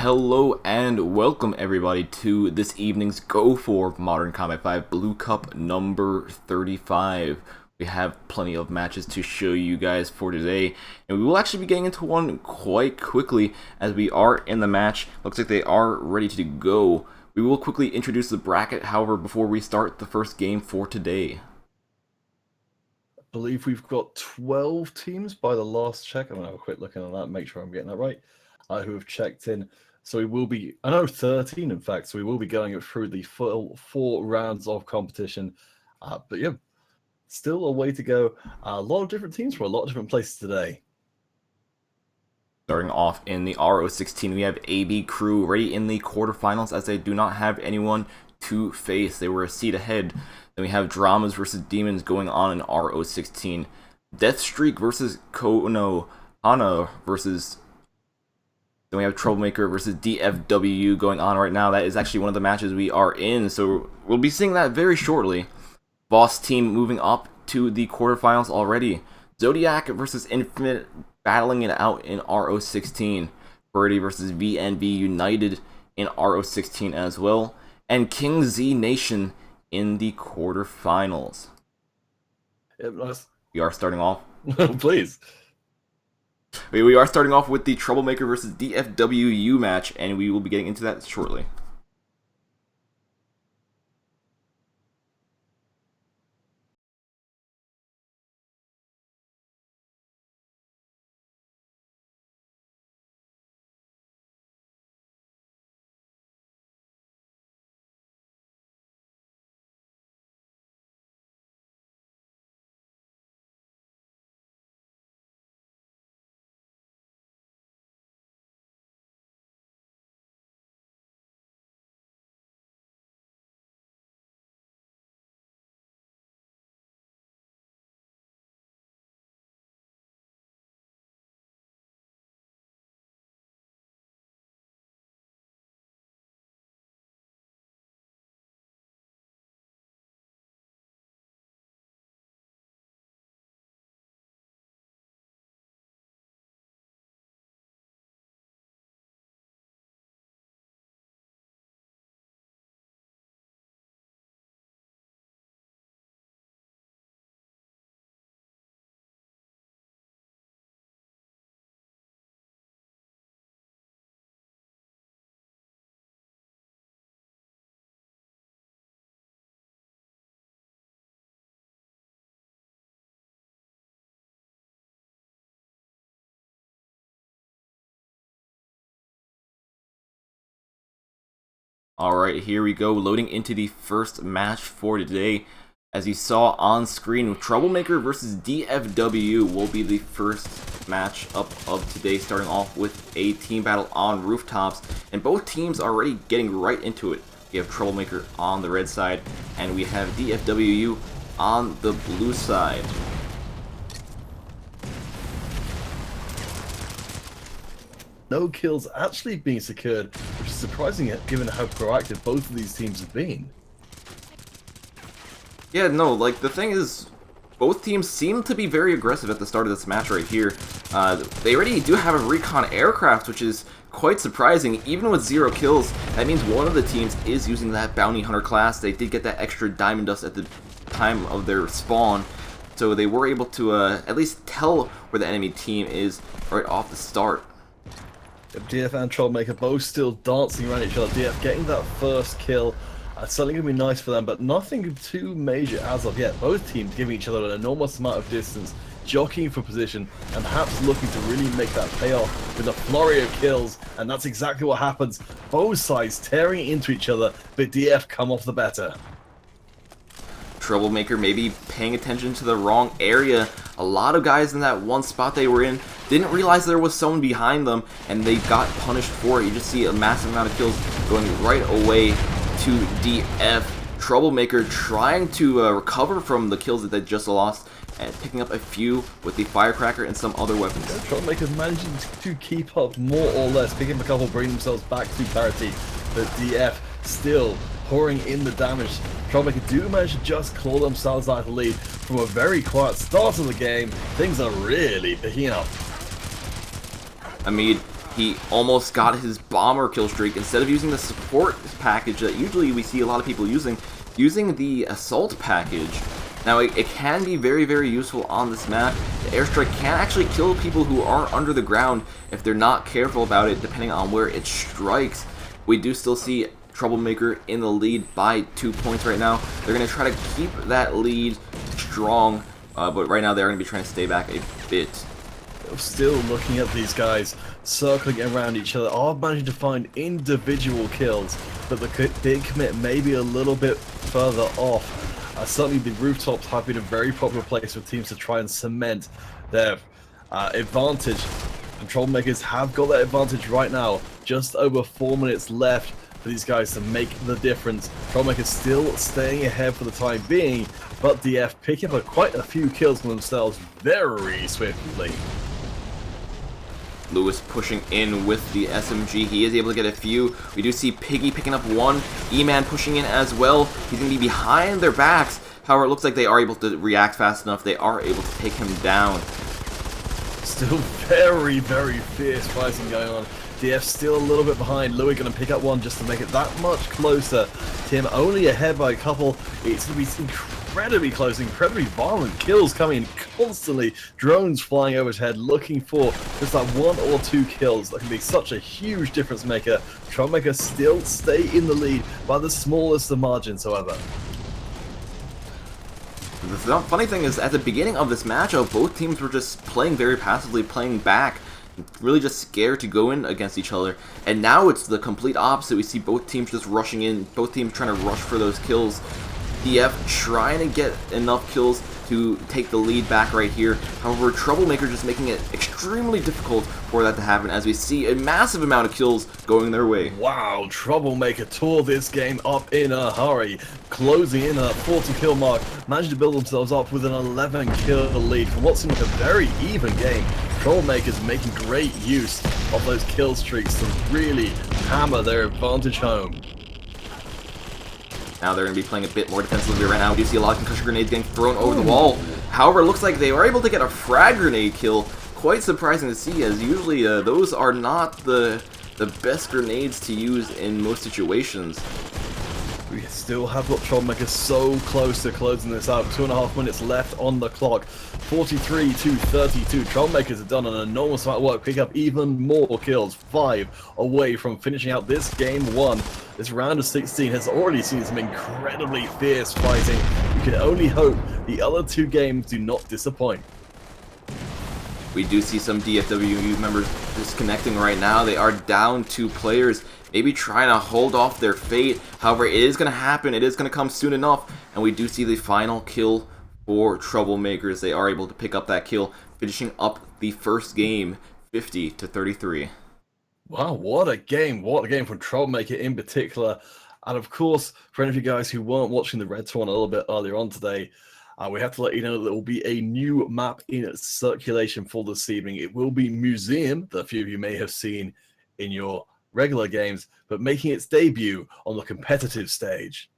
Hello and welcome everybody to this evening's Go4 Modern Combat 5 Blue Cup number 35. We have plenty of matches to show you guys for today, and we will actually be getting into one quite quickly as we are in the match. Looks like they are ready to go. We will quickly introduce the bracket, however, before we start the first game for today. I believe we've got 12 teams by the last check. I'm going to have a quick look at that, make sure I'm getting that right, who have checked in. So we will be, I know 13 in fact, so we will be going through the full 4 rounds of competition. But yeah, still a way to go. A lot of different teams from a lot of different places today. Starting off in the RO16, we have AB Crew ready in the quarterfinals as they do not have anyone to face. They were a seed ahead. Then we have Dramas versus Demons going on in RO16. Deathstreak versus Kono Hana versus... Then we have Troublemaker versus DFW going on right now. That is actually one of the matches we are in, so we'll be seeing that very shortly. Boss Team moving up to the quarterfinals already. Zodiac versus Infinite battling it out in RO16. Birdie versus VNV United in RO16 as well. And King Z Nation in the quarterfinals. Yep, nice. We are starting off. Please. We are starting off with the Troublemaker versus DFWU match, and we will be getting into that shortly. Alright, here we go, loading into the first match for today. As you saw on screen, Troublemaker versus DFW will be the first match up of today, starting off with a team battle on rooftops. And both teams are already getting right into it. We have Troublemaker on the red side, and we have DFWU on the blue side. No kills actually being secured, which is surprising given how proactive both of these teams have been. Yeah, no, like, the thing is, both teams seem to be very aggressive at the start of this match right here. They already do have a recon aircraft, which is quite surprising. Even with 0 kills, that means one of the teams is using that Bounty Hunter class. They did get that extra Diamond Dust at the time of their spawn, so they were able to at least tell where the enemy team is right off the start. DF and Troublemaker both still dancing around each other. DF getting that first kill. Certainly going to be nice for them, but nothing too major as of yet. Both teams giving each other an enormous amount of distance, jockeying for position, and perhaps looking to really make that payoff with a flurry of kills, and that's exactly what happens. Both sides tearing into each other, but DF come off the better. Troublemaker maybe paying attention to the wrong area. A lot of guys in that one spot they were in didn't realize there was someone behind them, and they got punished for it. You just see a massive amount of kills going right away to DF. Troublemaker trying to recover from the kills that they just lost, and picking up a few with the Firecracker and some other weapons. Yeah, Troublemaker's managing to keep up more or less, picking up a couple, bringing themselves back to parity, but DF still pouring in the damage. Troublemaker do manage to just claw themselves out of the lead from a very quiet start of the game. Things are really picking up. I mean, He almost got his bomber kill streak. Instead of using the support package that usually we see a lot of people using the assault package. Now, it can be very, very useful on this map. The airstrike can actually kill people who are under the ground if they're not careful about it, depending on where it strikes. We do still see Troublemaker in the lead by 2 points right now. They're going to try to keep that lead strong, but right now they're going to be trying to stay back a bit. Still looking at these guys circling around each other, are managing to find individual kills, but the big commit may be a little bit further off. Certainly the rooftops have been a very popular place for teams to try and cement their advantage. And Troublemakers have got that advantage right now. Just over 4 minutes left for these guys to make the difference. Troublemakers still staying ahead for the time being, but DF picking up quite a few kills for themselves very swiftly. Lewis pushing in with the SMG. He is able to get a few. We do see Piggy picking up one. E-Man pushing in as well. He's going to be behind their backs. However, it looks like they are able to react fast enough. They are able to take him down. Still very, very fierce fighting going on. DF still a little bit behind. Louis going to pick up one just to make it that much closer. Tim only ahead by a couple. It's going to be incredibly close, incredibly violent kills coming in constantly. Drones flying overhead looking for just that 1 or 2 kills. That can be such a huge difference maker. Troublemaker still stay in the lead by the smallest of margins, however. The funny thing is, at the beginning of this matchup, both teams were just playing very passively, playing back, really just scared to go in against each other. And now it's the complete opposite. We see both teams just rushing in, both teams trying to rush for those kills. DF trying to get enough kills to take the lead back right here. However, Troublemaker just making it extremely difficult for that to happen, as we see a massive amount of kills going their way. Wow, Troublemaker tore this game up in a hurry, closing in a 40 kill mark, managed to build themselves up with an 11 kill lead from what seemed like a very even game. Troublemakers making great use of those kill streaks to really hammer their advantage home. Now they're going to be playing a bit more defensively right now. We do see a lot of concussion grenades getting thrown over the wall. However, it looks like they were able to get a frag grenade kill. Quite surprising to see, as usually those are not the best grenades to use in most situations. We still have got Troublemaker so close to closing this out. 2.5 minutes left on the clock. 43 to 32. Troublemakers have done an enormous amount of work, pick up even more kills. 5 away from finishing out this game 1. This round of 16 has already seen some incredibly fierce fighting. You can only hope the other 2 games do not disappoint. We do see some DFWU members disconnecting right now. They are down 2 players, maybe trying to hold off their fate. However, it is going to happen. It is going to come soon enough. And we do see the final kill for Troublemakers. They are able to pick up that kill, finishing up the first game 50 to 33. Wow, what a game from Troublemaker in particular. And of course, for any of you guys who weren't watching the Red Tour a little bit earlier on today, we have to let you know that there will be a new map in circulation for this evening. It will be Museum, that a few of you may have seen in your regular games, but making its debut on the competitive stage.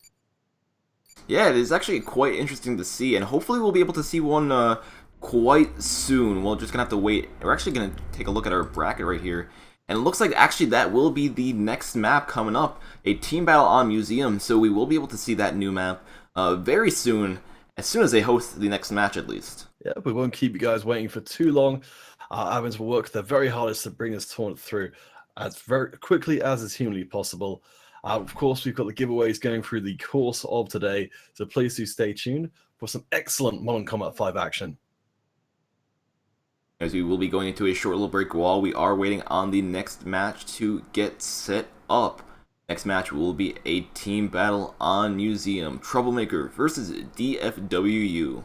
Yeah, it is actually quite interesting to see, and hopefully we'll be able to see one quite soon. We're just going to have to wait. We're actually going to take a look at our bracket right here. And it looks like actually that will be the next map coming up, a team battle on Museum, so we will be able to see that new map very soon as they host the next match at least. Yeah, we won't keep you guys waiting for too long. Admins will work their very hardest to bring this tournament through as very quickly as is humanly possible. Of course, we've got the giveaways going through the course of today, so please do stay tuned for some excellent Modern Combat 5 action. As we will be going into a short little break while we are waiting on the next match to get set up. Next match will be a team battle on Museum. Troublemaker versus DFWU.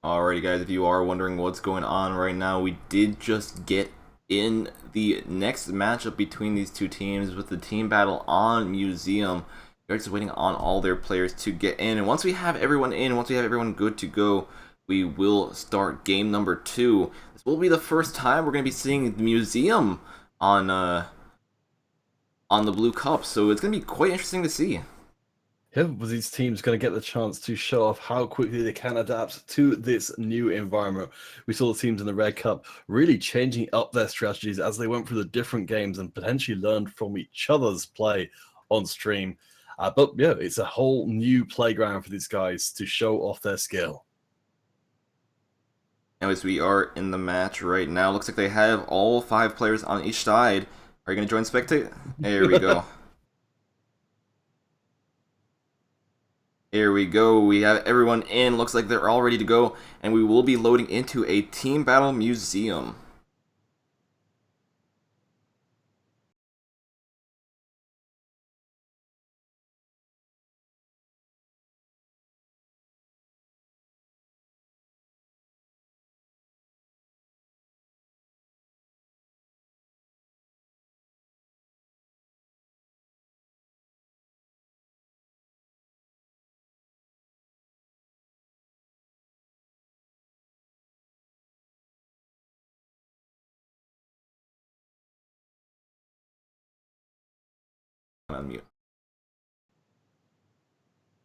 Alrighty guys, if you are wondering what's going on right now, we did just get in the next matchup between these two teams with the team battle on Museum. They're just waiting on all their players to get in, and once we have everyone in, once we have everyone good to go, we will start game number 2. This will be the first time we're going to be seeing the Museum on the Blue Cup, so it's going to be quite interesting to see. Yeah, was these teams going to get the chance to show off how quickly they can adapt to this new environment? We saw the teams in the Red Cup really changing up their strategies as they went through the different games and potentially learned from each other's play on stream. But yeah, it's a whole new playground for these guys to show off their skill. Anyways, we are in the match right now. Looks like they have all 5 players on each side. Are you going to join spectate? There we go. Here we go, we have everyone in, looks like they're all ready to go, and we will be loading into a team battle Museum. On mute.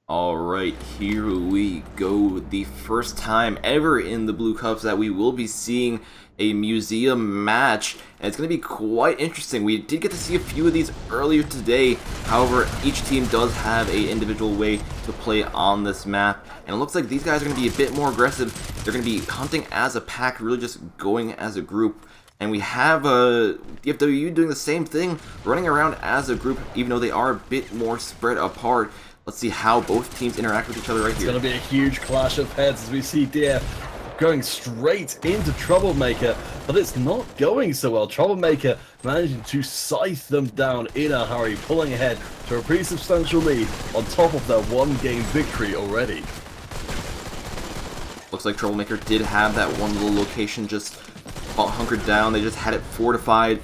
Alright, here we go. The first time ever in the Blue Cups that we will be seeing a Museum match, and it's going to be quite interesting. We did get to see a few of these earlier today, however, each team does have an individual way to play on this map, and it looks like these guys are going to be a bit more aggressive. They're going to be hunting as a pack, really just going as a group. And we have DFW doing the same thing, running around as a group, even though they are a bit more spread apart. Let's see how both teams interact with each other right here. It's going to be a huge clash of heads as we see DF going straight into Troublemaker, but it's not going so well. Troublemaker managing to scythe them down in a hurry, pulling ahead to a pretty substantial lead on top of their one-game victory already. Looks like Troublemaker did have that one little location just hunkered down. They just had it fortified.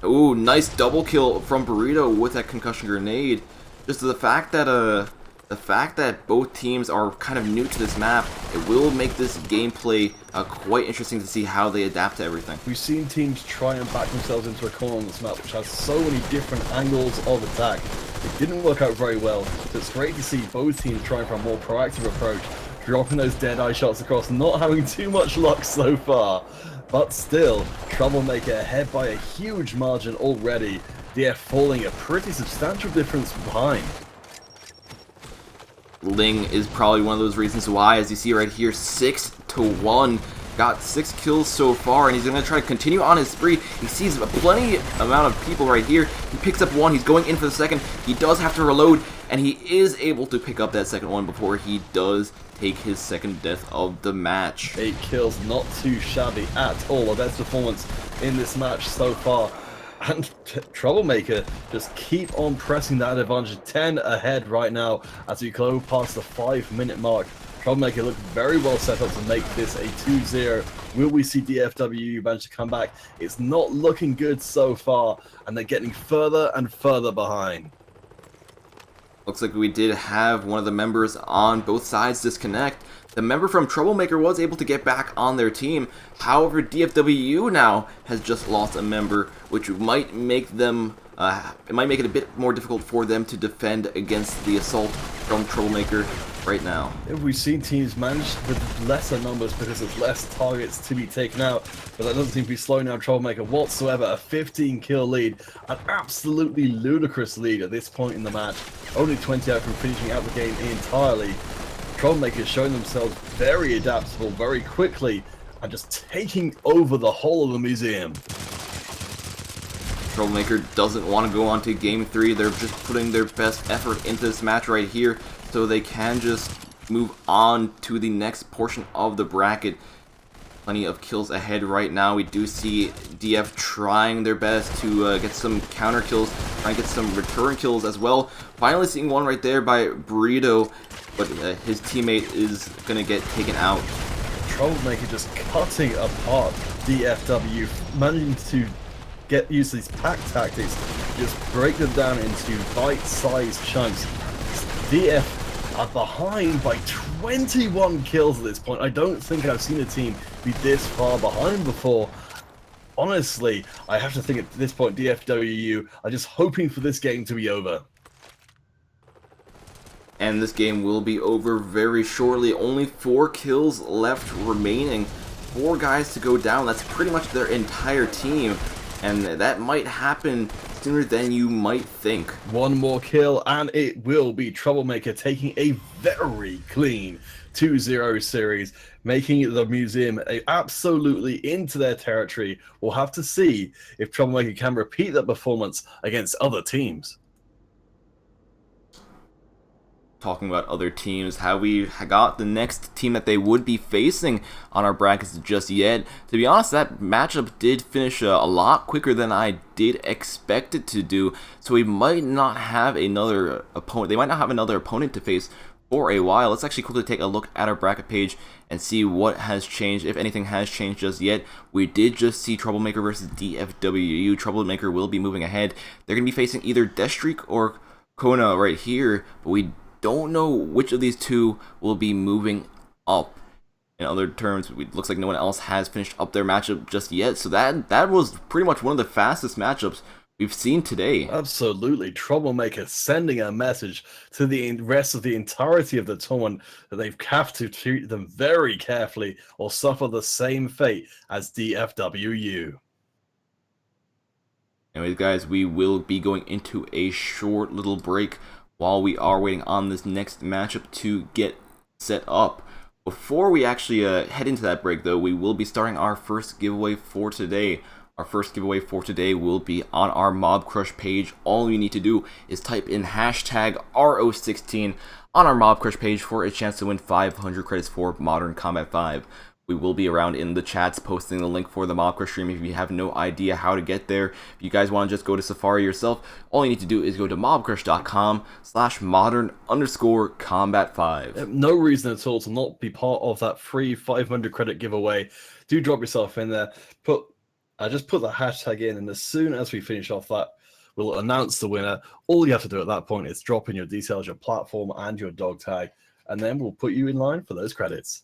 Ooh, nice double kill from Burrito with that concussion grenade. Just the fact that both teams are kind of new to this map, it will make this gameplay quite interesting to see how they adapt to everything. We've seen teams try and back themselves into a corner on this map, which has so many different angles of attack. It didn't work out very well, so it's great to see both teams trying for a more proactive approach, dropping those dead-eye shots across, not having too much luck so far. But still, Troublemaker ahead by a huge margin already. DF falling a pretty substantial difference behind. Ling is probably one of those reasons why, as you see right here, 6-1. Got 6 kills so far, and he's going to try to continue on his spree. He sees a plenty amount of people right here. He picks up one. He's going in for the second. He does have to reload, and he is able to pick up that second one before he does take his second death of the match. 8 kills, not too shabby at all. A best performance in this match so far. And Troublemaker just keep on pressing that advantage. 10 ahead right now as we go past the 5-minute mark. Troublemaker looked very well set up to make this a 2-0. Will we see DFW manage to come back? It's not looking good so far, and they're getting further and further behind. Looks like we did have one of the members on both sides disconnect. The member from Troublemaker was able to get back on their team. However, DFW now has just lost a member, which might make them it might make it a bit more difficult for them to defend against the assault from Troublemaker right now. We've seen teams manage with lesser numbers because there's less targets to be taken out, but that doesn't seem to be slowing down Troublemaker whatsoever. A 15-kill lead, an absolutely ludicrous lead at this point in the match. Only 20 out from finishing out the game entirely. Troublemaker showing themselves very adaptable very quickly and just taking over the whole of the museum. Troublemaker doesn't want to go on to game 3. They're just putting their best effort into this match right here so they can just move on to the next portion of the bracket. Plenty of kills ahead right now. We do see DF trying their best to get some counter kills, trying to get some return kills as well. Finally seeing one right there by Burrito, but his teammate is going to get taken out. Troublemaker just cutting apart DFW, managing to get used to these pack tactics, just break them down into bite-sized chunks. DF are behind by 21 kills at this point. I don't think I've seen a team be this far behind before. Honestly, I have to think at this point DFWU are just hoping for this game to be over. And this game will be over very shortly. Only 4 kills left remaining. 4 guys to go down. That's pretty much their entire team. And that might happen sooner than you might think. One more kill, and it will be Troublemaker taking a very clean 2-0 series, making the museum absolutely into their territory. We'll have to see if Troublemaker can repeat that performance against other teams. Talking about other teams, have we got the next team that they would be facing on our brackets just yet? To be honest, that matchup did finish a lot quicker than I did expect it to do, so we might not have another opponent. They might not have another opponent to face for a while. Let's actually quickly take a look at our bracket page and see what has changed, if anything has changed just yet. We did just see Troublemaker versus DFWU. Troublemaker will be moving ahead. They're going to be facing either Deathstreak or Kona right here, but we don't know which of these two will be moving up. In other terms, it looks like no one else has finished up their matchup just yet, so that was pretty much one of the fastest matchups we've seen today. Absolutely. Troublemaker sending a message to the rest of the entirety of the tournament that they have to treat them very carefully or suffer the same fate as DFWU. Anyways, guys, we will be going into a short little break while we are waiting on this next matchup to get set up. Before we actually head into that break, though, we will be starting our first giveaway for today. Our first giveaway for today will be on our Mob Crush page. All you need to do is type in hashtag RO16 on our Mob Crush page for a chance to win 500 credits for Modern Combat 5. We will be around in the chats posting the link for the Mob Crush stream if you have no idea how to get there. If you guys want to just go to Safari yourself, all you need to do is go to mobcrush.com/modern_combat5. No reason at all to not be part of that free 500 credit giveaway. Do drop yourself in there. Just put the hashtag in, and as soon as we finish off that, we'll announce the winner. All you have to do at that point is drop in your details, your platform, and your dog tag, and then we'll put you in line for those credits.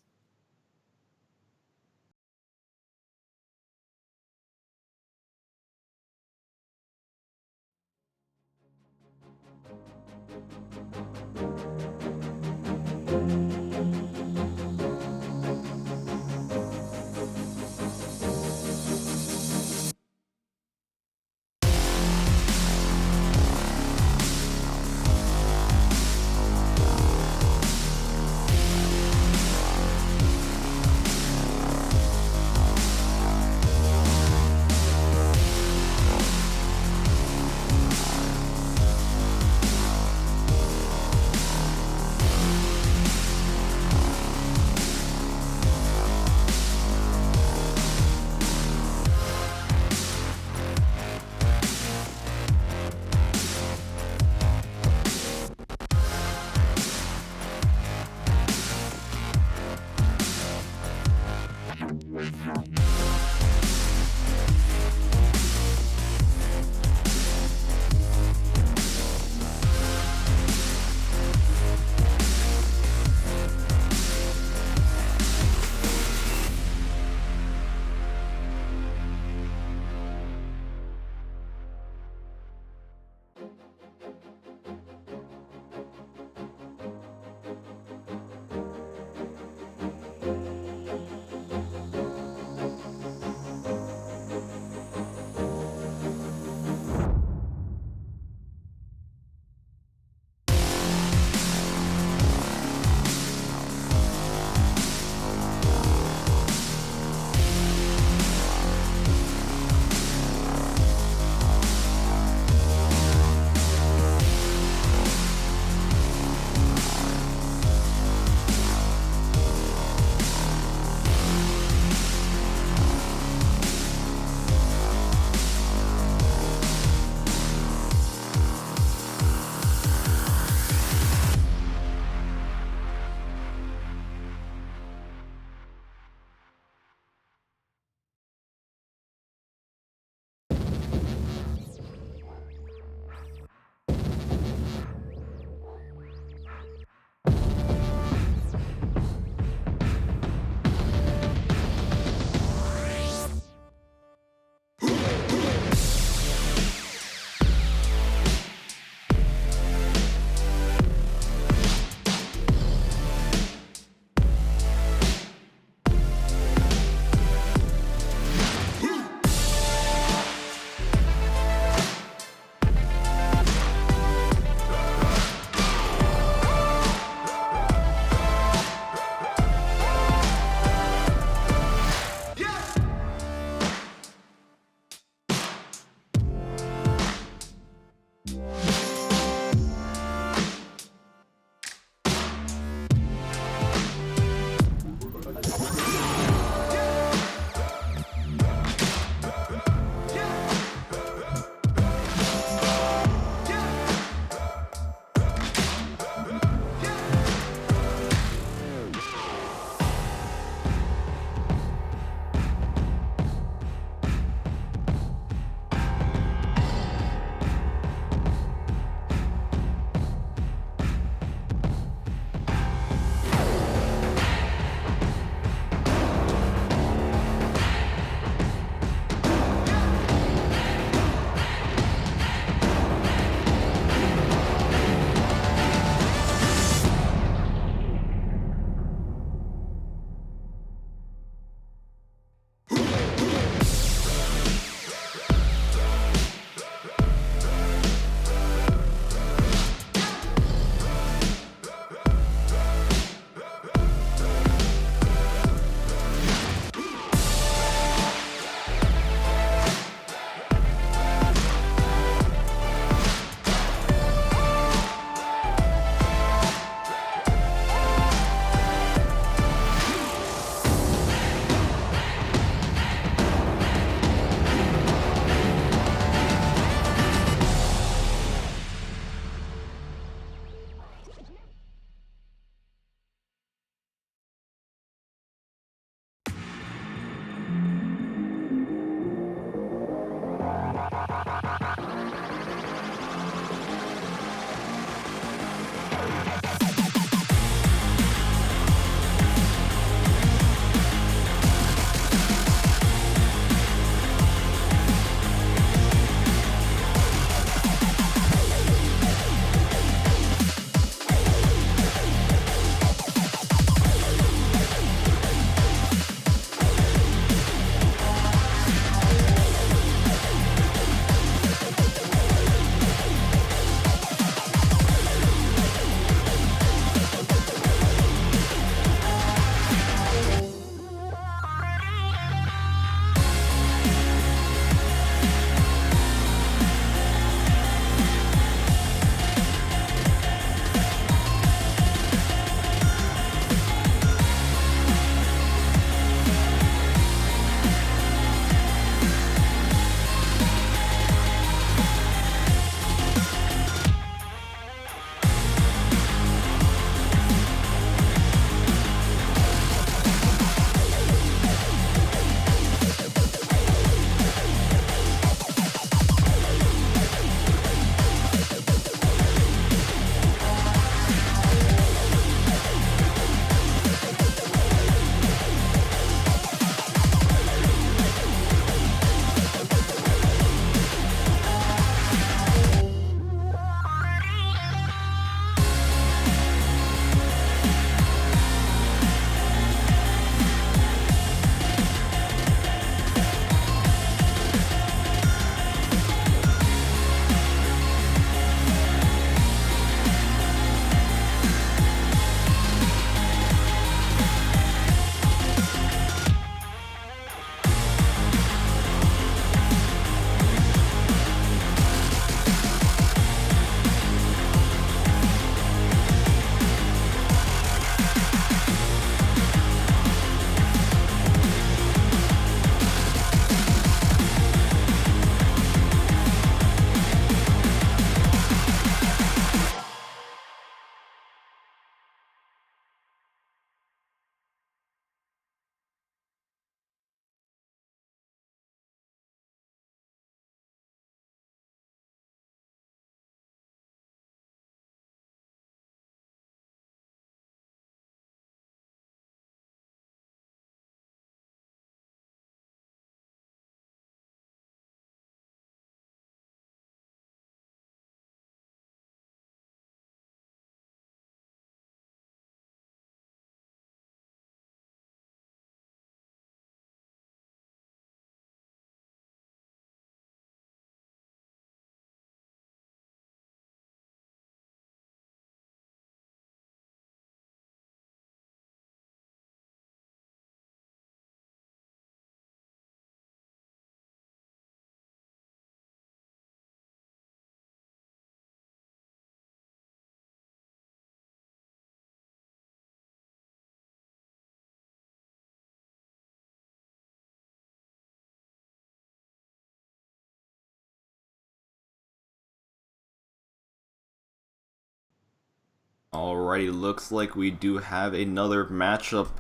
Alrighty, looks like we do have another matchup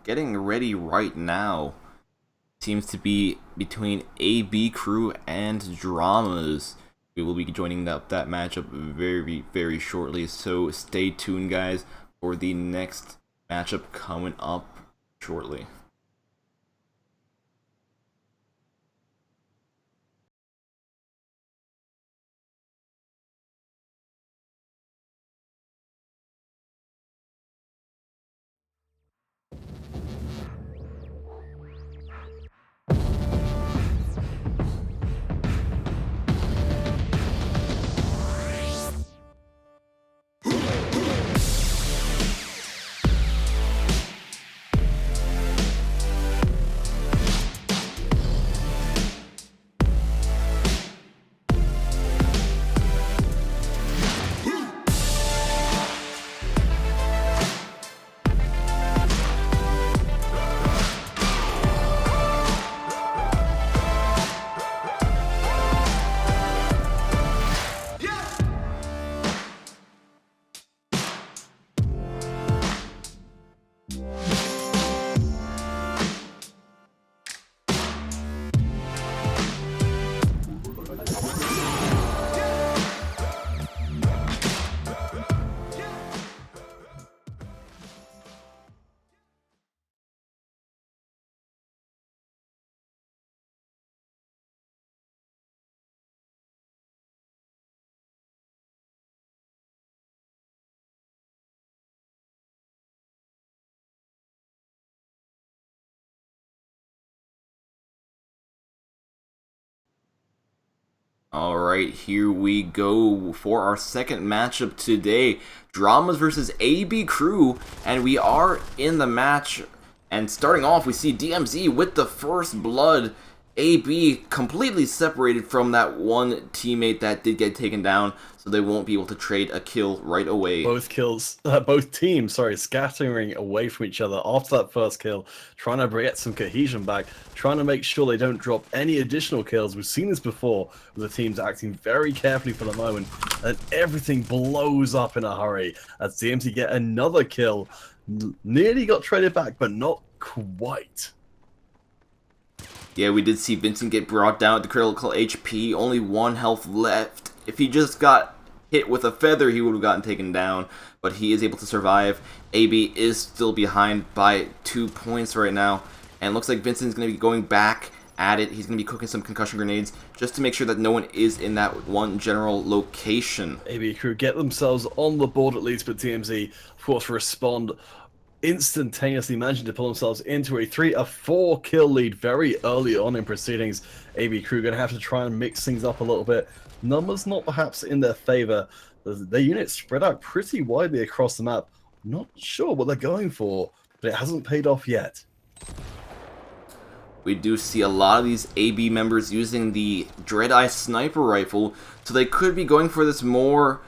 getting ready right now. Seems to be between AB Crew and Dramas. We will be joining that matchup very shortly, so stay tuned, guys, for the next matchup coming up shortly. Alright, here we go for our second matchup today. Dramas versus AB Crew, and we are in the match. And starting off, we see DMZ with the first blood. AB completely separated from that one teammate that did get taken down, so they won't be able to trade a kill right away. Both teams, scattering away from each other after that first kill, trying to get some cohesion back, trying to make sure they don't drop any additional kills. We've seen this before, with the teams acting very carefully for the moment, and everything blows up in a hurry as DMZ get another kill. Nearly got traded back, but not quite. Yeah, we did see Vincent get brought down at the critical HP, only 1 health left. If he just got hit with a feather, he would have gotten taken down, but he is able to survive. AB is still behind by 2 points right now, and looks like Vincent's going to be going back at it. He's going to be cooking some concussion grenades just to make sure that no one is in that one general location. AB Crew get themselves on the board at least, but DMZ, of course, respond instantaneously, managing to pull themselves into a 4 kill lead very early on in proceedings. AB Crew going to have to try and mix things up a little bit. Numbers not perhaps in their favor. Their units spread out pretty widely across the map. Not sure what they're going for, but it hasn't paid off yet. We do see a lot of these AB members using the Dreadeye sniper rifle, so they could be going for this more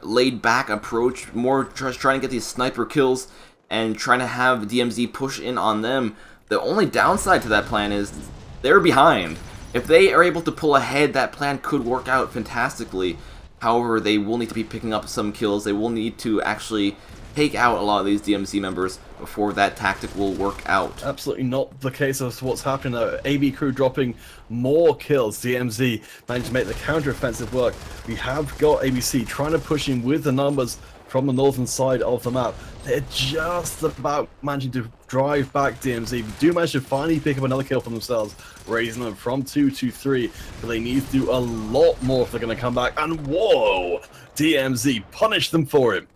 laid-back approach, more just trying to get these sniper kills and trying to have DMZ push in on them. The only downside to that plan is they're behind. If they are able to pull ahead, that plan could work out fantastically. However, they will need to be picking up some kills. They will need to actually take out a lot of these DMZ members before that tactic will work out. Absolutely not the case of what's happening though. AB Crew dropping more kills. DMZ managed to make the counter-offensive work. We have got ABC trying to push in with the numbers from the northern side of the map. They're just about managing to drive back DMZ. We do manage to finally pick up another kill for themselves, raising them from 2 to 3, but they need to do a lot more if they're going to come back. And whoa! DMZ punish them for it.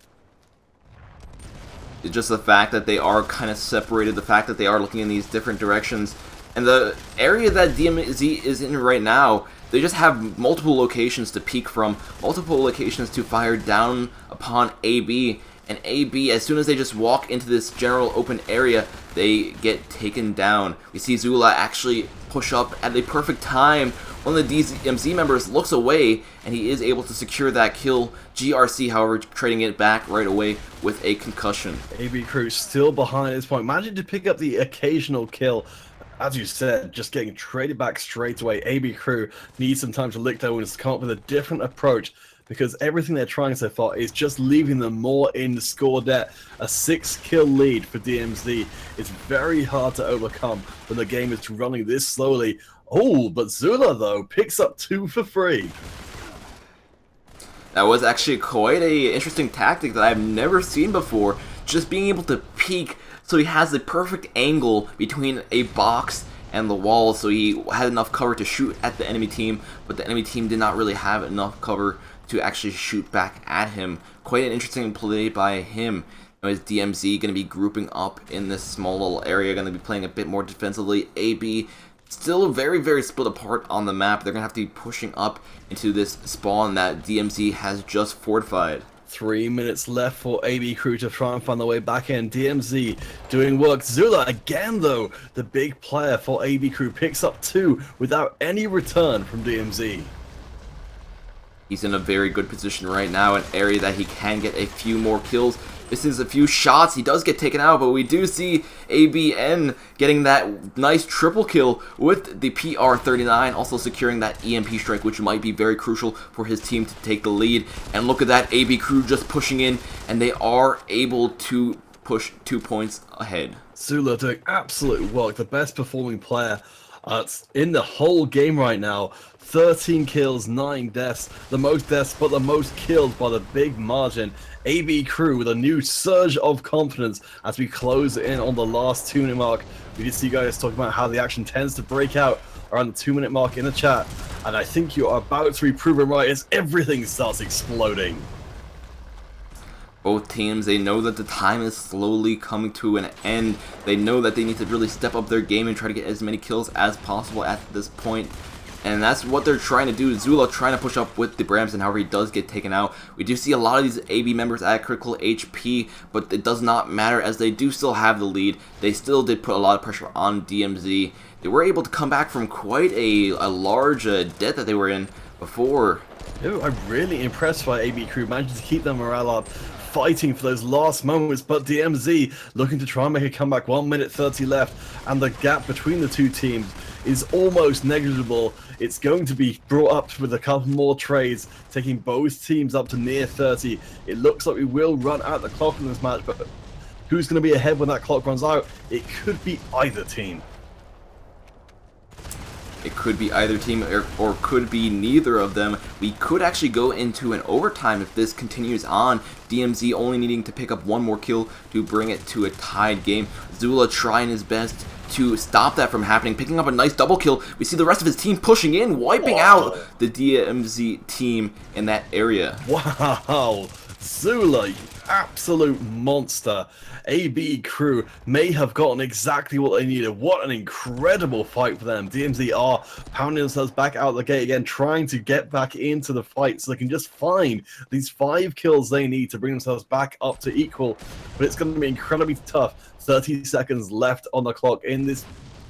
It's just the fact that they are kind of separated, the fact that they are looking in these different directions, and the area that DMZ is in right now, they just have multiple locations to peek from, multiple locations to fire down upon AB, and AB, as soon as they just walk into this general open area, they get taken down. We see Zula actually push up at the perfect time. One of the DMZ members looks away, and he is able to secure that kill. GRC, however, trading it back right away with a concussion. AB Crew still behind at this point, managing to pick up the occasional kill. As you said, just getting traded back straight away. AB Crew needs some time to lick their wounds, come up with a different approach. because everything they're trying so far is just leaving them more in the score debt. A 6-kill lead for DMZ is very hard to overcome when the game is running this slowly. Oh, but Zula, though, picks up 2 for free. That was actually quite a interesting tactic that I've never seen before. Just being able to peek so he has the perfect angle between a box and the wall, so he had enough cover to shoot at the enemy team, but the enemy team did not really have enough cover to actually shoot back at him. Quite an interesting play by him. Now, is DMZ going to be grouping up in this small little area, going to be playing a bit more defensively? AB still very, very split apart on the map. They're going to have to be pushing up into this spawn that DMZ has just fortified. 3 minutes left for AB Crew to try and find their way back in. DMZ doing work. Zula again, though, the big player for AB Crew, picks up 2 without any return from DMZ. He's in a very good position right now, an area that he can get a few more kills. This is a few shots. He does get taken out, but we do see ABN getting that nice triple kill with the PR39, also securing that EMP strike, which might be very crucial for his team to take the lead. And look at that, AB Crew just pushing in, and they are able to push 2 points ahead. Zula doing absolute work, the best performing player in the whole game right now. 13 kills, 9 deaths, the most deaths but the most killed by the big margin. AB Crew with a new surge of confidence as we close in on the last 2-minute mark. We did see you guys talking about how the action tends to break out around the 2-minute mark in the chat, and I think you are about to be proven right as everything starts exploding. Both teams, they know that the time is slowly coming to an end. They know that they need to really step up their game and try to get as many kills as possible at this point. And that's what they're trying to do. Zula trying to push up with the Bramson, however he does get taken out. We do see a lot of these AB members at critical HP, but it does not matter as they do still have the lead. They still did put a lot of pressure on DMZ. They were able to come back from quite a large debt that they were in before. I'm really impressed by AB Crew, managing to keep their morale up, fighting for those last moments, but DMZ looking to try and make a comeback. 1 minute 30 left, and the gap between the two teams is almost negligible. It's going to be brought up with a couple more trades, taking both teams up to near 30. It looks like we will run out the clock in this match, but who's going to be ahead when that clock runs out? It could be either team. It could be either team or could be neither of them. We could actually go into an overtime if this continues on. DMZ only needing to pick up 1 more kill to bring it to a tied game. Zula trying his best to stop that from happening, picking up a nice double kill. We see the rest of his team pushing in, wiping out the DMZ team in that area. Wow, Zula, absolute monster. AB Crew may have gotten exactly what they needed. What an incredible fight for them. DMZ are pounding themselves back out the gate again, trying to get back into the fight so they can just find these 5 kills they need to bring themselves back up to equal. But it's going to be incredibly tough. 30 seconds left on the clock in this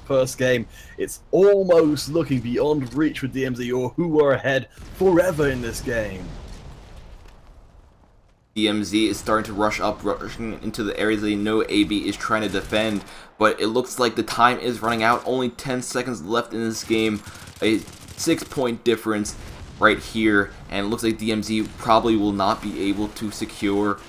first game. It's almost looking beyond reach with DMZ, or who are ahead forever in this game. DMZ is starting to rushing into the areas they know AB is trying to defend, but it looks like the time is running out. Only 10 seconds left in this game. A 6-point difference right here, and it looks like DMZ probably will not be able to secure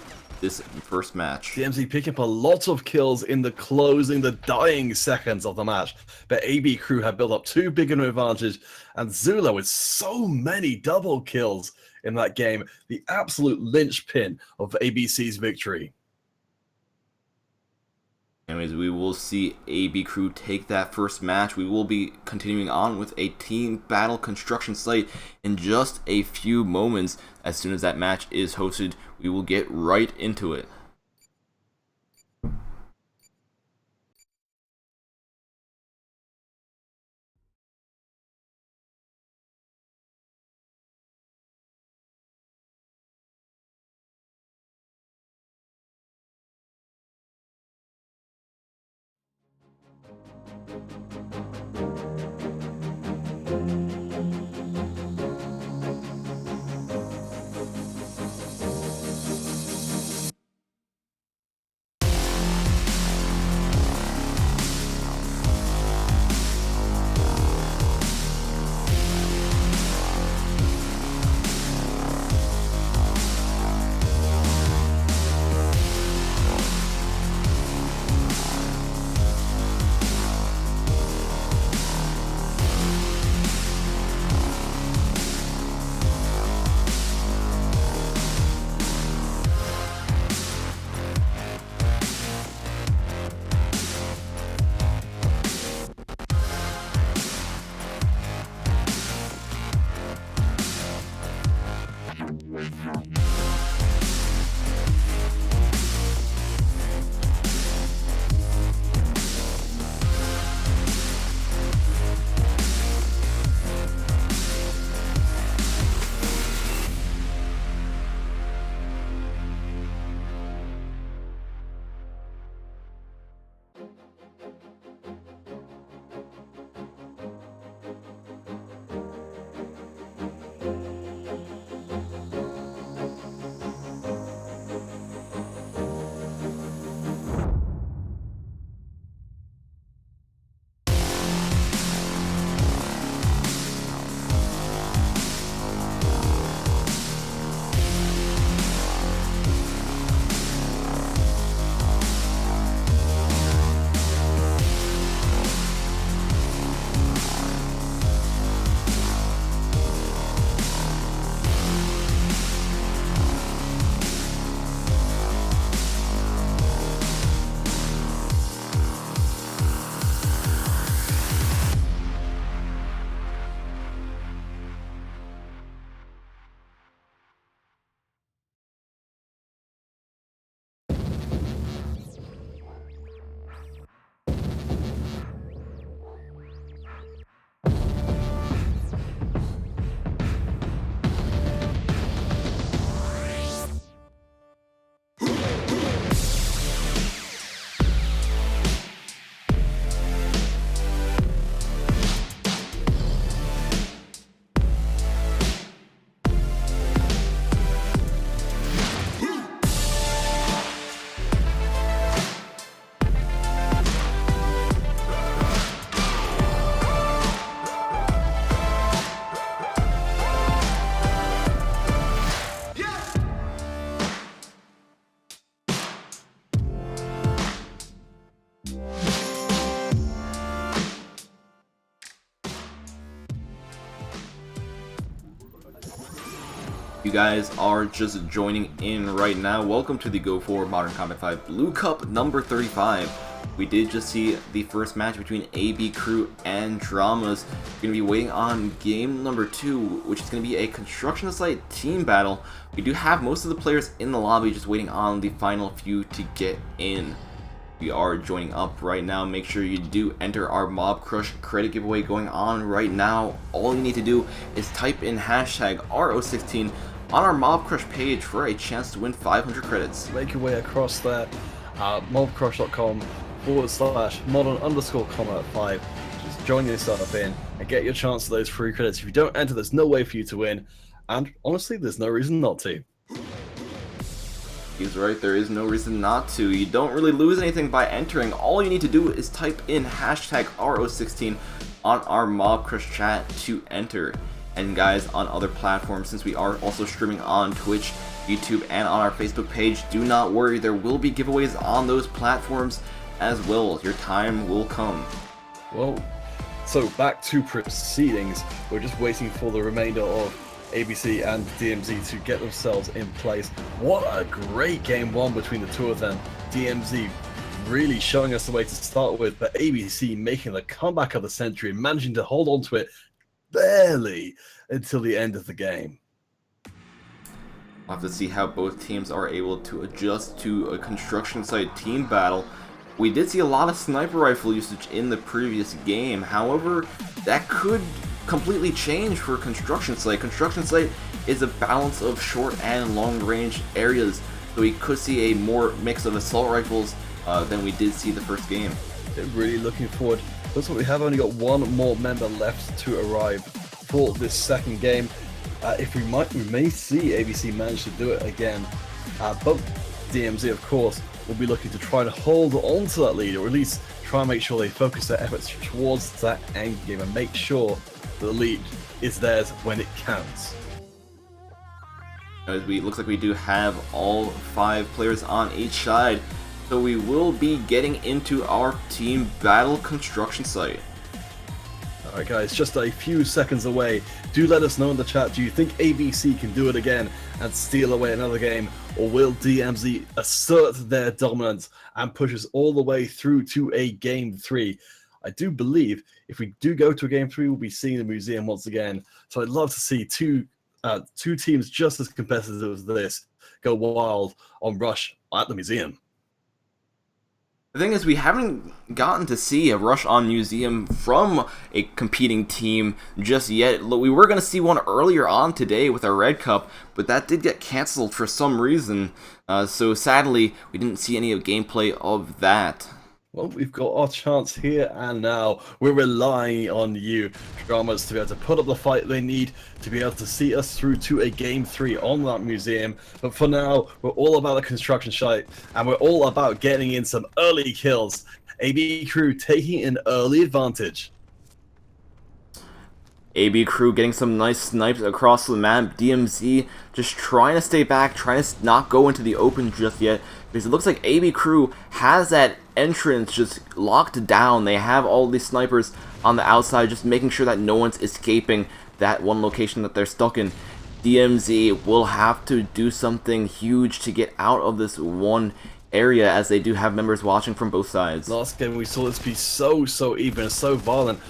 this first match. DMZ picking up a lot of kills in the closing, the dying seconds of the match, but AB Crew have built up too big an advantage, and Zula with so many double kills in that game, the absolute linchpin of ABC's victory. Anyways, we will see AB Crew take that first match. We will be continuing on with a team battle construction site in just a few moments. As soon as that match is hosted, we will get right into it. you guys are just joining in right now, welcome to the Go4 Modern Combat 5 Blue Cup number 35. We did just see the first match between AB Crew and Dramas. We're going to be waiting on game number 2, which is going to be a construction site team battle. We do have most of the players in the lobby, just waiting on the final few to get in. We are joining up right now. Make sure you do enter our Mob Crush credit giveaway going on right now. All you need to do is type in hashtag RO16 on our Mob Crush page for a chance to win 500 credits. Make your way across there, mobcrush.com/modern_combat5. Just join yourself in and get your chance to those free credits. If you don't enter, there's no way for you to win. And honestly, there's no reason not to. He's right, there is no reason not to. You don't really lose anything by entering. All you need to do is type in hashtag RO16 on our Mob Crush chat to enter. And guys, on other platforms, since we are also streaming on Twitch, YouTube, and on our Facebook page, do not worry, there will be giveaways on those platforms as well. Your time will come. Well, so back to proceedings. We're just waiting for the remainder of ABC and DMZ to get themselves in place. What a great game one between the two of them. DMZ really showing us the way to start with, but ABC making the comeback of the century and managing to hold on to it barely until the end of the game. We'll have to see how both teams are able to adjust to a construction site team battle. We did see a lot of sniper rifle usage in the previous game, however, that could completely change for construction site. Construction site is a balance of short and long range areas, so we could see a more mix of assault rifles than we did see the first game. Really looking forward. Looks like we have only got one more member left to arrive for this second game. If we may see ABC manage to do it again. Both DMZ, of course, will be looking to try to hold on to that lead, or at least try and make sure they focus their efforts towards that end game and make sure the lead is theirs when it counts. Looks like we do have all 5 players on each side, so we will be getting into our team battle construction site. Alright guys, just a few seconds away. Do let us know in the chat, do you think ABC can do it again and steal away another game, or will DMZ assert their dominance and push us all the way through to a game 3? I do believe if we do go to a game 3, we'll be seeing the museum once again. So I'd love to see two teams just as competitive as this go wild on Rush at the museum. The thing is, we haven't gotten to see a Rush on Museum from a competing team just yet. We were going to see one earlier on today with our Red Cup, but that did get cancelled for some reason. So sadly, we didn't see any gameplay of that. Well, we've got our chance here and now. We're relying on you, Dramas, to be able to put up the fight they need to be able to see us through to a game 3 on that museum. But for now, we're all about the construction site, and we're all about getting in some early kills. AB Crew taking an early advantage. AB Crew getting some nice snipes across the map. DMZ just trying to stay back, trying to not go into the open just yet, because it looks like AB Crew has that entrance just locked down. They have all these snipers on the outside, just making sure that no one's escaping that one location that they're stuck in. DMZ will have to do something huge to get out of this one area, as they do have members watching from both sides. Last game we saw this be so even and so violent.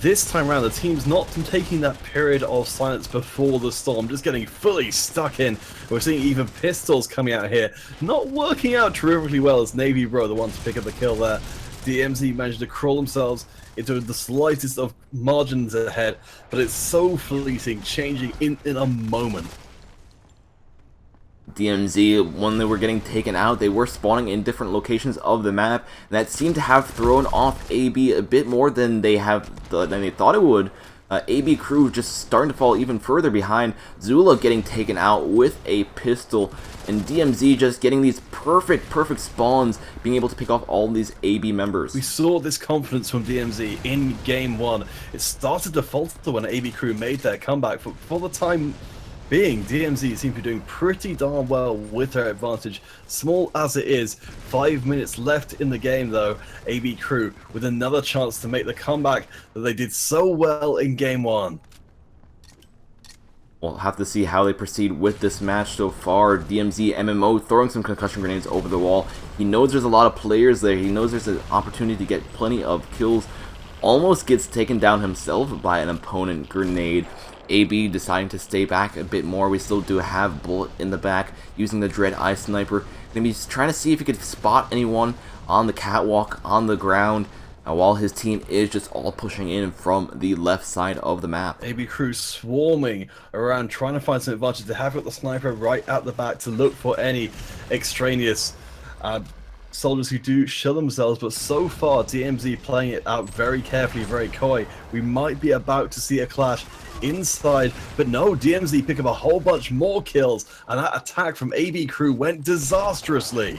This time around, the team's not taking that period of silence before the storm, just getting fully stuck in. We're seeing even pistols coming out here, not working out terrifically well as Navy Bro, the one to pick up the kill there. DMZ managed to crawl themselves into the slightest of margins ahead, but it's so fleeting, changing in a moment. DMZ, when they were getting taken out, they were spawning in different locations of the map, and that seemed to have thrown off AB a bit more than they thought it would. AB Crew just starting to fall even further behind. Zula getting taken out with a pistol, and DMZ just getting these perfect spawns, being able to pick off all these AB members. We saw this confidence from DMZ in game 1. It started to falter when AB Crew made their comeback. For the time being, DMZ seem to be doing pretty darn well with their advantage, small as it is. 5 minutes left in the game though. AB Crew with another chance to make the comeback that they did so well in game 1. We'll have to see how they proceed with this match so far. DMZ MMO throwing some concussion grenades over the wall. He knows there's a lot of players there. He knows there's an opportunity to get plenty of kills. Almost gets taken down himself by an opponent grenade. AB deciding to stay back a bit more. We still do have Bullet in the back using the Dread Eye Sniper. Gonna be trying to see if he could spot anyone on the catwalk, on the ground, while his team is just all pushing in from the left side of the map. AB crew swarming around trying to find some advantage. They have got the sniper right at the back to look for any extraneous soldiers who do show themselves, but so far DMZ playing it out very carefully, very coy. We might be about to see a clash inside, but no, DMZ pick up a whole bunch more kills, and that attack from AB crew went disastrously.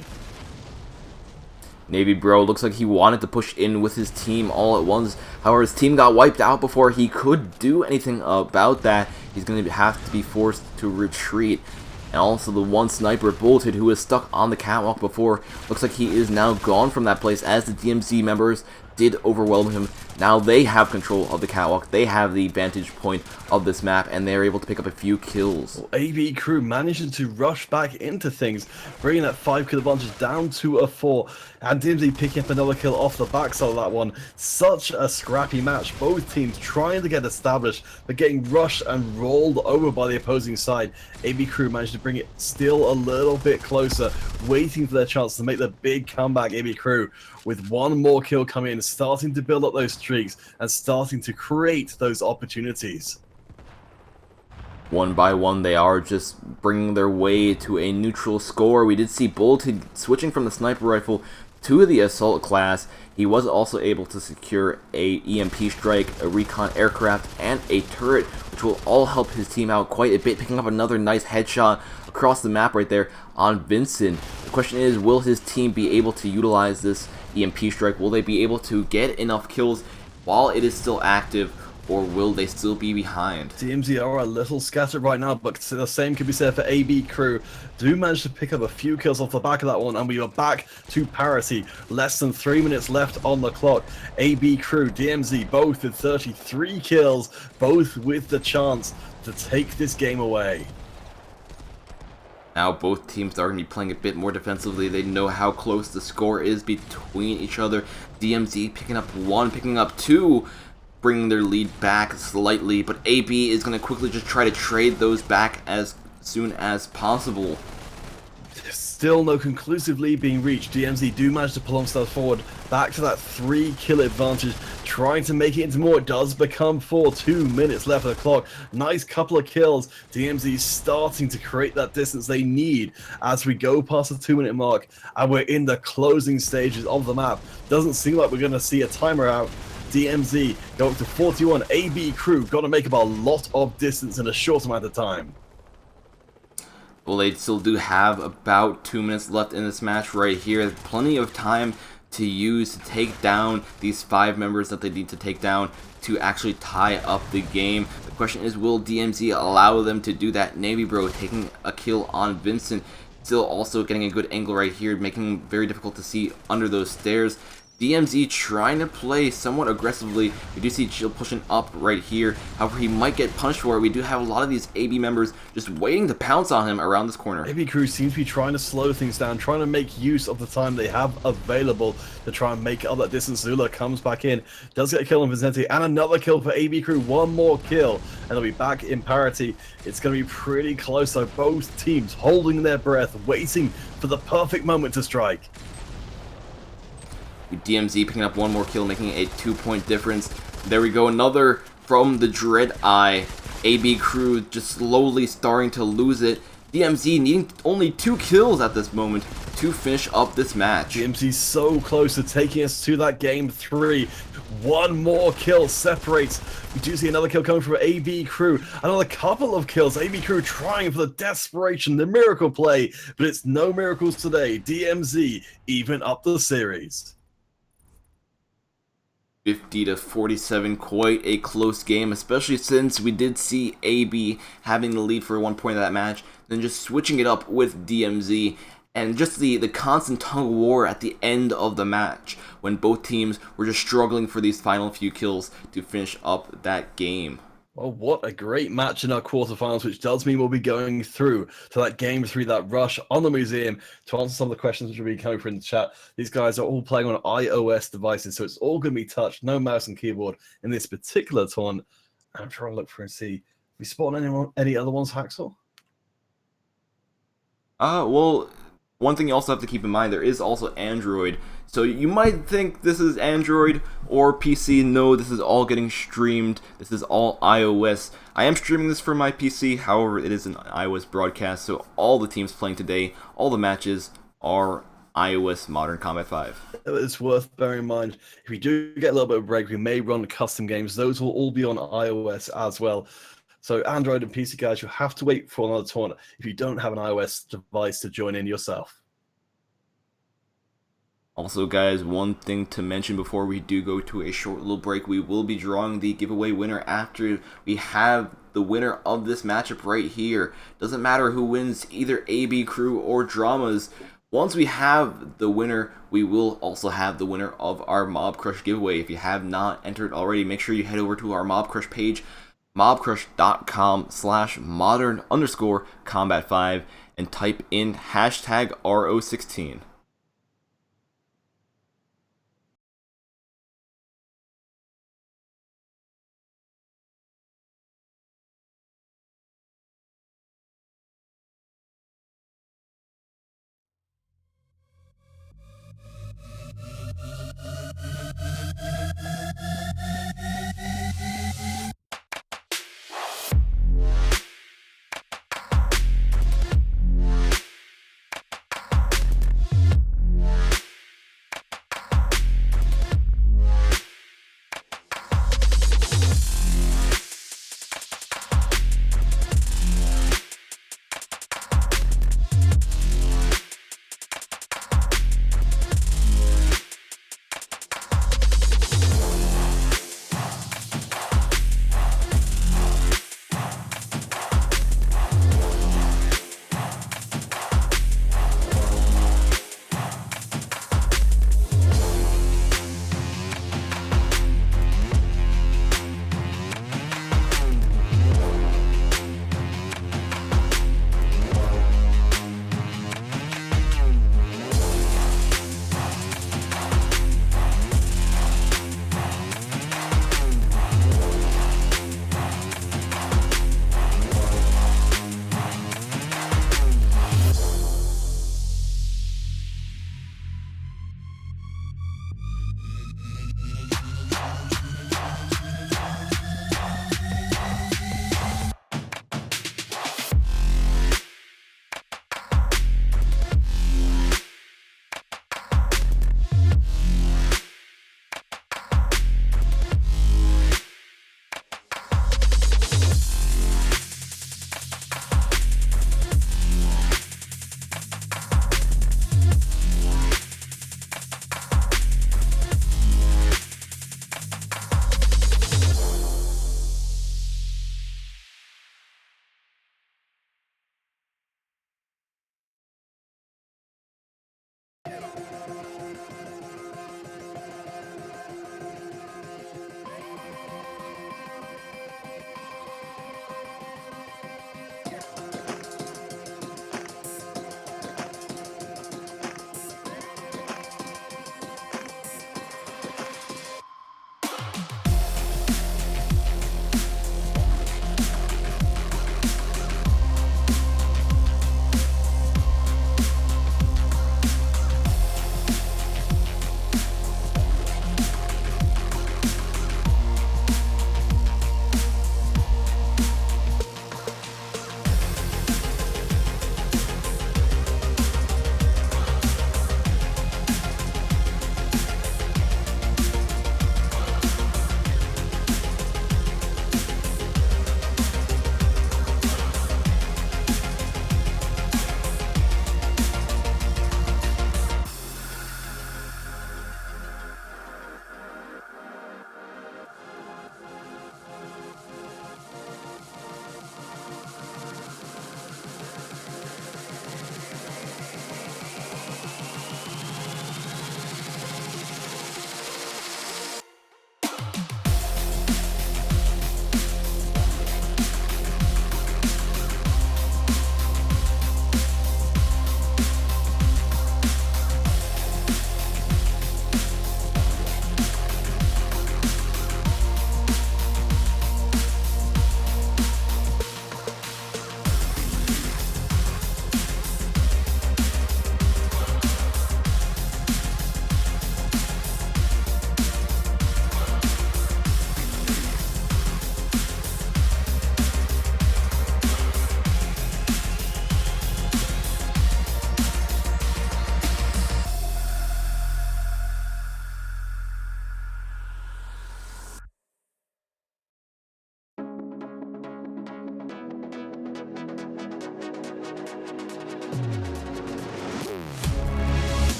Navy Bro looks like he wanted to push in with his team all at once. However, his team got wiped out before he could do anything about that. He's going to have to be forced to retreat. And also the one sniper, Bolted, who was stuck on the catwalk before, looks like he is now gone from that place as the DMZ members did overwhelm him. Now they have control of the catwalk, they have the vantage point of this map, and they're able to pick up a few kills. Well, AB crew managing to rush back into things, bringing that 5-kill advantage down to a 4, and DMZ picking up another kill off the backside of that one. Such a scrappy match, both teams trying to get established, but getting rushed and rolled over by the opposing side. AB crew managed to bring it still a little bit closer, waiting for their chance to make the big comeback. AB crew with one more kill coming in, starting to build up those streaks and starting to create those opportunities. One by one, they are just bringing their way to a neutral score. We did see Bolted switching from the sniper rifle to the assault class. He was also able to secure a EMP strike, a recon aircraft, and a turret, which will all help his team out quite a bit, picking up another nice headshot across the map right there on Vincent. The question is, will his team be able to utilize this EMP strike? Will they be able to get enough kills while it is still active, or will they still be behind? DMZ are a little scattered right now, but the same could be said for AB crew. Do manage to pick up a few kills off the back of that one, and we are back to parity. Less than 3 minutes left on the clock. AB crew, DMZ, both with 33 kills, both with the chance to take this game away. Now both teams are going to be playing a bit more defensively. They know how close the score is between each other. DMZ picking up 1, picking up 2, bringing their lead back slightly, but AB is going to quickly just try to trade those back as soon as possible. Still no conclusive lead being reached. DMZ do manage to pull themselves forward back to that 3-kill advantage, trying to make it into more. It does become 4, 2 minutes left of the clock. Nice couple of kills. DMZ starting to create that distance they need as we go past the 2-minute mark, and we're in the closing stages of the map. Doesn't seem like we're going to see a timer out. DMZ go up to 41. AB crew got to make up a lot of distance in a short amount of time. Well, they still do have about 2 minutes left in this match right here. Plenty of time to use to take down these 5 members that they need to take down to actually tie up the game. The question is, will DMZ allow them to do that? Navy Bro taking a kill on Vincent. Still also getting a good angle right here, making it very difficult to see under those stairs. DMZ trying to play somewhat aggressively. We do see Jill pushing up right here. However, he might get punished for it. We do have a lot of these AB members just waiting to pounce on him around this corner. AB crew seems to be trying to slow things down, trying to make use of the time they have available to try and make up that distance. Zula comes back in, does get a kill on Vicente, and another kill for AB crew. One more kill, and they'll be back in parity. It's going to be pretty close, so both teams holding their breath, waiting for the perfect moment to strike. DMZ picking up 1 more kill, making a 2-point difference. There we go, another from the Dread Eye. AB crew just slowly starting to lose it. DMZ needing only 2 kills at this moment to finish up this match. DMZ so close to taking us to that game 3. 1 more kill separates. We do see another kill coming from AB crew. Another couple of kills. AB crew trying for the desperation, the miracle play, but it's no miracles today. DMZ even up the series. 50-47, quite a close game, especially since we did see AB having the lead for 1 point of that match, then just switching it up with DMZ, and just the constant tug of war at the end of the match, when both teams were just struggling for these final few kills to finish up that game. Well, what a great match in our quarterfinals, which does mean we'll be going through to that game 3, that rush on the museum, to answer some of the questions which will be coming through in the chat. These guys are all playing on iOS devices, so it's all going to be touch, no mouse and keyboard in this particular tournament. I'm trying to look through and see if we spot any other ones, Haxel? Well, one thing you also have to keep in mind, there is also Android. So you might think this is Android or PC. No, this is all getting streamed. This is all iOS. I am streaming this from my PC, however, it is an iOS broadcast, so all the teams playing today, all the matches are iOS Modern Combat 5. It's worth bearing in mind, if we do get a little bit of a break, we may run custom games. Those will all be on iOS as well. So Android and PC guys, you'll have to wait for another tournament if you don't have an iOS device to join in yourself. Also, guys, one thing to mention before we do go to a short little break, we will be drawing the giveaway winner after we have the winner of this matchup right here. Doesn't matter who wins, either AB Crew or Dramas. Once we have the winner, we will also have the winner of our Mob Crush giveaway. If you have not entered already, make sure you head over to our Mob Crush page, mobcrush.com/modern_combat5, and type in hashtag RO16.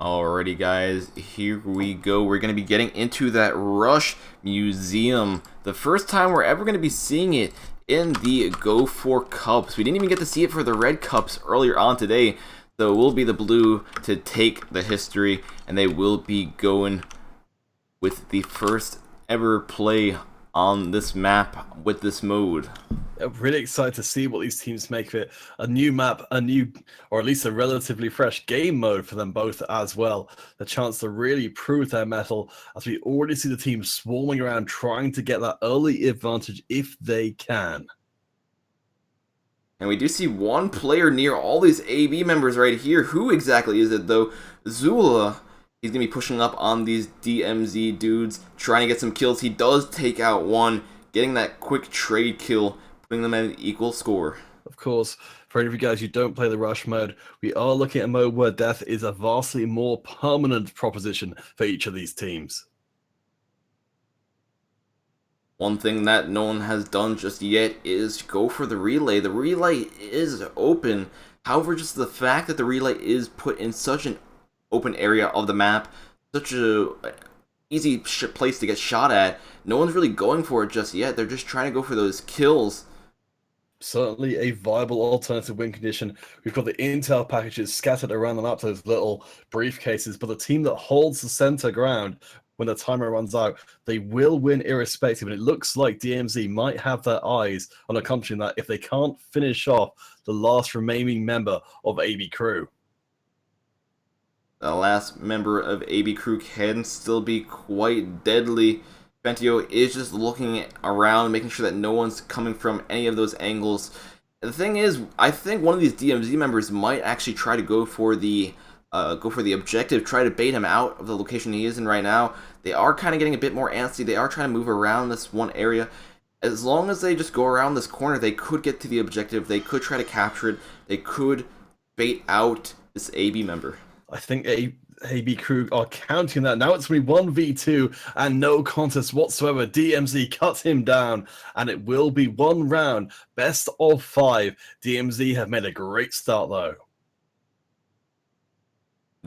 Alrighty guys, here we go. We're going to be getting into that Rush Museum. The first time we're ever going to be seeing it in the Go4 Cups. We didn't even get to see it for the Red Cups earlier on today. So it will be the blue to take the history, and they will be going with the first ever play on this map with this mode. I'm really excited to see what these teams make of it. A new map, or at least a relatively fresh game mode for them both as well. The chance to really prove their mettle, as we already see the team swarming around trying to get that early advantage if they can. And we do see one player near all these AB members right here. Who exactly is it though? Zula. He's going to be pushing up on these DMZ dudes, trying to get some kills. He does take out one, getting that quick trade kill, putting them at an equal score. Of course, for any of you guys who don't play the Rush mode, we are looking at a mode where death is a vastly more permanent proposition for each of these teams. One thing that no one has done just yet is go for the relay. The relay is open. However, just the fact that the relay is put in such an open area of the map, such a easy place to get shot at, no one's really going for it just yet. They're just trying to go for those kills. Certainly a viable alternative win condition. We've got the intel packages scattered around the map, those little briefcases, but the team that holds the center ground when the timer runs out, they will win irrespective, and it looks like DMZ might have their eyes on accomplishing that if they can't finish off the last remaining member of AB Crew. The last member of AB Crew can still be quite deadly. Bentio is just looking around, making sure that no one's coming from any of those angles. The thing is, I think one of these DMZ members might actually try to go for the objective, try to bait him out of the location he is in right now. They are kind of getting a bit more antsy. They are trying to move around this one area. As long as they just go around this corner, they could get to the objective. They could try to capture it. They could bait out this AB member. I think AB Crew are counting that. Now it's going to be 1v2 and no contest whatsoever. DMZ cuts him down, and it will be one round. Best of 5. DMZ have made a great start, though.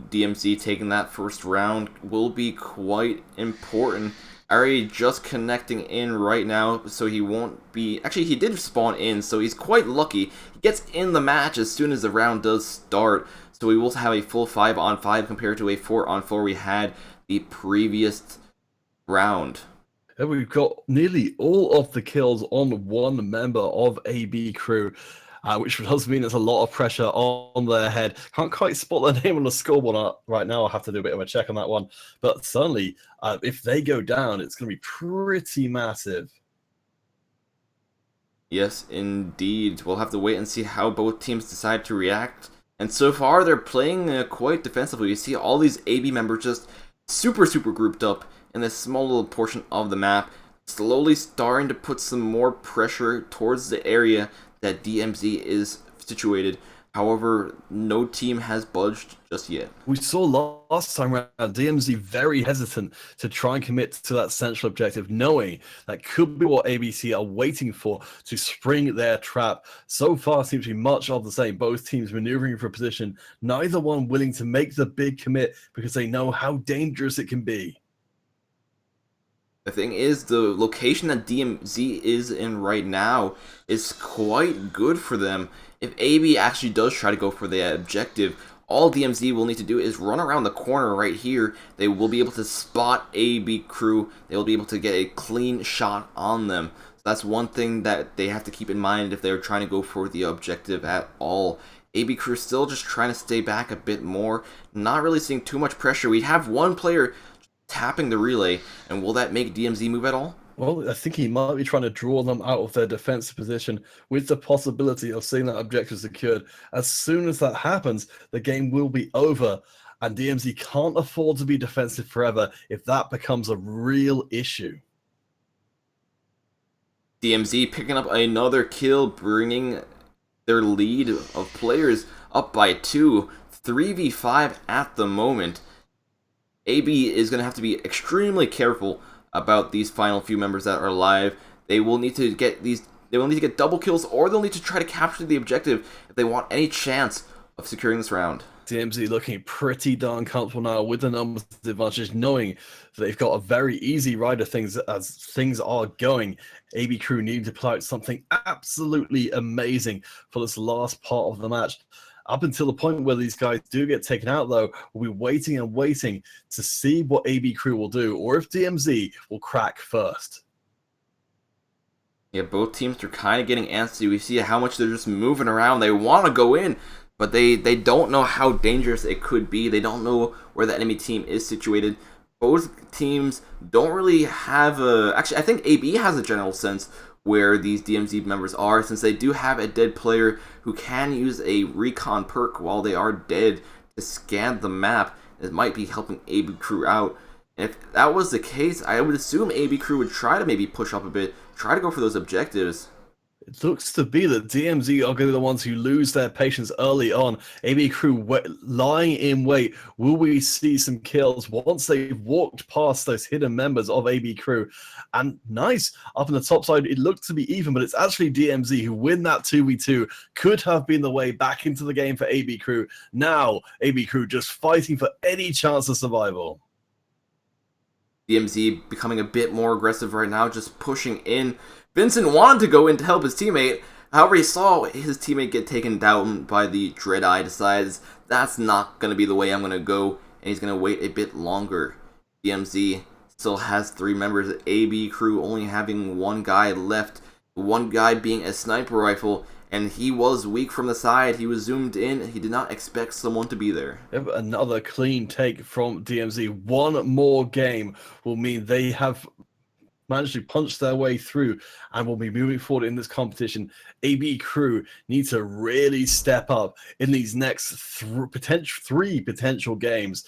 DMZ taking that first round will be quite important. Ari just connecting in right now, so he won't be... Actually, he did spawn in, so he's quite lucky. He gets in the match as soon as the round does start, so we will have a full 5-on-5 compared to a 4-on-4 we had the previous round. And we've got nearly all of the kills on one member of AB Crew. Which does mean there's a lot of pressure on their head. Can't quite spot their name on the scoreboard right now. I'll have to do a bit of a check on that one. But certainly, if they go down, it's going to be pretty massive. Yes, indeed. We'll have to wait and see how both teams decide to react. And so far, they're playing quite defensively. You see all these AB members just super grouped up in this small little portion of the map, slowly starting to put some more pressure towards the area that DMZ is situated. However, no team has budged just yet. We saw last time around DMZ very hesitant to try and commit to that central objective, knowing that could be what ABC are waiting for to spring their trap. So far seems to be much of the same. Both teams maneuvering for a position, neither one willing to make the big commit because they know how dangerous it can be. The thing is, the location that DMZ is in right now is quite good for them. If AB actually does try to go for the objective, all DMZ will need to do is run around the corner right here. They will be able to spot AB Crew. They will be able to get a clean shot on them. So that's one thing that they have to keep in mind if they're trying to go for the objective at all. AB Crew still just trying to stay back a bit more, not really seeing too much pressure. We have one player tapping the relay, and will that make DMZ move at all? Well, I think he might be trying to draw them out of their defensive position with the possibility of seeing that objective secured. As soon as that happens, the game will be over, and DMZ can't afford to be defensive forever if that becomes a real issue. DMZ picking up another kill, bringing their lead of players up by 2, 3v5 at the moment. AB is going to have to be extremely careful about these final few members that are alive. They will need to get double kills, or they'll need to try to capture the objective if they want any chance of securing this round. DMZ looking pretty darn comfortable now with the numbers advantage, knowing that they've got a very easy ride of things as things are going. AB Crew needing to play out something absolutely amazing for this last part of the match. Up until the point where these guys do get taken out, though, we'll be waiting and waiting to see what AB Crew will do, or if DMZ will crack first. Yeah, both teams are kind of getting antsy. We see how much they're just moving around. They want to go in, but they don't know how dangerous it could be. They don't know where the enemy team is situated. Both teams don't really have a... Actually, I think AB has a general sense where these DMZ members are, since they do have a dead player who can use a recon perk while they are dead to scan the map. It might be helping AB Crew out. And if that was the case, I would assume AB Crew would try to maybe push up a bit, try to go for those objectives. It looks to be that DMZ are going to be the ones who lose their patience early on. AB Crew lying in wait. Will we see some kills once they've walked past those hidden members of AB Crew? And nice, up on the top side, it looked to be even, but it's actually DMZ who win that 2v2. Could have been the way back into the game for AB Crew. Now, AB Crew just fighting for any chance of survival. DMZ becoming a bit more aggressive right now, just pushing in. Vincent wanted to go in to help his teammate, however he saw his teammate get taken down by the Dread-Eye, decides that's not going to be the way I'm going to go, and he's going to wait a bit longer. DMZ still has 3 members, AB Crew only having 1 guy left, 1 guy being a sniper rifle, and he was weak from the side. He was zoomed in. He did not expect someone to be there. Yep, another clean take from DMZ. 1 more game will mean they have managed to punch their way through and will be moving forward in this competition. AB Crew need to really step up in these next 3 potential games.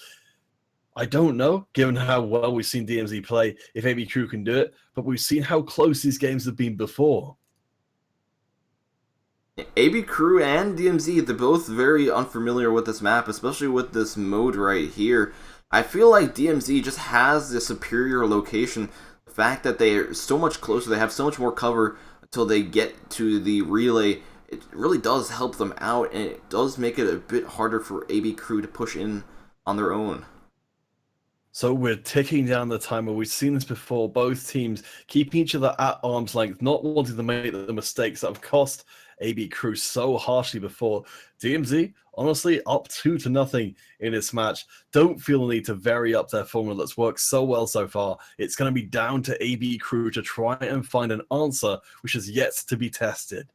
I don't know, given how well we've seen DMZ play, if AB Crew can do it, but we've seen how close these games have been before. AB Crew and DMZ, they're both very unfamiliar with this map, especially with this mode right here. I feel like DMZ just has the superior location. The fact that they are so much closer, they have so much more cover until they get to the relay, it really does help them out, and it does make it a bit harder for AB Crew to push in on their own. So we're ticking down the timer. We've seen this before. Both teams keeping each other at arm's length, not wanting to make the mistakes that have cost AB Crew so harshly before. DMZ, honestly, up 2-0 in this match. Don't feel the need to vary up their formula that's worked so well so far. It's going to be down to AB Crew to try and find an answer which is yet to be tested.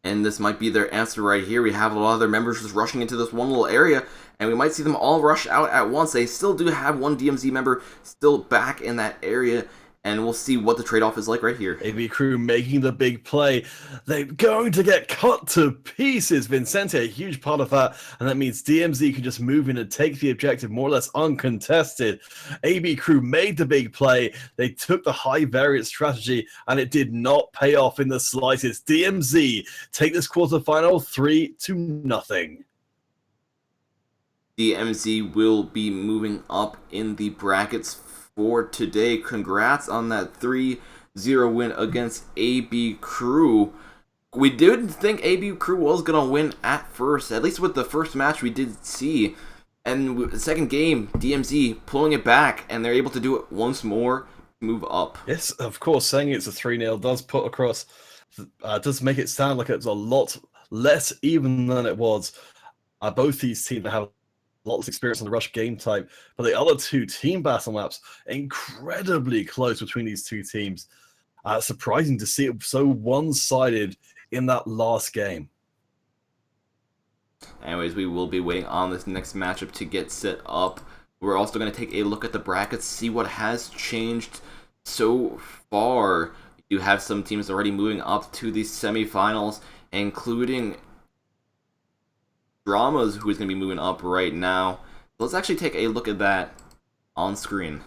And this might be their answer right here. We have a lot of their members just rushing into this one little area, and we might see them all rush out at once. They still do have 1 DMZ member still back in that area, and we'll see what the trade-off is like right here. AB Crew making the big play. They're going to get cut to pieces. Vincente, a huge part of that, and that means DMZ can just move in and take the objective more or less uncontested. AB Crew made the big play. They took the high variance strategy, and it did not pay off in the slightest. DMZ take this quarterfinal 3-0. DMZ will be moving up in the brackets for today. Congrats on that 3-0 win against AB Crew. We did think AB Crew was going to win at first, at least with the first match we did see. And the second game, DMZ pulling it back, and they're able to do it once more, move up. Yes, of course, saying it's a 3-0 does put across, does make it sound like it's a lot less even than it was. Both these teams have lots of experience on the rush game type, but the other 2 team battle maps, incredibly close between these 2 teams. Surprising to see it so one-sided in that last game. Anyways, we will be waiting on this next matchup to get set up. We're also going to take a look at the brackets, see what has changed so far. You have some teams already moving up to the semifinals, including Dramas, who is going to be moving up right now. Let's actually take a look at that on screen.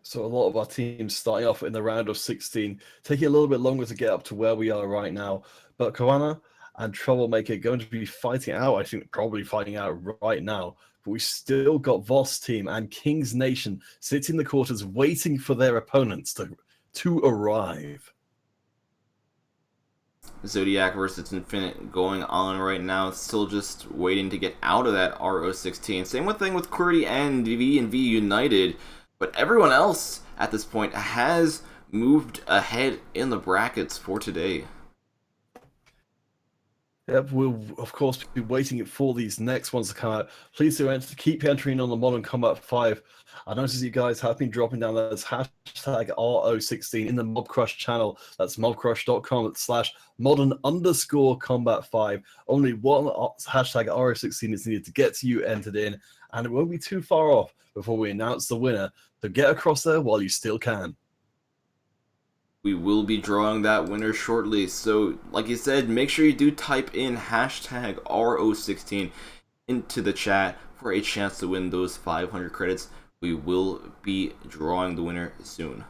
So a lot of our teams starting off in the round of 16, taking a little bit longer to get up to where we are right now. But Koana and Troublemaker going to be fighting out, I think probably fighting out right now. But we still got Voss team and King's Nation sitting in the quarters waiting for their opponents to arrive. Zodiac versus Infinite going on right now. It's still just waiting to get out of that RO16. Same thing with Query and V United, but everyone else at this point has moved ahead in the brackets for today. Yep, we'll of course be waiting for these next ones to come out. Please do keep entering on the Modern Combat 5. I noticed you guys have been dropping down this hashtag RO16 in the Mob Crush channel. That's mobcrush.com/modern_combat5. Only one hashtag RO16 is needed to get you entered in, and it won't be too far off before we announce the winner. So get across there while you still can. We will be drawing that winner shortly, so like you said, make sure you do type in hashtag RO16 into the chat for a chance to win those 500 credits. We will be drawing the winner soon.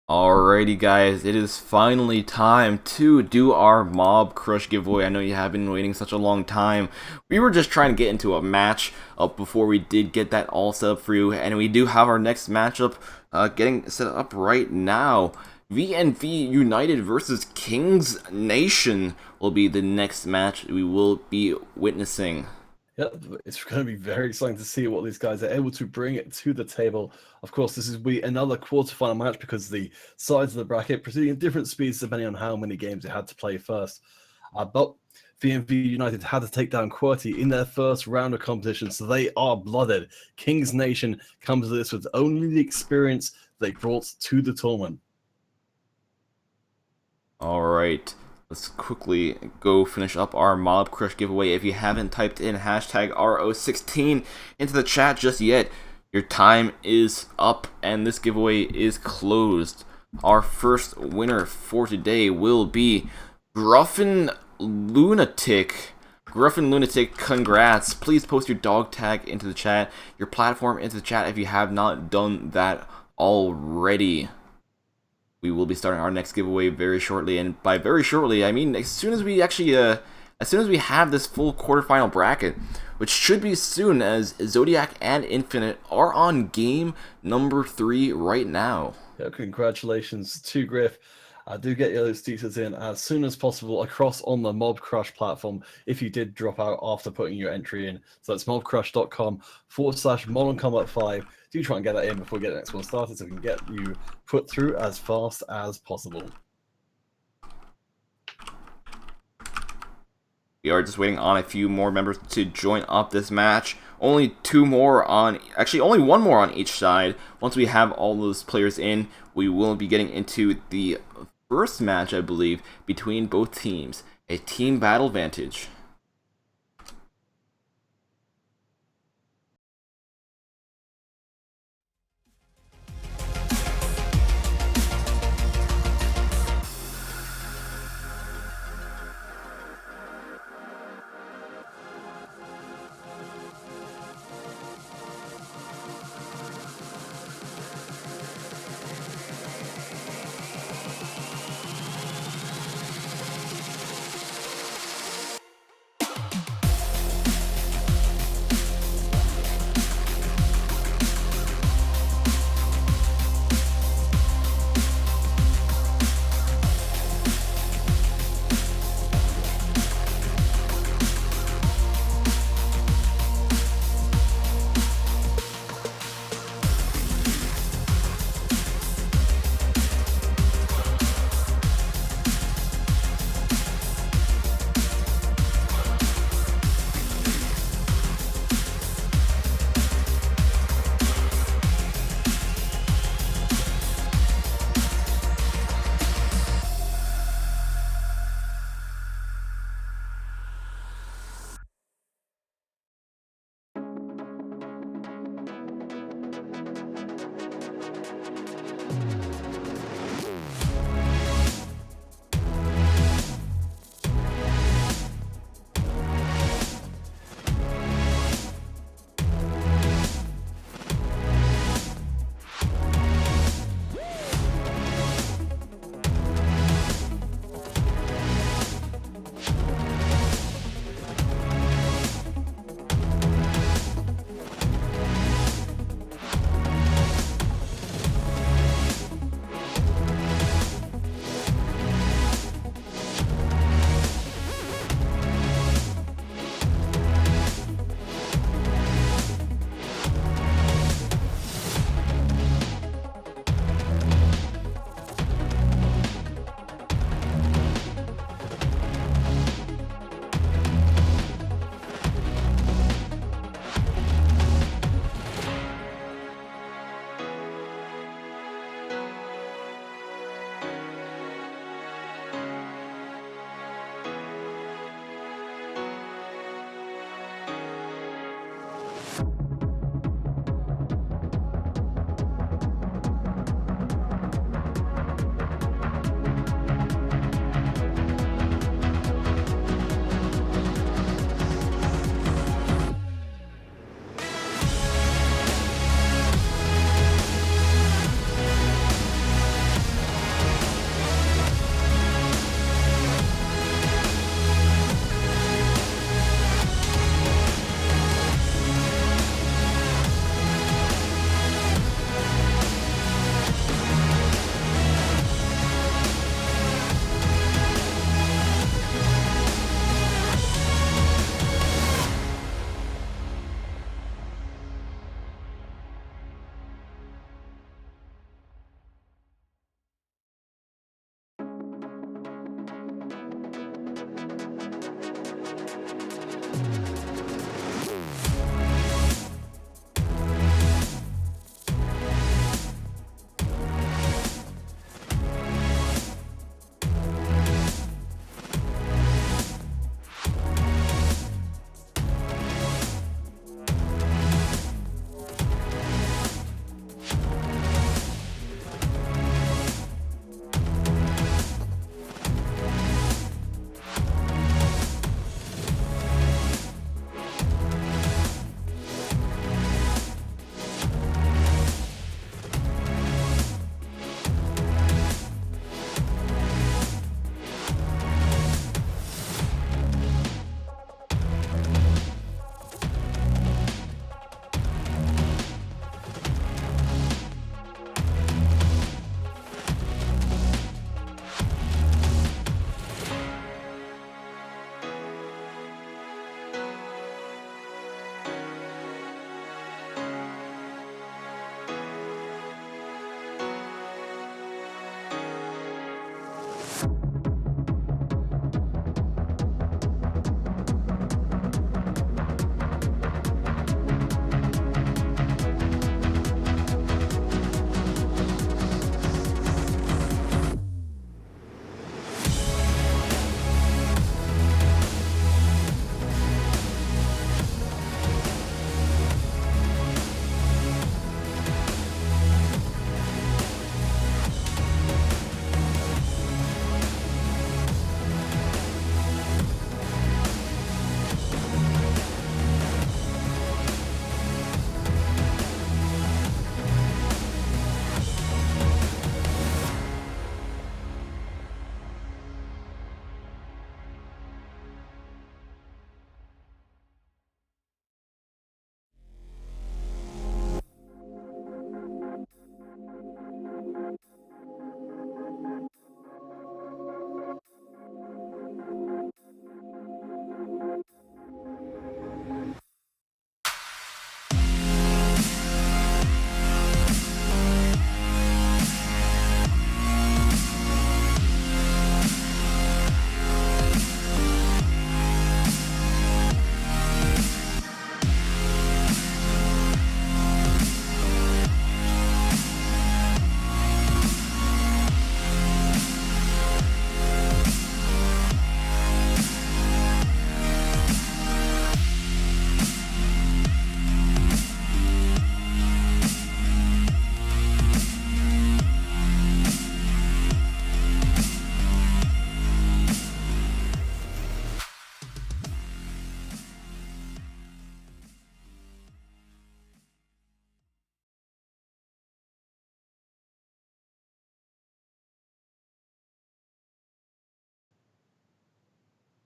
Alrighty guys, it is finally time to do our Mob Crush giveaway. I know you have been waiting such a long time. We were just trying to get into a match up before we did get that all set up for you, and we do have our next matchup getting set up right now. VNV United versus Kings Nation will be the next match we will be witnessing. Yep, it's going to be very exciting to see what these guys are able to bring it to the table. Of course, this is another quarterfinal match because the sides of the bracket proceeding at different speeds depending on how many games it had to play first. But VNV United had to take down QWERTY in their first round of competition, so they are blooded. Kings Nation comes to this with only the experience they brought to the tournament. Alright, let's quickly go finish up our Mob Crush giveaway. If you haven't typed in hashtag RO16 into the chat just yet, your time is up and this giveaway is closed. Our first winner for today will be Gruffin Lunatic. Gruffin Lunatic, congrats. Please post your dog tag into the chat, your platform into the chat if you have not done that already. We will be starting our next giveaway very shortly, and by very shortly, I mean as soon as we actually, as soon as we have this full quarterfinal bracket, which should be soon, as Zodiac and Infinite are on game number 3 right now. Yeah, congratulations to Griff. Do get your those details in as soon as possible across on the Mob Crush platform if you did drop out after putting your entry in. So it's mobcrush.com/Modern Combat 5. Do try and get that in before we get the next one started so we can get you put through as fast as possible. We are just waiting on a few more members to join up this match. Only 2 more on, actually only 1 more on each side. Once we have all those players in, we will be getting into the first match, I believe, between both teams. A team battle vantage.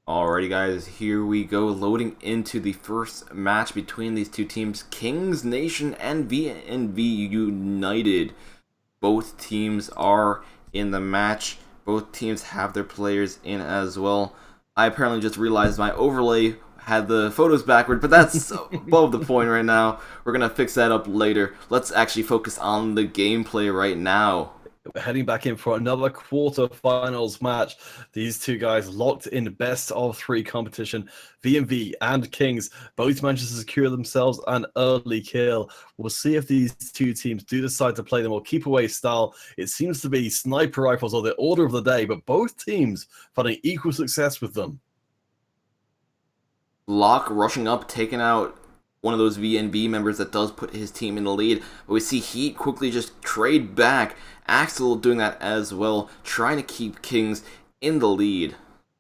Alrighty guys, here we go, loading into the first match between these two teams, Kings Nation and VNV United. Both teams are in the match. Both teams have their players in as well. I apparently just realized my overlay had the photos backward, but that's above the point right now. We're going to fix that up later. Let's actually focus on the gameplay right now. We're heading back in for another quarterfinals match. These two guys locked in best of three competition. VNV and Kings both managed to secure themselves an early kill. We'll see if these two teams do decide to play the more keep away style. It seems to be sniper rifles or the order of the day, but both teams finding equal success with them. Locke rushing up, taking out one of those VNB members that does put his team in the lead. But we see Heat quickly just trade back. Axel doing that as well, trying to keep Kings in the lead.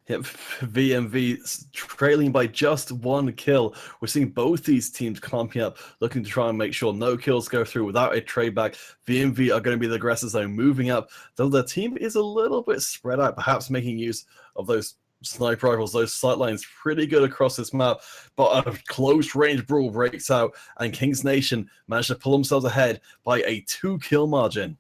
Yep, VNV trailing by just one kill. We're seeing both these teams clumping up, looking to try and make sure no kills go through without a trade back. VNV are going to be the aggressors, though, moving up, though their team is a little bit spread out, perhaps making use of those sniper rifles, those sight lines pretty good across this map, but a close range brawl breaks out, and Kings Nation managed to pull themselves ahead by a 2-kill margin.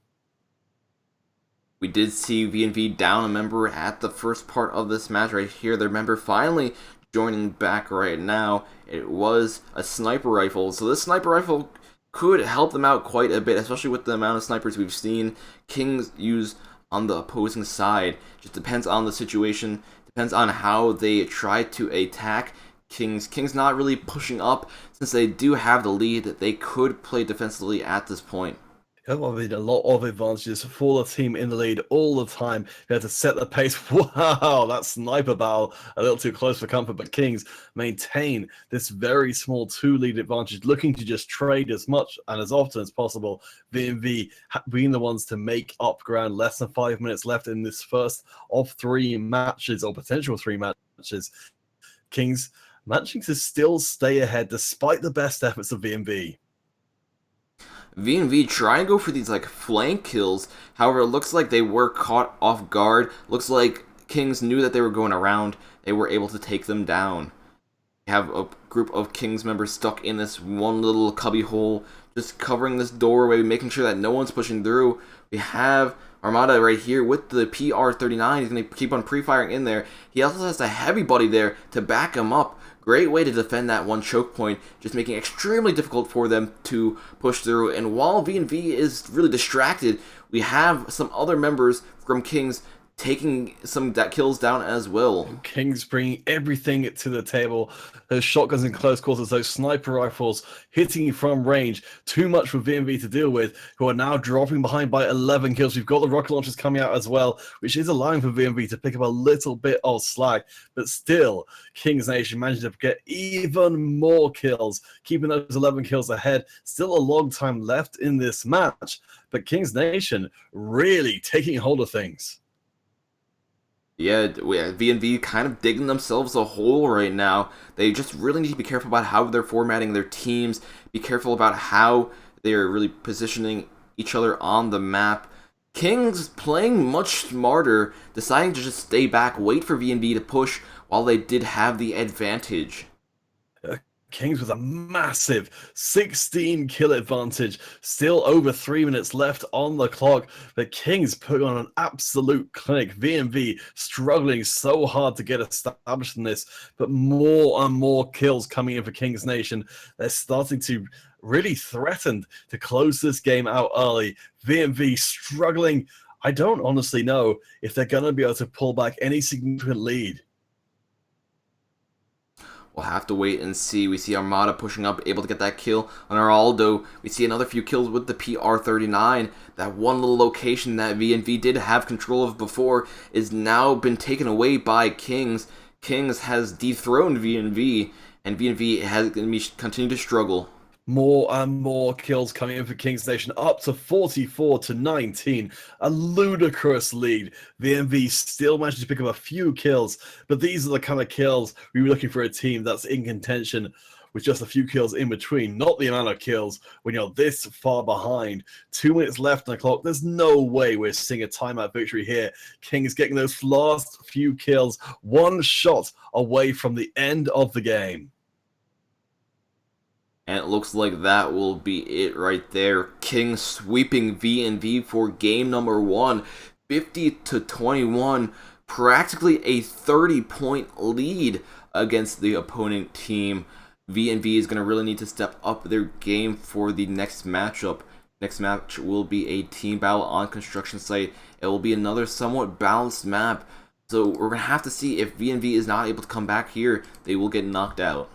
We did see VNV down a member at the first part of this match right here. Their member finally joining back right now. It was a sniper rifle, so this sniper rifle could help them out quite a bit, especially with the amount of snipers we've seen Kings use on the opposing side. Just depends on the situation, depends on how they try to attack Kings. Kings not really pushing up since they do have the lead. They could play defensively at this point. A lot of advantages for the team in the lead all the time. They had to set the pace. Wow, that sniper battle a little too close for comfort, but Kings maintain this very small 2-lead advantage, looking to just trade as much and as often as possible. VNV being the ones to make up ground. Less than 5 minutes left in this first of 3 matches, or potential 3 matches. Kings managing to still stay ahead despite the best efforts of VNV. VNV try and go for these like flank kills. However, it looks like they were caught off guard. Looks like Kings knew that they were going around. They were able to take them down. We have a group of Kings members stuck in this one little cubby hole, just covering this doorway, making sure that no one's pushing through. We have Armada right here with the PR-39. He's going to keep on pre-firing in there. He also has a heavy buddy there to back him up. Great way to defend that one choke point, just making it extremely difficult for them to push through. And while VNV is really distracted, we have some other members from Kings taking some kills down as well. Kings bringing everything to the table. Those shotguns in close quarters, those sniper rifles hitting from range. Too much for VNV to deal with, who are now dropping behind by 11 kills. We've got the rocket launchers coming out as well, which is allowing for VNV to pick up a little bit of slack. But still, Kings Nation managed to get even more kills, keeping those 11 kills ahead. Still a long time left in this match, but Kings Nation really taking hold of things. Yeah, VNV kind of digging themselves a hole right now. They just really need to be careful about how they're formatting their teams, be careful about how they're really positioning each other on the map. Kings playing much smarter, deciding to just stay back, wait for VNV to push while they did have the advantage. Kings with a massive 16-kill advantage. Still over 3 minutes left on the clock. But Kings put on an absolute clinic. VNV struggling so hard to get established in this. But more and more kills coming in for Kings Nation. They're starting to really threaten to close this game out early. VNV struggling. I don't honestly know if they're going to be able to pull back any significant lead. We'll have to wait and see. We see Armada pushing up, able to get that kill on Araldo. We see another few kills with the PR-39. That one little location that VNV did have control of before is now been taken away by Kings. Kings has dethroned VNV, and VNV has continued to struggle. More and more kills coming in for Kings Nation, up to 44-19. A ludicrous lead. VNV still managed to pick up a few kills, but these are the kind of kills we were looking for a team that's in contention. with just a few kills in between, not the amount of kills when you're this far behind. 2 minutes left on the clock. There's no way we're seeing a timeout victory here. King is getting those last few kills, one shot away from the end of the game. And it looks like that will be it right there. King sweeping V&V for game number 1, 50-21, practically a 30-point lead against the opponent team. V&V is going to really need to step up their game for the next matchup. Next match will be a team battle on construction site. It will be another somewhat balanced map. So we're going to have to see if V&V is not able to come back here, they will get knocked out.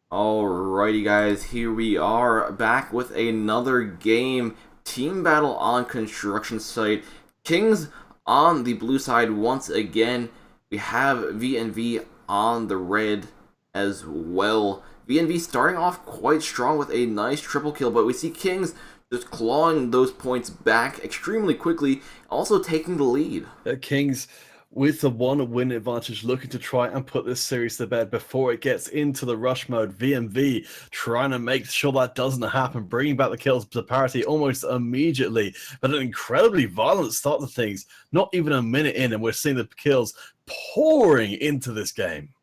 Alrighty guys, here we are back with another game. Team battle on construction site. Kings on the blue side once again. We have V&V on the red as well. V&V starting off quite strong with a nice triple kill, but we see Kings just clawing those points back extremely quickly, also taking the lead. Kings with the 1-win advantage, looking to try and put this series to bed before it gets into the rush mode. V&V trying to make sure that doesn't happen, bringing back the kills to parity almost immediately. But an incredibly violent start to things, not even a minute in, and we're seeing the kills pouring into this game.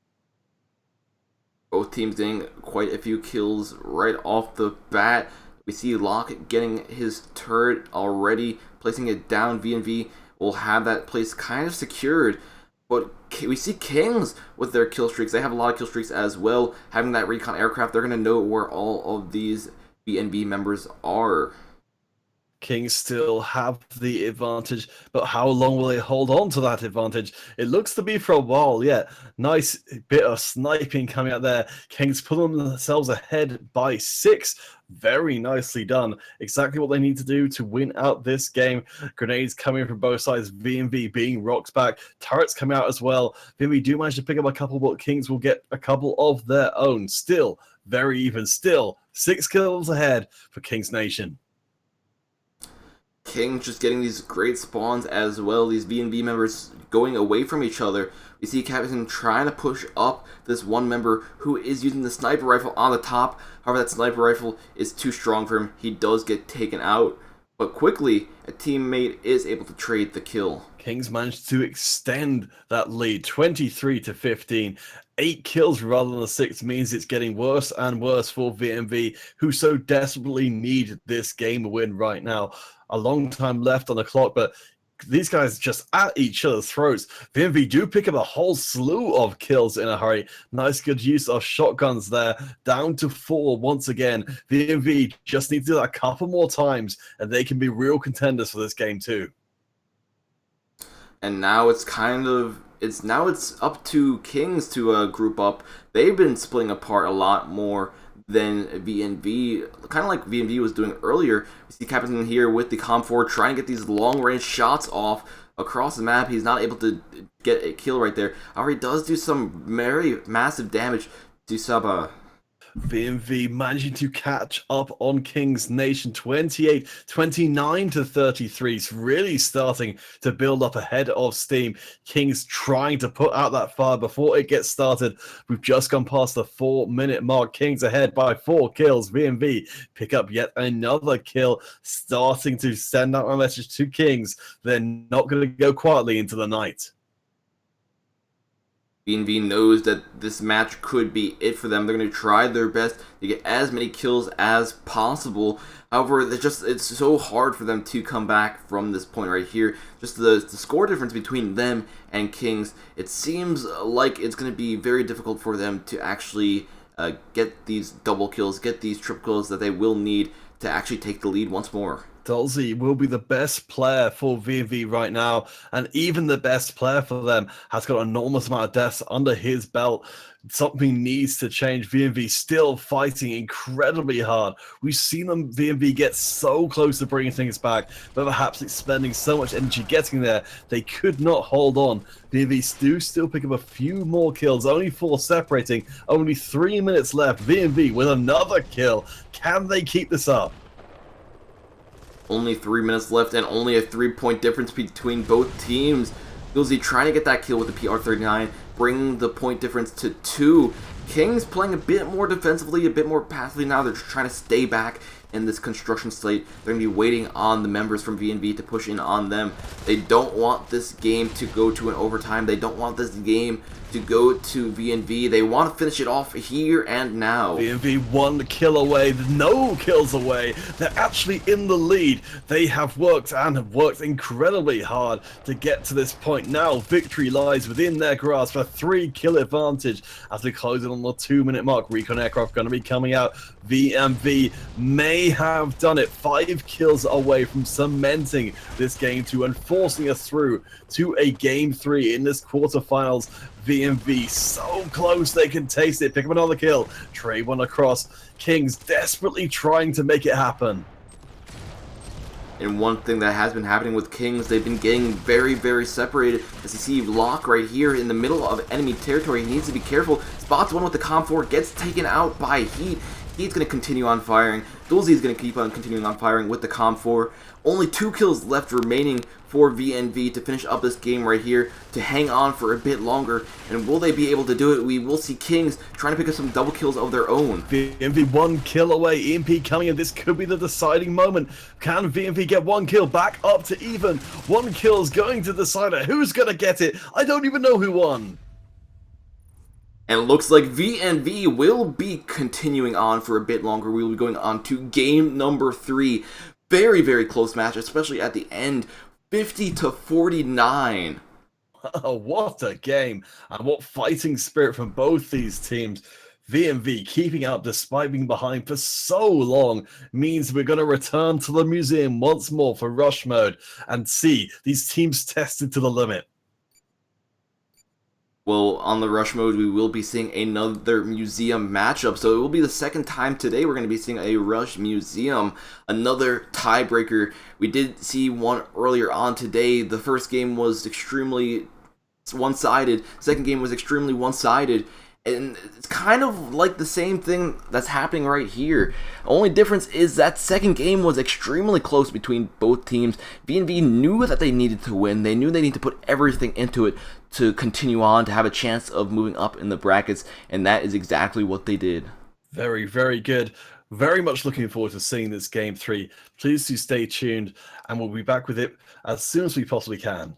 Both teams getting quite a few kills right off the bat. We see Locke getting his turret already, placing it down. V&V will have that place kind of secured. But we see Kings with their kill streaks. They have a lot of kill streaks as well. Having that recon aircraft, they're going to know where all of these V&V members are. Kings still have the advantage, but how long will they hold on to that advantage? It looks to be for a while, yeah. Nice bit of sniping coming out there. Kings pulling themselves ahead by 6. Very nicely done. Exactly what they need to do to win out this game. Grenades coming from both sides. V&V being rocked back. Turrets coming out as well. V&V do manage to pick up a couple, but Kings will get a couple of their own. Still, very even. Still, 6 kills ahead for Kings Nation. Kings just getting these great spawns as well. These V&V members going away from each other. We see Captain trying to push up this one member who is using the sniper rifle on the top. However, that sniper rifle is too strong for him. He does get taken out. But quickly, a teammate is able to trade the kill. Kings managed to extend that lead 23-15. 8 kills rather than 6 means it's getting worse and worse for V&V, who so desperately need this game win right now. A long time left on the clock, but these guys just at each other's throats. V&V do pick up a whole slew of kills in a hurry. Nice good use of shotguns there. Down to 4 once again. V&V just need to do that a couple more times, and they can be real contenders for this game too. And now it's up to Kings to group up. They've been splitting apart a lot more than V&V, kind of like V&V was doing earlier. We see Captain here with the Com4 trying to get these long-range shots off across the map. He's not able to get a kill right there. However, he does do some very massive damage to Saba. V&V managing to catch up on Kings Nation 29-33. It's really starting to build up ahead of steam. Kings trying to put out that fire before it gets started. We've just gone past the 4-minute mark. Kings ahead by 4 kills. V&V pick up yet another kill, starting to send out a message to Kings. They're not going to go quietly into the night. V&V knows that this match could be it for them. They're going to try their best to get as many kills as possible. However, it's so hard for them to come back from this point right here. Just the score difference between them and Kings, it seems like it's going to be very difficult for them to actually get these double kills, get these triple kills that they will need to actually take the lead once more. Dolzy will be the best player for V&V right now, and even the best player for them has got an enormous amount of deaths under his belt. Something needs to change. V&V still fighting incredibly hard. We've seen them, V&V, get so close to bringing things back, but perhaps expending so much energy getting there, they could not hold on. V&V do still pick up a few more kills, only 4 separating, only 3 minutes left. V&V with another kill. Can they keep this up? Only 3 minutes left and only a 3-point difference between both teams. Gilsey trying to get that kill with the PR39, bringing the point difference to 2. Kings playing a bit more defensively, a bit more passively now. They're just trying to stay back in this construction slate. They're going to be waiting on the members from V&V to push in on them. They don't want this game to go to an overtime. They don't want this game to go to V&V. They want to finish it off here and now. V&V 1 kill away, no kills away. They're actually in the lead. They have worked and have worked incredibly hard to get to this point. Now victory lies within their grasp. A 3-kill advantage as we close in on the 2-minute mark. Recon aircraft going to be coming out. V&V may They have done it. 5 kills away from cementing this game 2 and forcing us through to a game 3 in this quarterfinals. VMV so close they can taste it. Pick up another kill. Trade one across. Kings desperately trying to make it happen. And one thing that has been happening with Kings, they've been getting very, very separated. As you see Locke right here in the middle of enemy territory, he needs to be careful. Spots one with the Com4, gets taken out by Heat. Heat's going to continue on firing. Dulzy is going to keep on continuing on firing with the Com4. Only 2 kills left remaining for VNV to finish up this game right here, to hang on for a bit longer. And will they be able to do it? We will see Kings trying to pick up some double kills of their own. VMV 1 kill away. EMP coming in. This could be the deciding moment. Can VMV get 1 kill back up to even? 1 kill is going to decide it. Who's going to get it? I don't even know who won. And it looks like VNV will be continuing on for a bit longer. We will be going on to game number 3. Very, very close match, especially at the end. 50-49. Oh, what a game. And what fighting spirit from both these teams. VMV keeping up despite being behind for so long means we're going to return to the museum once more for rush mode and see these teams tested to the limit. Well, on the rush mode, we will be seeing another museum matchup. So it will be the second time today we're going to be seeing a rush museum, another tiebreaker. We did see one earlier on today. The first game was extremely one-sided. Second game was extremely one-sided. And it's kind of like the same thing that's happening right here. The only difference is that second game was extremely close between both teams. VNV knew that they needed to win. They knew they needed to put everything into it to continue on, to have a chance of moving up in the brackets, and that is exactly what they did. Very, very good. Very much looking forward to seeing this game 3. Please do stay tuned, and we'll be back with it as soon as we possibly can.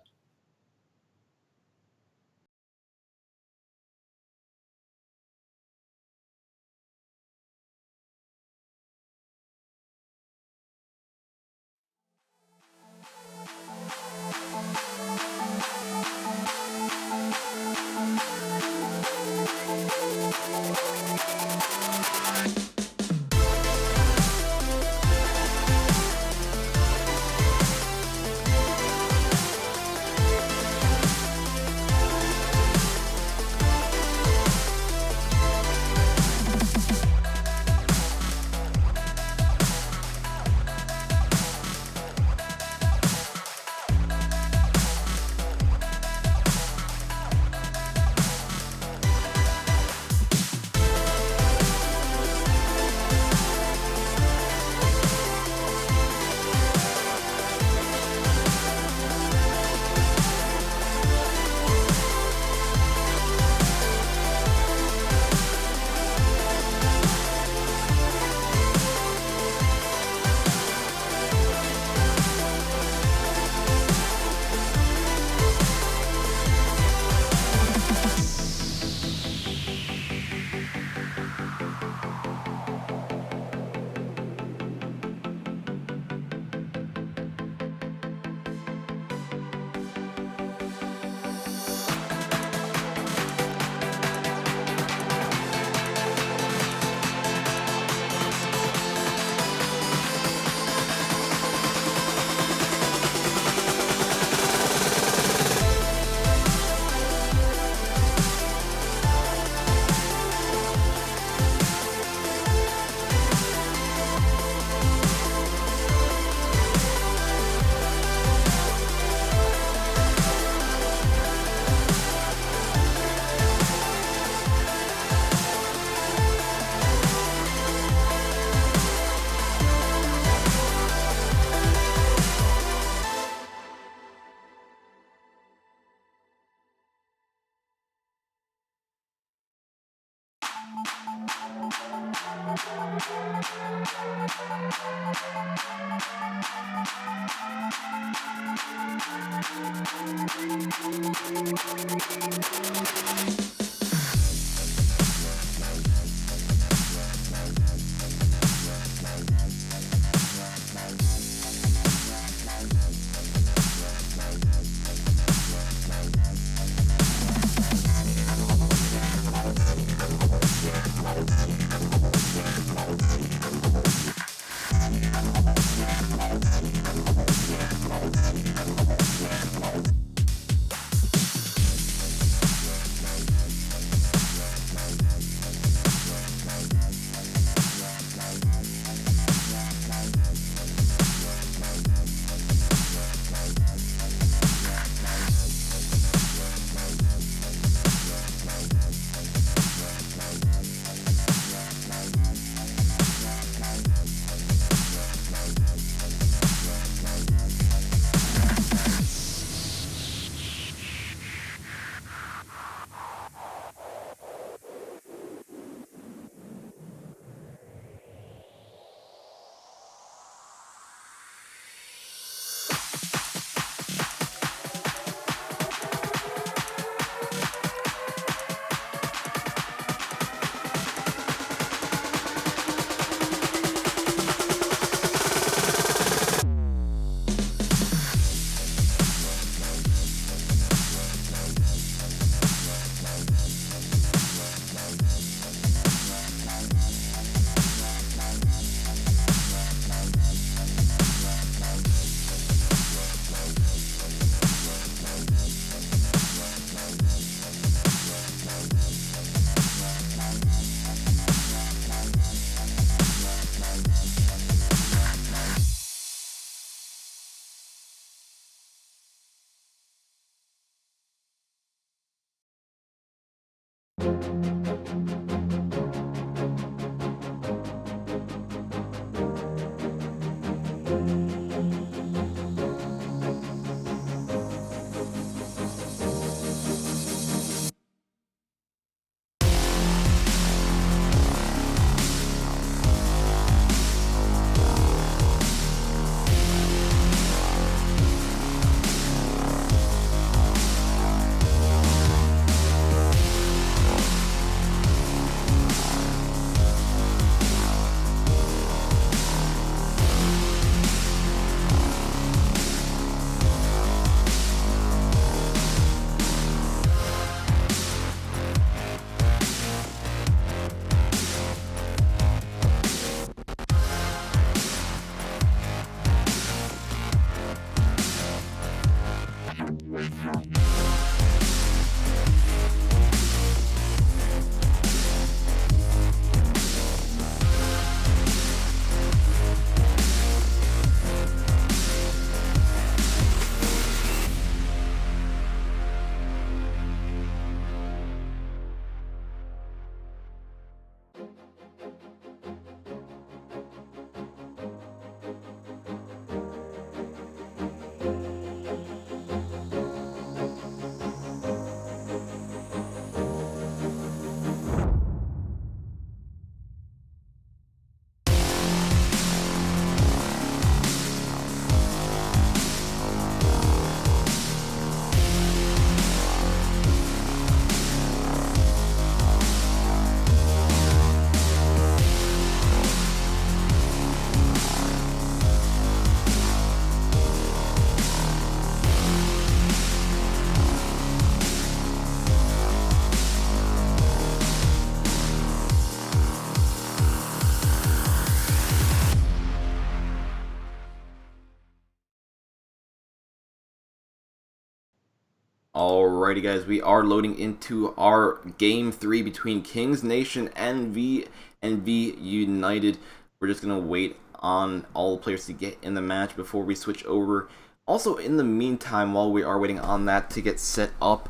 Alrighty guys, we are loading into our game 3 between Kings Nation and VNV United. We're just going to wait on all the players to get in the match before we switch over. Also, in the meantime, while we are waiting on that to get set up,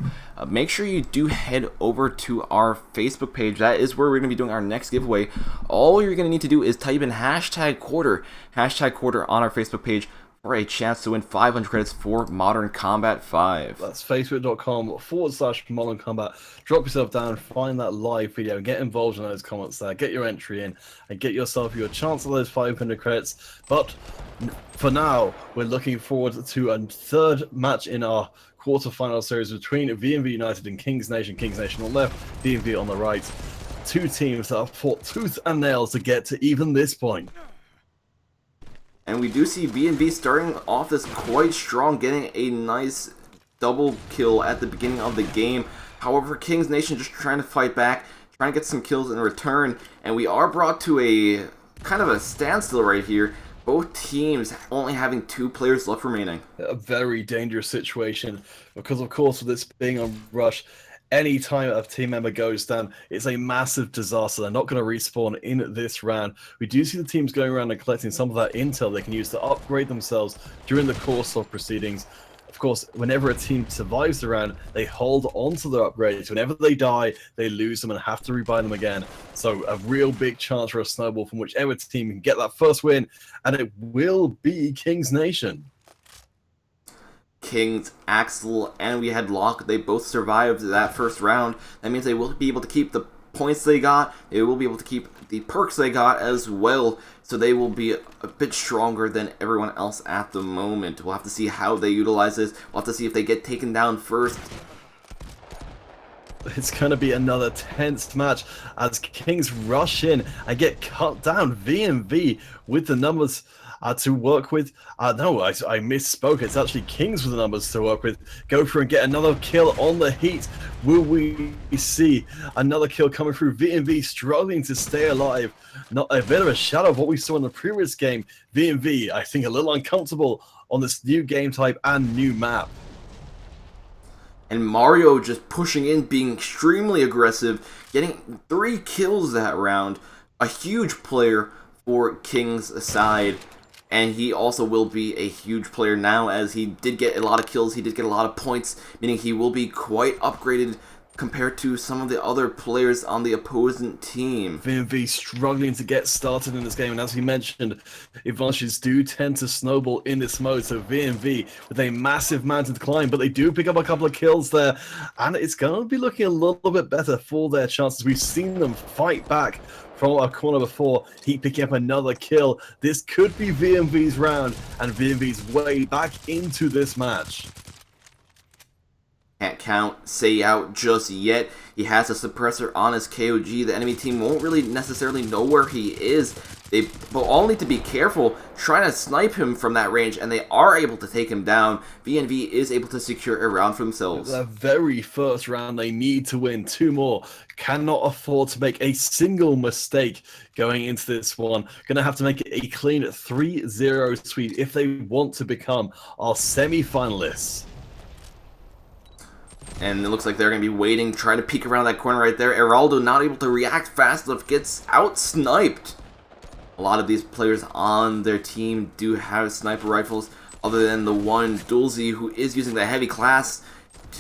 make sure you do head over to our Facebook page. That is where we're going to be doing our next giveaway. All you're going to need to do is type in hashtag quarter on our Facebook page for a chance to win 500 credits for Modern Combat 5. That's facebook.com/Modern Combat. Drop yourself down, find that live video, get involved in those comments there, get your entry in, and get yourself your chance of those 500 credits. But for now, we're looking forward to a third match in our quarterfinal series between VNV United and Kings Nation. Kings Nation on the left, VNV on the right. Two teams that have fought tooth and nail to get to even this point. And we do see VNV starting off this quite strong, getting a nice double kill at the beginning of the game. However, Kings Nation just trying to fight back, trying to get some kills in return, and we are brought to a kind of a standstill right here. Both teams only having 2 players left remaining. A very dangerous situation because, of course, with this being a rush, any time a team member goes down, it's a massive disaster. They're not going to respawn in this round. We do see the teams going around and collecting some of that intel they can use to upgrade themselves during the course of proceedings. Of course, whenever a team survives the round, they hold on to their upgrades. Whenever they die, they lose them and have to rebuy them again. So a real big chance for a snowball from whichever team can get that first win, and it will be Kings Nation. Kings, Axel, and we had Locke. They both survived that first round. That means they will be able to keep the points they got. They will be able to keep the perks they got as well. So they will be a bit stronger than everyone else at the moment. We'll have to see how they utilize this. We'll have to see if they get taken down first. It's going to be another tense match as Kings rush in and get cut down. VNV with the numbers to work with. No, I misspoke. It's actually Kings with the numbers to work with. Go for and get another kill on the heat. Will we see another kill coming through? VNV struggling to stay alive. Not a bit of a shadow of what we saw in the previous game. VNV, I think, a little uncomfortable on this new game type and new map. And Mario just pushing in, being extremely aggressive, getting 3 kills that round. A huge player for Kings' side. And he also will be a huge player now, as he did get a lot of kills, he did get a lot of points, meaning he will be quite upgraded compared to some of the other players on the opposing team. VMV struggling to get started in this game, and as we mentioned, advantages do tend to snowball in this mode. So VMV with a massive mountain to climb, but they do pick up a couple of kills there, and it's going to be looking a little bit better for their chances. We've seen them fight back from a corner before. He picking up another kill. This could be VMV's round and VMV's way back into this match. Can't count Say out just yet. He has a suppressor on his KOG. The enemy team won't really necessarily know where he is. They will all need to be careful trying to snipe him from that range, and they are able to take him down. VNV is able to secure a round for themselves. The very first round, they need to win 2 more. Cannot afford to make a single mistake going into this one. Gonna have to make it a clean 3-0 sweep if they want to become our semi-finalists. And it looks like they're going to be waiting, trying to peek around that corner right there. Heraldo not able to react fast enough, gets out-sniped. A lot of these players on their team do have sniper rifles, other than the one Dulzy who is using the heavy class.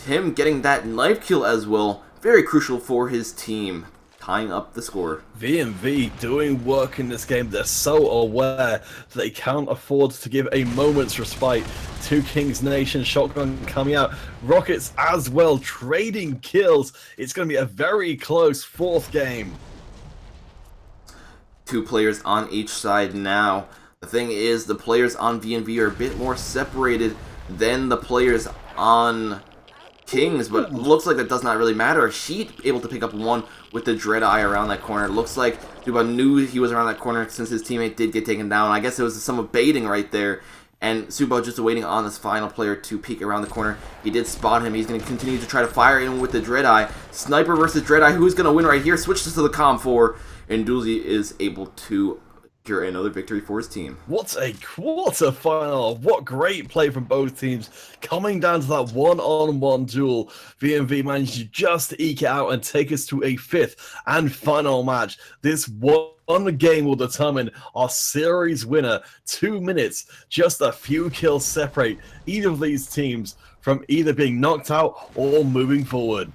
Him getting that knife kill as well, very crucial for his team, tying up the score. VMV doing work in this game. They're so aware that they can't afford to give a moment's respite to King's Nation. Shotgun coming out. Rockets as well, trading kills. It's going to be a very close 4th game. 2 players on each side now. The thing is, the players on VNV are a bit more separated than the players on Kings, but it looks like that does not really matter. Sheet able to pick up one with the Dread Eye around that corner. It looks like Duba knew he was around that corner since his teammate did get taken down. I guess it was some baiting right there. And Subo just waiting on this final player to peek around the corner. He did spot him. He's going to continue to try to fire in with the Dread Eye. Sniper versus Dread Eye. Who's going to win right here? Switches to the Com 4. And Dulzy is able to secure another victory for his team. What a quarterfinal. What great play from both teams. Coming down to that one-on-one duel, VMV managed to just eke it out and take us to a 5th and final match. This one game will determine our series winner. 2 minutes, just a few kills separate either of these teams from either being knocked out or moving forward.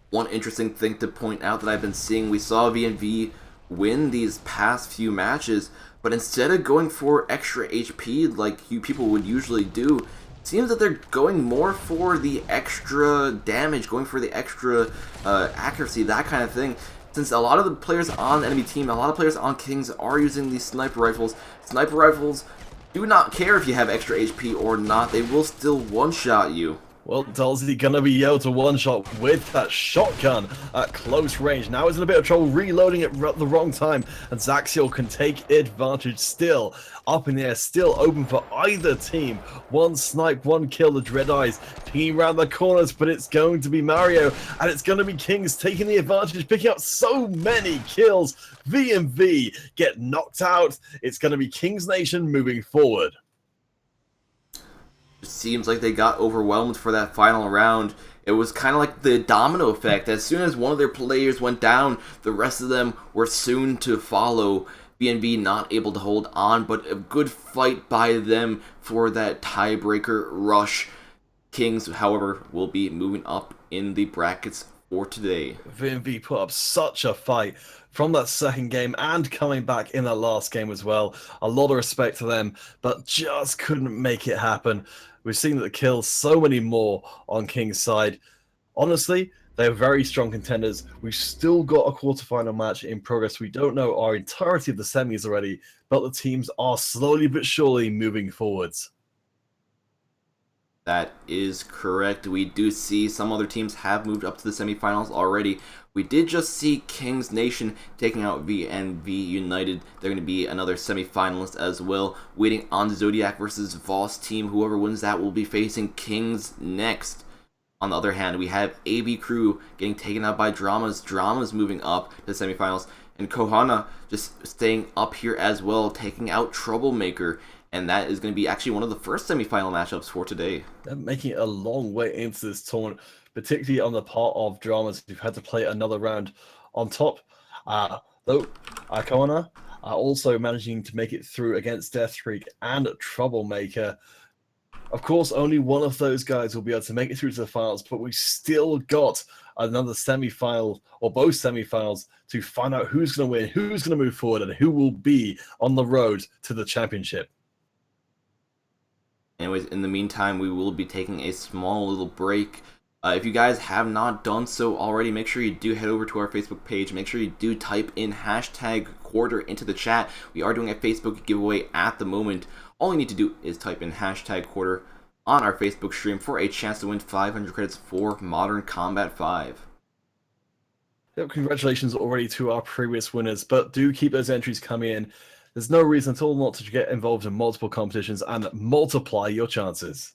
One interesting thing to point out that I've been seeing, we saw VNV win these past few matches, but instead of going for extra HP like you people would usually do, it seems that they're going more for the extra damage, going for the extra accuracy, that kind of thing. Since a lot of the players on the enemy team, a lot of players on Kings are using these sniper rifles. Sniper rifles do not care if you have extra HP or not, they will still one-shot you. Well, Dulzy gonna be able to one-shot with that shotgun at close range. Now he's in a bit of trouble reloading at the wrong time, and Zaxiel can take advantage. Still up in the air, still open for either team. One snipe, one kill, the Dread Eyes pinging around the corners, but it's going to be Mario, and it's going to be Kings taking the advantage, picking up so many kills. VMV get knocked out. It's going to be Kings Nation moving forward. It seems like they got overwhelmed for that final round. It was kind of like the domino effect. As soon as one of their players went down, the rest of them were soon to follow. BNB not able to hold on, but a good fight by them for that tiebreaker rush. Kings, however, will be moving up in the brackets for today. VMV put up such a fight from that second game and coming back in that last game as well. A lot of respect to them, but just couldn't make it happen. We've seen the kills so many more on King's side. Honestly, they're very strong contenders. We've still got a quarterfinal match in progress. We don't know our entirety of the semis already, but the teams are slowly but surely moving forwards. That is correct. We do see some other teams have moved up to the semifinals already. We did just see Kings Nation taking out VNV United. They're going to be another semifinalist as well. Waiting on Zodiac versus Voss team. Whoever wins that will be facing Kings next. On the other hand, we have AB Crew getting taken out by Dramas. Dramas moving up to the semifinals. And Kohana just staying up here as well, taking out Troublemaker. And that is going to be actually one of the first semifinal matchups for today. They're making it a long way into this tournament, particularly on the part of Dramas, who've had to play another round on top. Though Kohana are also managing to make it through against Deathstreak and Troublemaker. Of course, only one of those guys will be able to make it through to the finals, but we still got another semi-final or both semi-finals to find out who's going to win, who's going to move forward, and who will be on the road to the championship. Anyways, in the meantime, we will be taking a small little break. If you guys have not done so already, make sure you do head over to our Facebook page. Make sure you do type in hashtag quarter into the chat. We are doing a Facebook giveaway at the moment. All you need to do is type in hashtag quarter on our Facebook stream for a chance to win 500 credits for Modern Combat 5. Yep, congratulations already to our previous winners, but do keep those entries coming in. There's no reason at all not to get involved in multiple competitions and multiply your chances.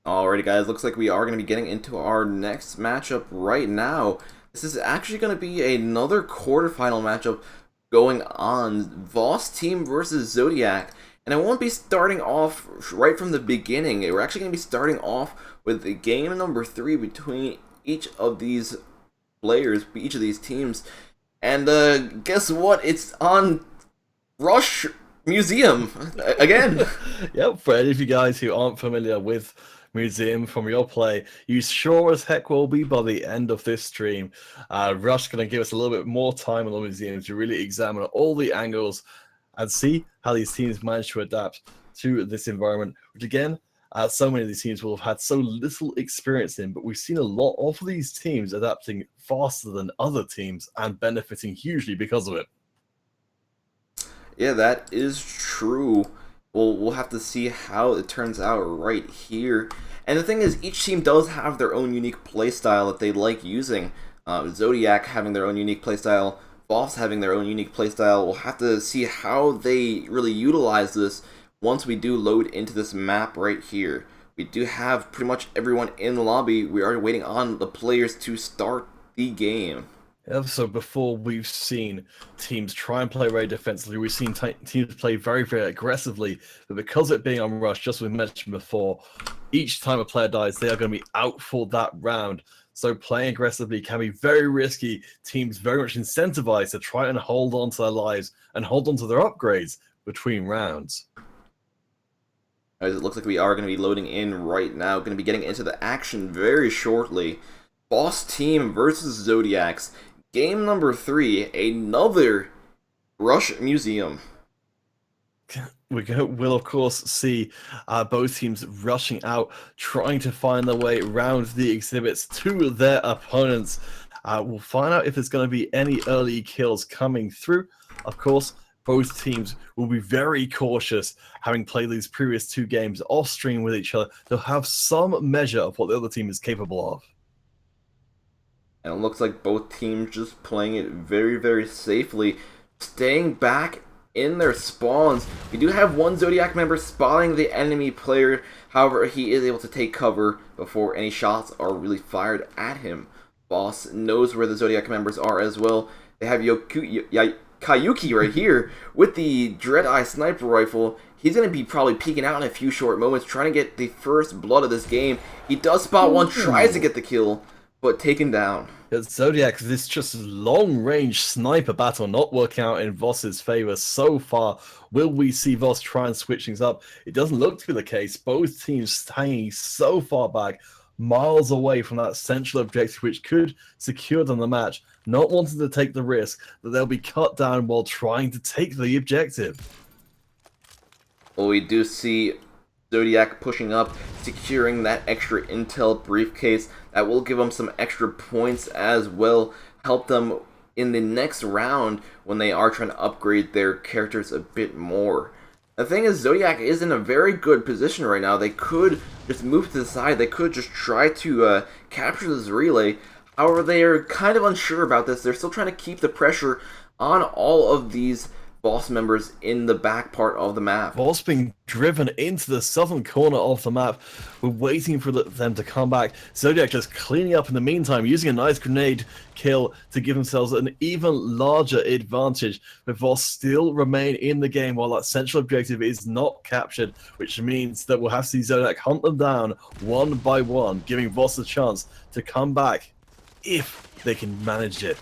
Alrighty guys, looks like we are going to be getting into our next matchup right now. This is actually going to be another quarterfinal matchup going on. Voss team versus Zodiac. And I won't be starting off right from the beginning. We're actually going to be starting off with the game number 3 between each of these players, each of these teams. And guess what? It's on Rush Museum again. Yep, for any of you guys who aren't familiar with Museum from your play, you sure as heck will be by the end of this stream. Rush going to give us a little bit more time on the Museum to really examine all the angles and see how these teams manage to adapt to this environment, which again, so many of these teams will have had so little experience in, but we've seen a lot of these teams adapting faster than other teams and benefiting hugely because of it. Yeah, that is true. We'll have to see how it turns out right here. And the thing is, each team does have their own unique playstyle that they like using. Zodiac having their own unique playstyle, Voss having their own unique playstyle. We'll have to see how they really utilize this once we do load into this map right here. We do have pretty much everyone in the lobby. We are waiting on the players to start the game. So before, we've seen teams try and play very defensively. We've seen teams play very, very aggressively. But because of it being on Rush, just as we mentioned before, each time a player dies, they are going to be out for that round. So playing aggressively can be very risky. Teams very much incentivized to try and hold on to their lives and hold on to their upgrades between rounds. As it looks like we are going to be loading in right now. Going to be getting into the action very shortly. Voss team versus Zodiacs. Game number 3, another Rush Museum. We'll of course see both teams rushing out, trying to find their way around the exhibits to their opponents. We'll find out if there's going to be any early kills coming through. Of course, both teams will be very cautious, having played these previous 2 games off stream with each other. They'll have some measure of what the other team is capable of. And it looks like both teams just playing it very, very safely, staying back in their spawns. We do have one Zodiac member spotting the enemy player. However, he is able to take cover before any shots are really fired at him. Voss knows where the Zodiac members are as well. They have Kayuki right here with the Dread-Eye sniper rifle. He's going to be probably peeking out in a few short moments, trying to get the first blood of this game. He does spot one, tries to get the kill, but taken down. Zodiac, this just long-range sniper battle not working out in Voss's favor so far. Will we see Voss try and switch things up? It doesn't look to be the case. Both teams hanging so far back, miles away from that central objective which could secure them the match, not wanting to take the risk that they'll be cut down while trying to take the objective. Well, we do see Zodiac pushing up, securing that extra intel briefcase. That will give them some extra points as well, help them in the next round when they are trying to upgrade their characters a bit more. The thing is, Zodiac is in a very good position right now. They could just move to the side, they could just try to capture this relay. However, they are kind of unsure about this. They're still trying to keep the pressure on all of these Voss members in the back part of the map. Voss being driven into the southern corner of the map. We're waiting for them to come back. Zodiac just cleaning up in the meantime, using a nice grenade kill to give themselves an even larger advantage. But Voss still remain in the game while that central objective is not captured, which means that we'll have to see Zodiac hunt them down one by one, giving Voss a chance to come back if they can manage it.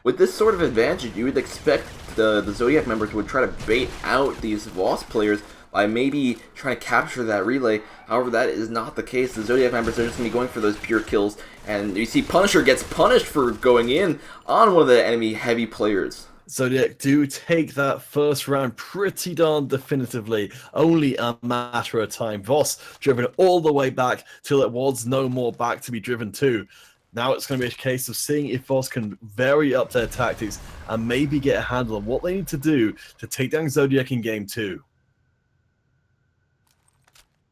With this sort of advantage, you would expect the Zodiac members would try to bait out these Voss players by maybe trying to capture that relay. However, that is not the case. The Zodiac members are just going to be going for those pure kills. And you see Punisher gets punished for going in on one of the enemy heavy players. Zodiac do take that first round pretty darn definitively. Only a matter of time. Voss driven all the way back till it was no more back to be driven to. Now it's going to be a case of seeing if Voss can vary up their tactics and maybe get a handle on what they need to do to take down Zodiac in game 2.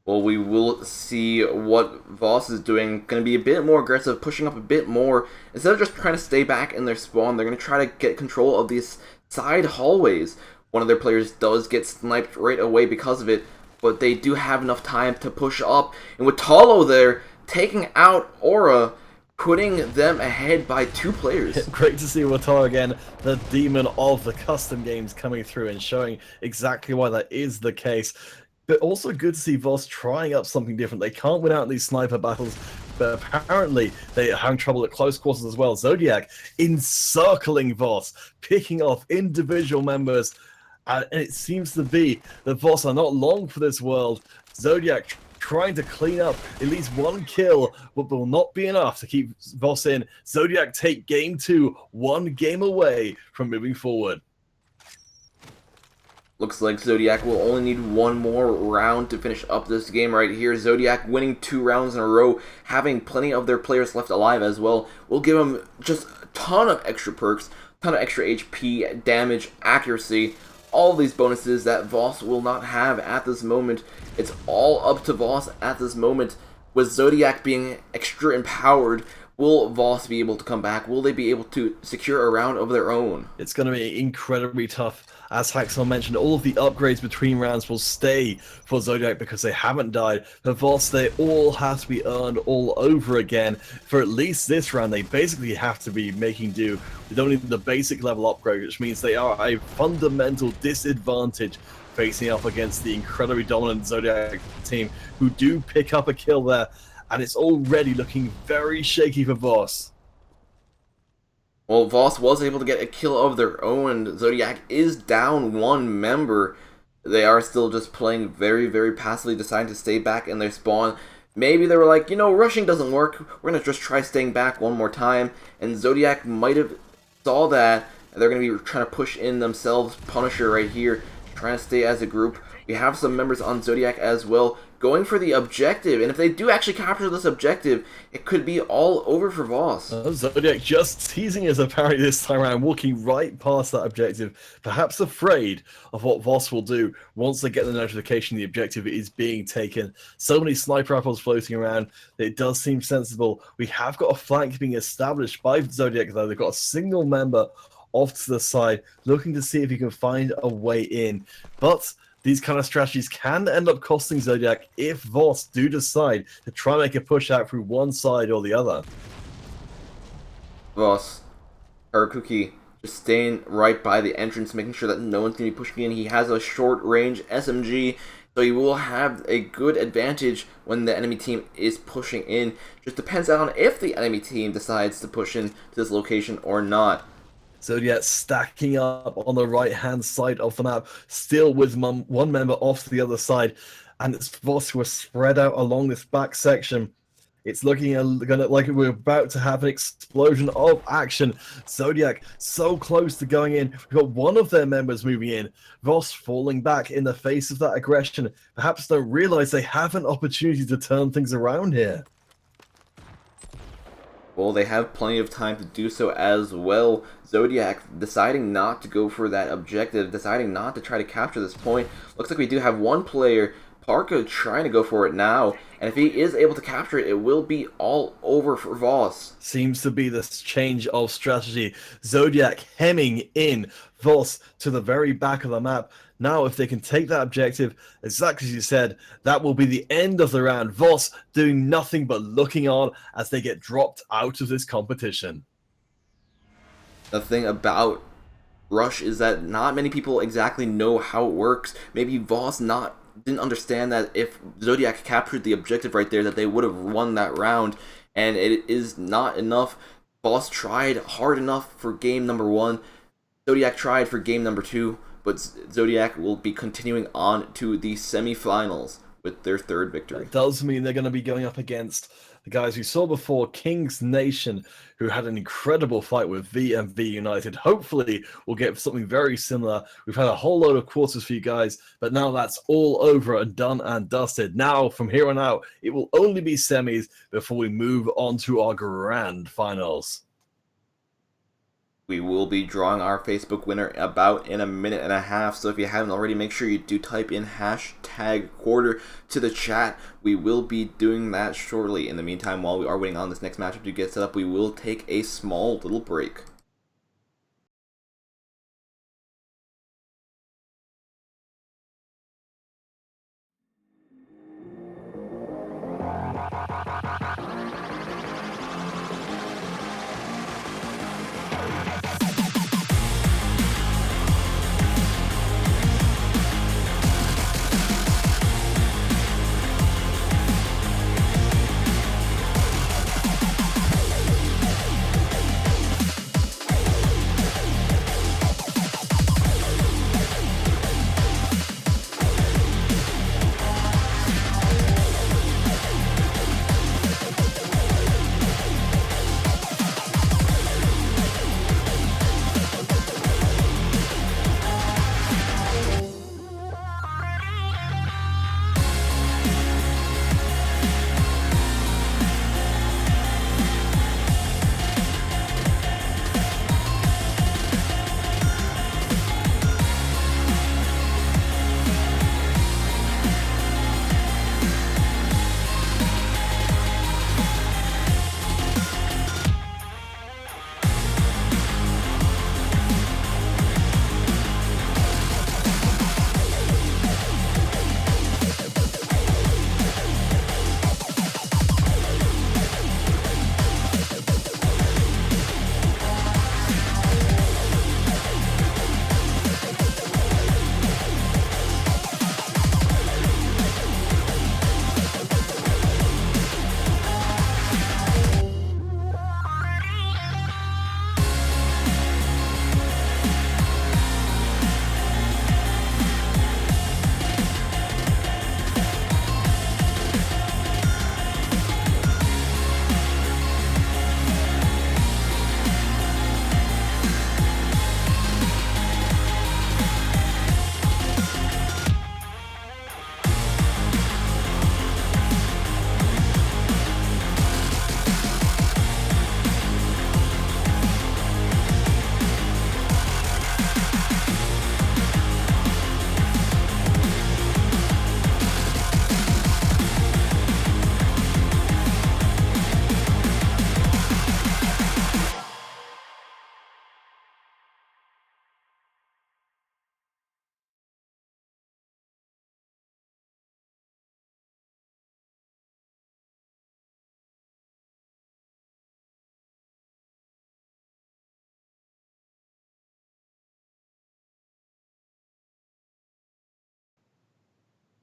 Well, we will see what Voss is doing. Going to be a bit more aggressive, pushing up a bit more. Instead of just trying to stay back in their spawn, they're going to try to get control of these side hallways. One of their players does get sniped right away because of it. but they do have enough time to push up. And with Talo there, taking out Aura, putting them ahead by 2 players. Great to see Wataru again, the demon of the custom games, coming through and showing exactly why that is the case. But also good to see Voss trying up something different. They can't win out in these sniper battles, but apparently they are having trouble at close quarters as well. Zodiac encircling Voss, picking off individual members, and it seems to be that Voss are not long for this world. Zodiac trying to clean up at least 1 kill, but will not be enough to keep Voss in. Zodiac take game 2, 1 game away from moving forward. Looks like Zodiac will only need 1 more round to finish up this game right here. Zodiac winning 2 rounds in a row, having plenty of their players left alive as well, will give them just a ton of extra perks, a ton of extra HP, damage, accuracy, all of these bonuses that Voss will not have at this moment. It's all up to Voss at this moment. With Zodiac being extra empowered, will Voss be able to come back? Will they be able to secure a round of their own? It's going to be incredibly tough. As Haxon mentioned, all of the upgrades between rounds will stay for Zodiac because they haven't died. For Voss, they all have to be earned all over again. For at least this round, they basically have to be making do with only the basic level upgrade, which means they are a fundamental disadvantage facing up against the incredibly dominant Zodiac team, who do pick up a kill there, and it's already looking very shaky for Voss. Well, Voss was able to get a kill of their own. Zodiac is down 1 member. They are still just playing very, very passively, deciding to stay back in their spawn. Maybe they were like, you know, rushing doesn't work. We're going to just try staying back 1 more time. And Zodiac might have saw that. They're going to be trying to push in themselves. Punisher right here, trying to stay as a group. We have some members on Zodiac as well, going for the objective, and if they do actually capture this objective, it could be all over for Voss. Zodiac just teasing us apparently this time around, walking right past that objective, perhaps afraid of what Voss will do once they get the notification the objective is being taken. So many sniper rifles floating around, it does seem sensible. We have got a flank being established by Zodiac though. They've got a single member off to the side, looking to see if he can find a way in. But these kind of strategies can end up costing Zodiac if Voss do decide to try and make a push out through one side or the other. Voss, Harakuki, just staying right by the entrance, making sure that no one's going to be pushing in. He has a short-range SMG, so he will have a good advantage when the enemy team is pushing in. Just depends on if the enemy team decides to push in to this location or not. Zodiac stacking up on the right-hand side of the map, still with 1 member off to the other side, and it's Voss who are spread out along this back section. It's looking like we're about to have an explosion of action. Zodiac so close to going in. We've got 1 of their members moving in. Voss falling back in the face of that aggression. Perhaps don't realize they have an opportunity to turn things around here. Well, they have plenty of time to do so as well. Zodiac deciding not to go for that objective, deciding not to try to capture this point. Looks like we do have 1 player, Parka, trying to go for it now. And if he is able to capture it, it will be all over for Voss. Seems to be this change of strategy. Zodiac hemming in Voss to the very back of the map. Now, if they can take that objective, exactly as you said, that will be the end of the round. Voss doing nothing but looking on as they get dropped out of this competition. The thing about Rush is that not many people exactly know how it works. Maybe Voss didn't understand that if Zodiac captured the objective right there, that they would have won that round, and it is not enough. Voss tried hard enough for game number 1. Zodiac tried for game number 2. But Zodiac will be continuing on to the semifinals with their 3rd victory. That does mean they're going to be going up against the guys we saw before, King's Nation, who had an incredible fight with VMV United. Hopefully, we'll get something very similar. We've had a whole load of quarters for you guys, but now that's all over and done and dusted. Now, from here on out, it will only be semis before we move on to our grand finals. We will be drawing our Facebook winner about in a minute and a half, so if you haven't already, make sure you do type in #quarter to the chat. We will be doing that shortly. In the meantime, while we are waiting on this next matchup to get set up, we will take a small little break.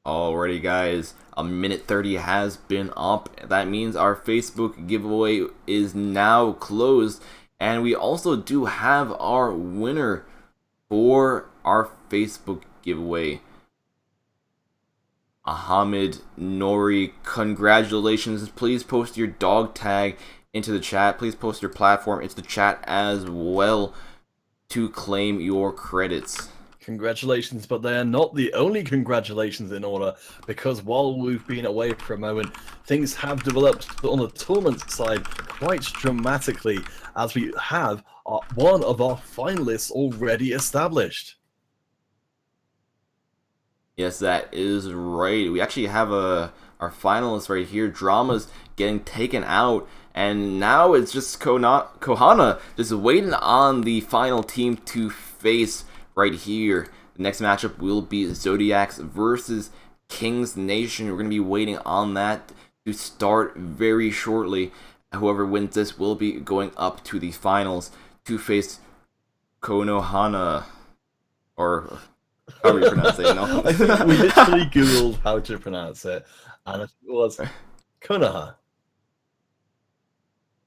Alrighty, guys, a minute 30 has been up. That means our Facebook giveaway is now closed, and we also do have our winner for our Facebook giveaway. Ahmed Nori, congratulations. Please post your dog tag into the chat. Please post your platform into the chat as well to claim your credits. Congratulations, but they are not the only congratulations in order, because while we've been away for a moment, things have developed on the tournament side quite dramatically, as we have one of our finalists already established. Yes, that is right. We actually have our finalists right here. Drama's getting taken out, and now it's just Kohana just waiting on the final team to face right here. The next matchup will be Zodiacs versus Kings Nation. We're going to be waiting on that to start very shortly. Whoever wins this will be going up to the finals to face Konohana, or however you pronounce it, you know? I think we literally Googled how to pronounce it, and it was Konoha.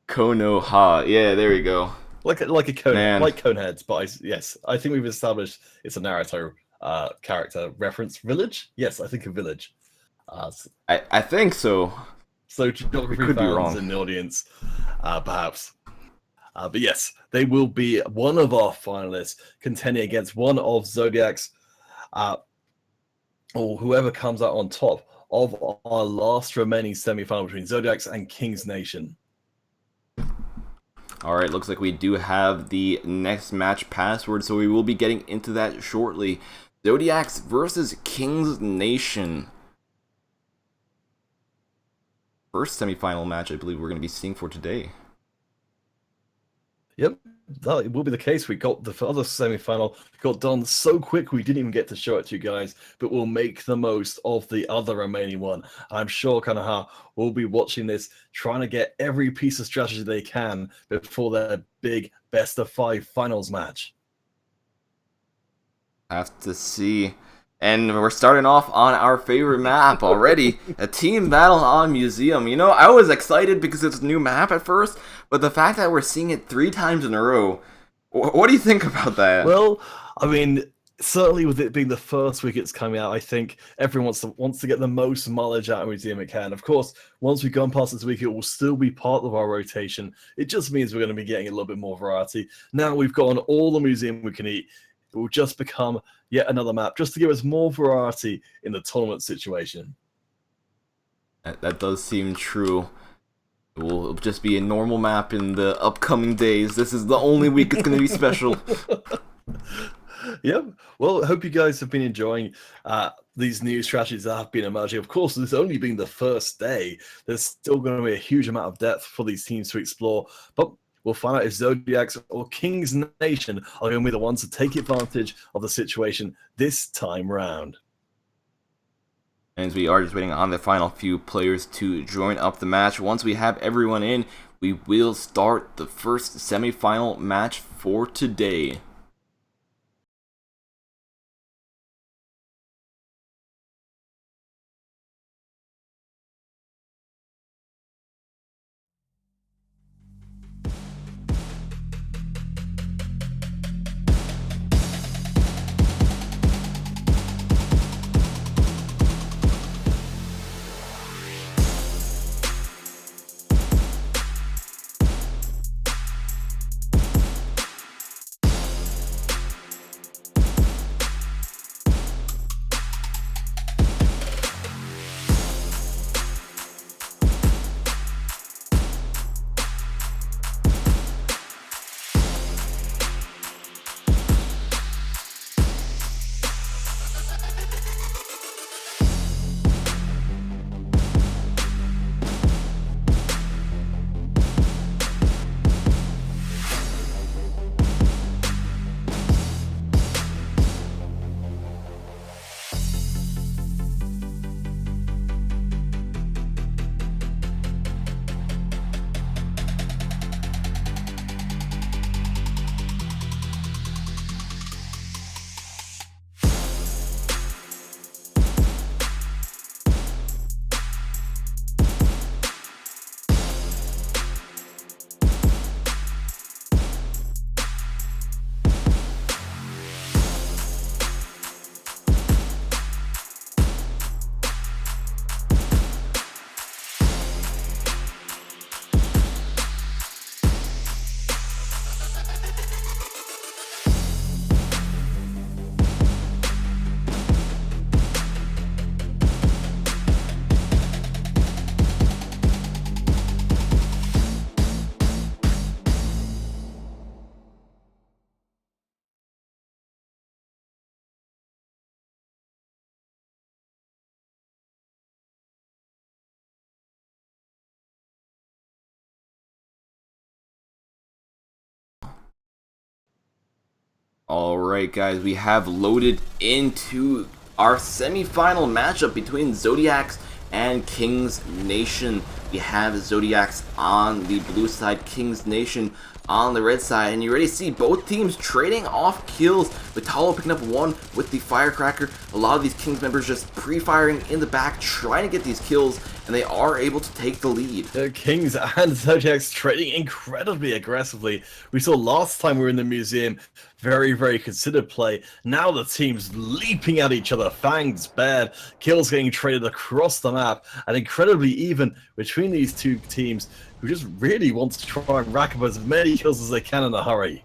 Konoha. Yeah, there you go. Like a cone, man. Like Coneheads, but yes, I think we've established it's a Naruto character reference. Village? Yes, I think a village. I think so. So geography fans in the audience, perhaps. But yes, they will be one of our finalists contending against one of Zodiac's, or whoever comes out on top of our last remaining semi-final between Zodiacs and Kings Nation. Alright, looks like we do have the next match password, so we will be getting into that shortly. Zodiacs versus Kings Nation. First semi-final match I believe we're going to be seeing for today. Yep, that will be the case. We got the other semi-final got done so quick we didn't even get to show it to you guys, but we'll make the most of the other remaining one. I'm sure Konoha will be watching this, trying to get every piece of strategy they can before their big best-of-5 finals match. Have to see. And we're starting off on our favorite map already, a team battle on Museum. You know, I was excited because it's a new map at first, but the fact that we're seeing it 3 times in a row, what do you think about that? Well, I mean, certainly with it being the first week it's coming out, I think everyone wants to get the most mileage out of Museum it can. Of course, once we've gone past this week, it will still be part of our rotation. It just means we're going to be getting a little bit more variety. Now we've gone all the Museum we can eat. It will just become yet another map, just to give us more variety in the tournament situation. That does seem true. It will just be a normal map in the upcoming days. This is the only week it's going to be special. Yep. Well, I hope you guys have been enjoying these new strategies that have been emerging. Of course, this only being the first day, there's still going to be a huge amount of depth for these teams to explore. But we'll find out if Zodiacs or Kings Nation are going to be the ones to take advantage of the situation this time round. And we are just waiting on the final few players to join up the match. Once we have everyone in, we will start the first semi-final match for today. Alright guys, we have loaded into our semi-final matchup between Zodiacs and Kings Nation. We have Zodiacs on the blue side, Kings Nation on the red side, and you already see both teams trading off kills. Vitalo picking up one with the firecracker. A lot of these Kings members just pre-firing in the back, trying to get these kills, and they are able to take the lead. The Kings and Zodiacs trading incredibly aggressively. We saw last time we were in the museum, very considered play. Now the teams leaping at each other, fangs bared, kills getting traded across the map, and incredibly even between these two teams who just really want to try and rack up as many kills as they can in a hurry.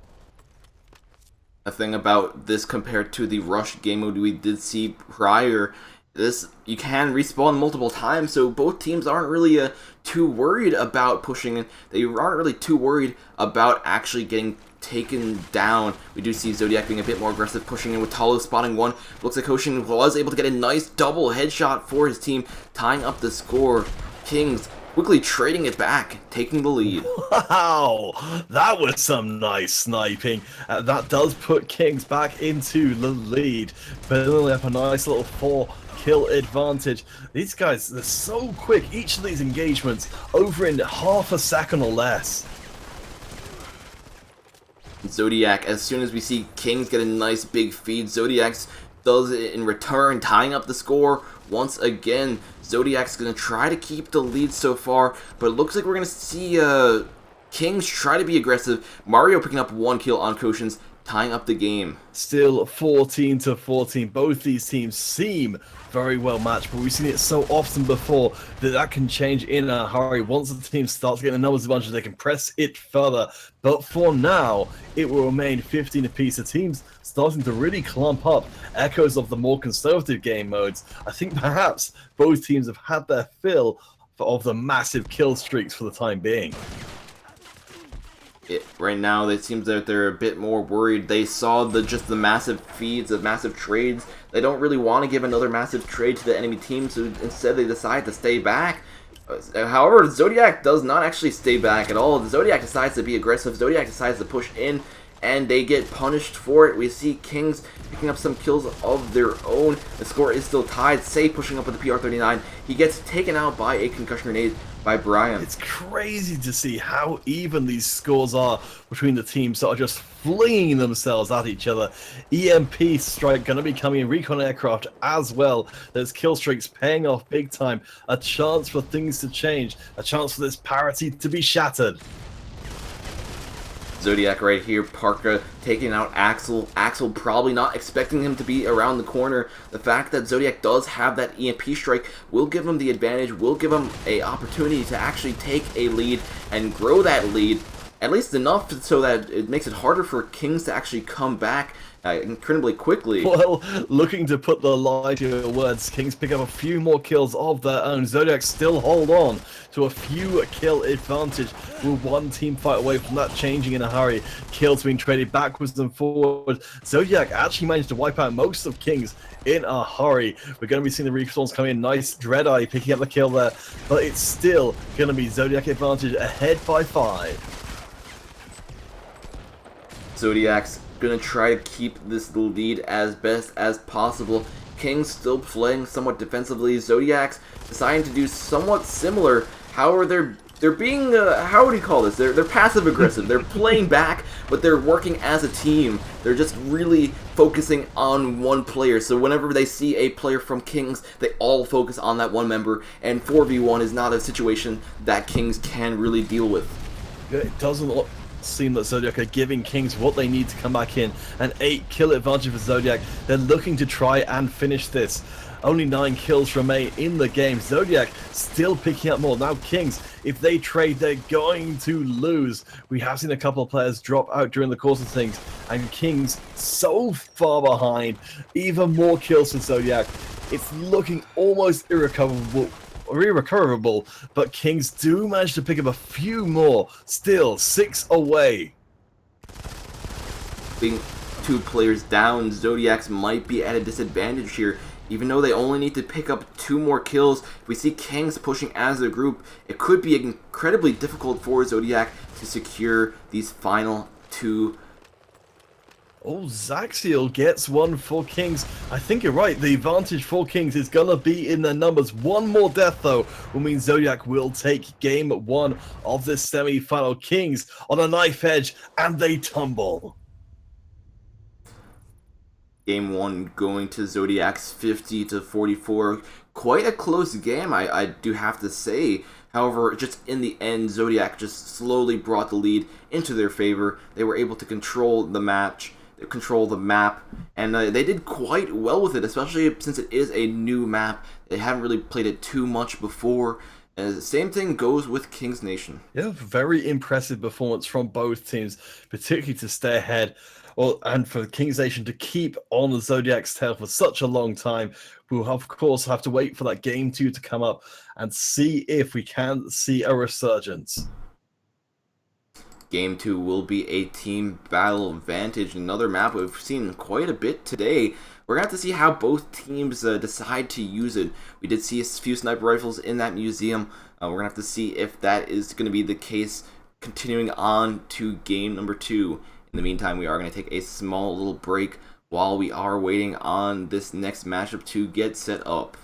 A thing about this compared to the rush game mode we did see prior, this you can respawn multiple times, so both teams aren't really too worried about pushing in. They aren't really too worried about actually getting taken down. We do see Zodiac being a bit more aggressive, pushing in with Talo spotting one. Looks like Hoshin was able to get a nice double headshot for his team, tying up the score. Kings quickly trading it back, taking the lead. Wow, that was some nice sniping. That does put Kings back into the lead, building up a nice little 4-kill advantage. These guys, they're so quick. Each of these engagements over in half a second or less. Zodiac, as soon as we see Kings get a nice big feed, Zodiac does it in return, tying up the score once again. Zodiac's going to try to keep the lead so far, but it looks like we're going to see Kings try to be aggressive. Mario picking up 1 kill on Koshins, tying up the game. Still 14-14. Both these teams seem very well matched, but we've seen it so often before that can change in a hurry. Once the team starts getting the numbers advantage, they can press it further. But for now, it will remain 15 apiece. The teams starting to really clump up, echoes of the more conservative game modes. I think perhaps both teams have had their fill of the massive kill streaks for the time being. Right now, it seems that they're a bit more worried. They saw just the massive feeds, the massive trades. They don't really want to give another massive trade to the enemy team, so instead they decide to stay back. However, Zodiac does not actually stay back at all. Zodiac decides to be aggressive. Zodiac decides to push in, and they get punished for it. We see Kings picking up some kills of their own. The score is still tied. Say pushing up with the PR39. He gets taken out by a concussion grenade by Brian. It's crazy to see how even these scores are between the teams that are just flinging themselves at each other. EMP strike going to be coming in, recon aircraft as well. There's kill streaks paying off big time. A chance for things to change. A chance for this parity to be shattered. Zodiac right here, Parka taking out Axel. Axel probably not expecting him to be around the corner. The fact that Zodiac does have that EMP strike will give him the advantage, will give him an opportunity to actually take a lead and grow that lead, at least enough so that it makes it harder for Kings to actually come back incredibly quickly. Well, looking to put the lie to your words, Kings pick up a few more kills of their own. Zodiac still hold on to a few kill advantage. We're one team fight away from that changing in a hurry. Kills being traded backwards and forward. Zodiac actually managed to wipe out most of Kings in a hurry. We're going to be seeing the respawns come in. Nice Dreadeye picking up the kill there, but it's still going to be Zodiac advantage ahead by 5. Zodiac's gonna try to keep this lead as best as possible. Kings still playing somewhat defensively. Zodiac's deciding to do somewhat similar. However, they're being how would you call this? They're passive aggressive. They're playing back, but they're working as a team. They're just really focusing on one player. So whenever they see a player from Kings, they all focus on that one member. And 4v1 is not a situation that Kings can really deal with. It doesn't seem that Zodiac are giving Kings what they need to come back in. An 8-kill advantage for Zodiac. They're looking to try and finish this. Only 9 kills remain in the game. Zodiac still picking up more. Now Kings, if they trade, they're going to lose. We have seen a couple of players drop out during the course of things, and Kings so far behind. Even more kills for Zodiac. It's looking almost irrecoverable, but Kings do manage to pick up a few more. Still 6 away. Being 2 players down, Zodiacs might be at a disadvantage here. Even though they only need to pick up 2 more kills, if we see Kings pushing as a group, it could be incredibly difficult for Zodiac to secure these final 2 Oh, Zaxiel gets one for Kings. I think you're right. The advantage for Kings is gonna be in their numbers. One more death, though, will mean Zodiac will take game one of this semi-final. Kings on a knife edge, and they tumble. Game 1 going to Zodiac's 50-44. Quite a close game, I do have to say. However, just in the end, Zodiac just slowly brought the lead into their favor. They were able to control the match, control the map, and they did quite well with it, especially since it is a new map. They haven't really played it too much before. The same thing goes with Kings Nation. Yeah, very impressive performance from both teams, particularly to stay ahead. Well, and for Kings Nation to keep on the Zodiac's tail for such a long time. We'll, of course, have to wait for that game 2 to come up and see if we can see a resurgence. Game 2 will be a team battle advantage, another map we've seen quite a bit today. We're going to have to see how both teams decide to use it. We did see a few sniper rifles in that museum. We're going to have to see if that is going to be the case continuing on to game number 2. In the meantime, we are going to take a small little break while we are waiting on this next matchup to get set up.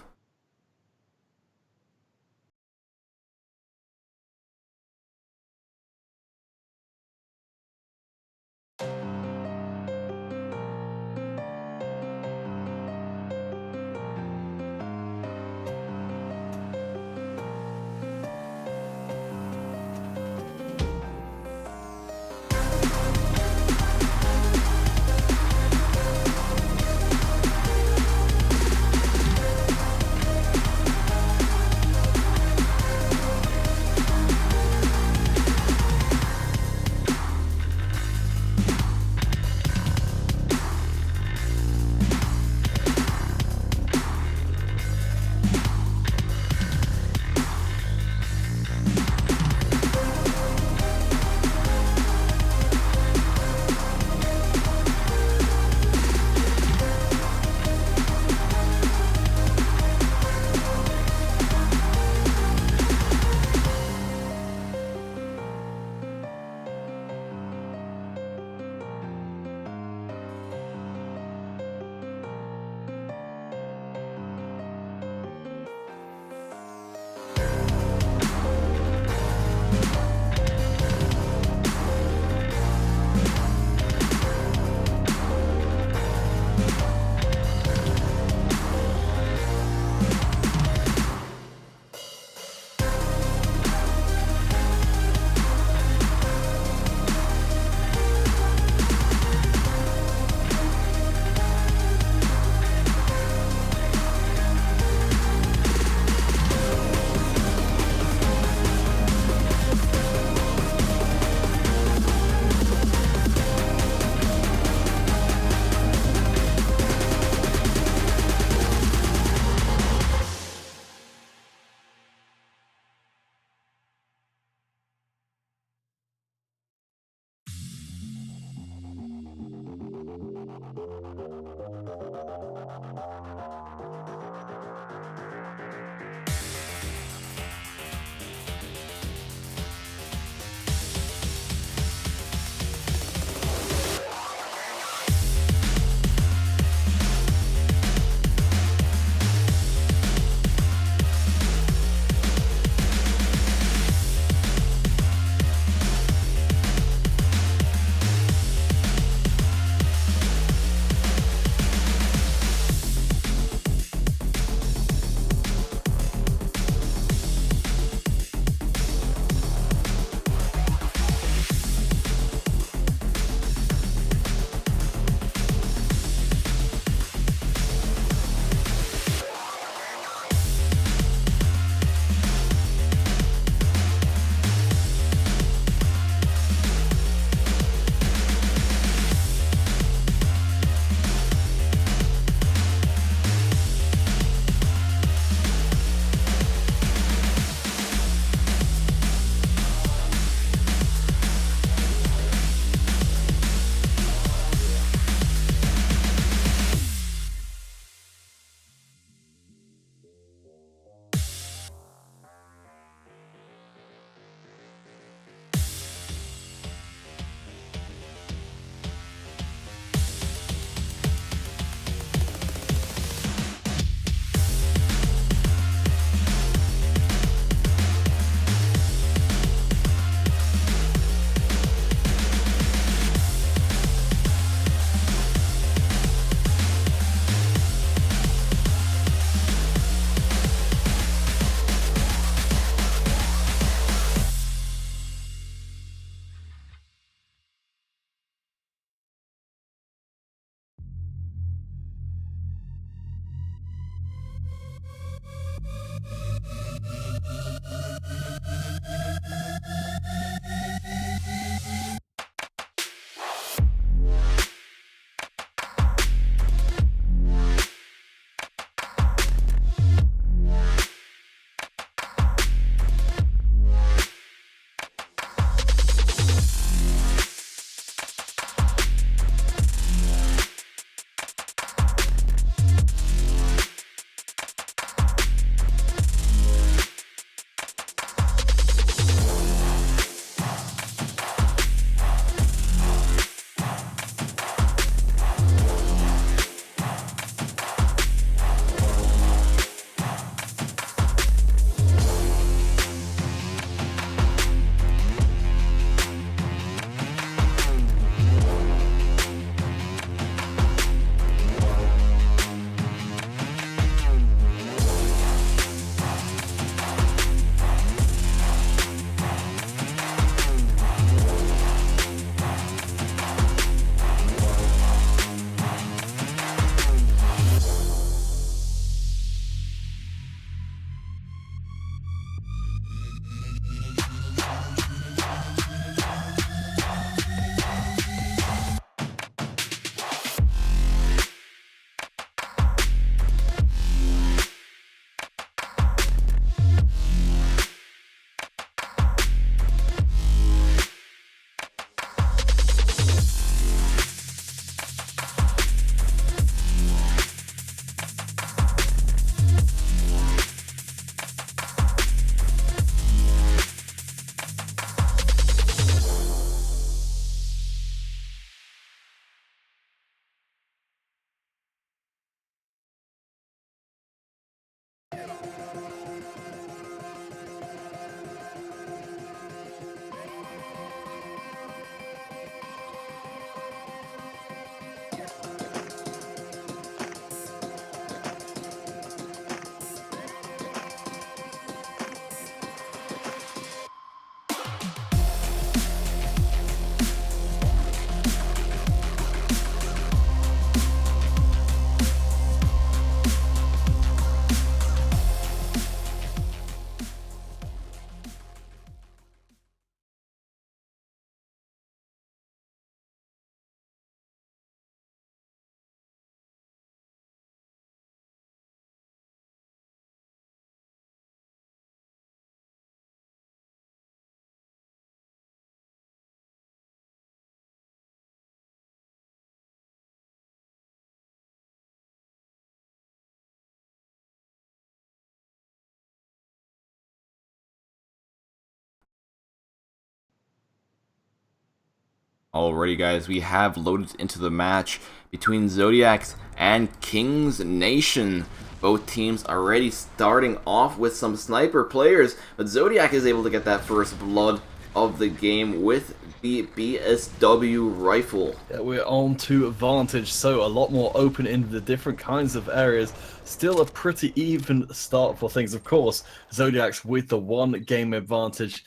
Alrighty guys, we have loaded into the match between Zodiacs and Kings Nation. Both teams already starting off with some sniper players, but Zodiac is able to get that first blood of the game with the BSW rifle. Yeah, we're on to advantage, so a lot more open in the different kinds of areas. Still a pretty even start for things. Of course, Zodiacs with the one game advantage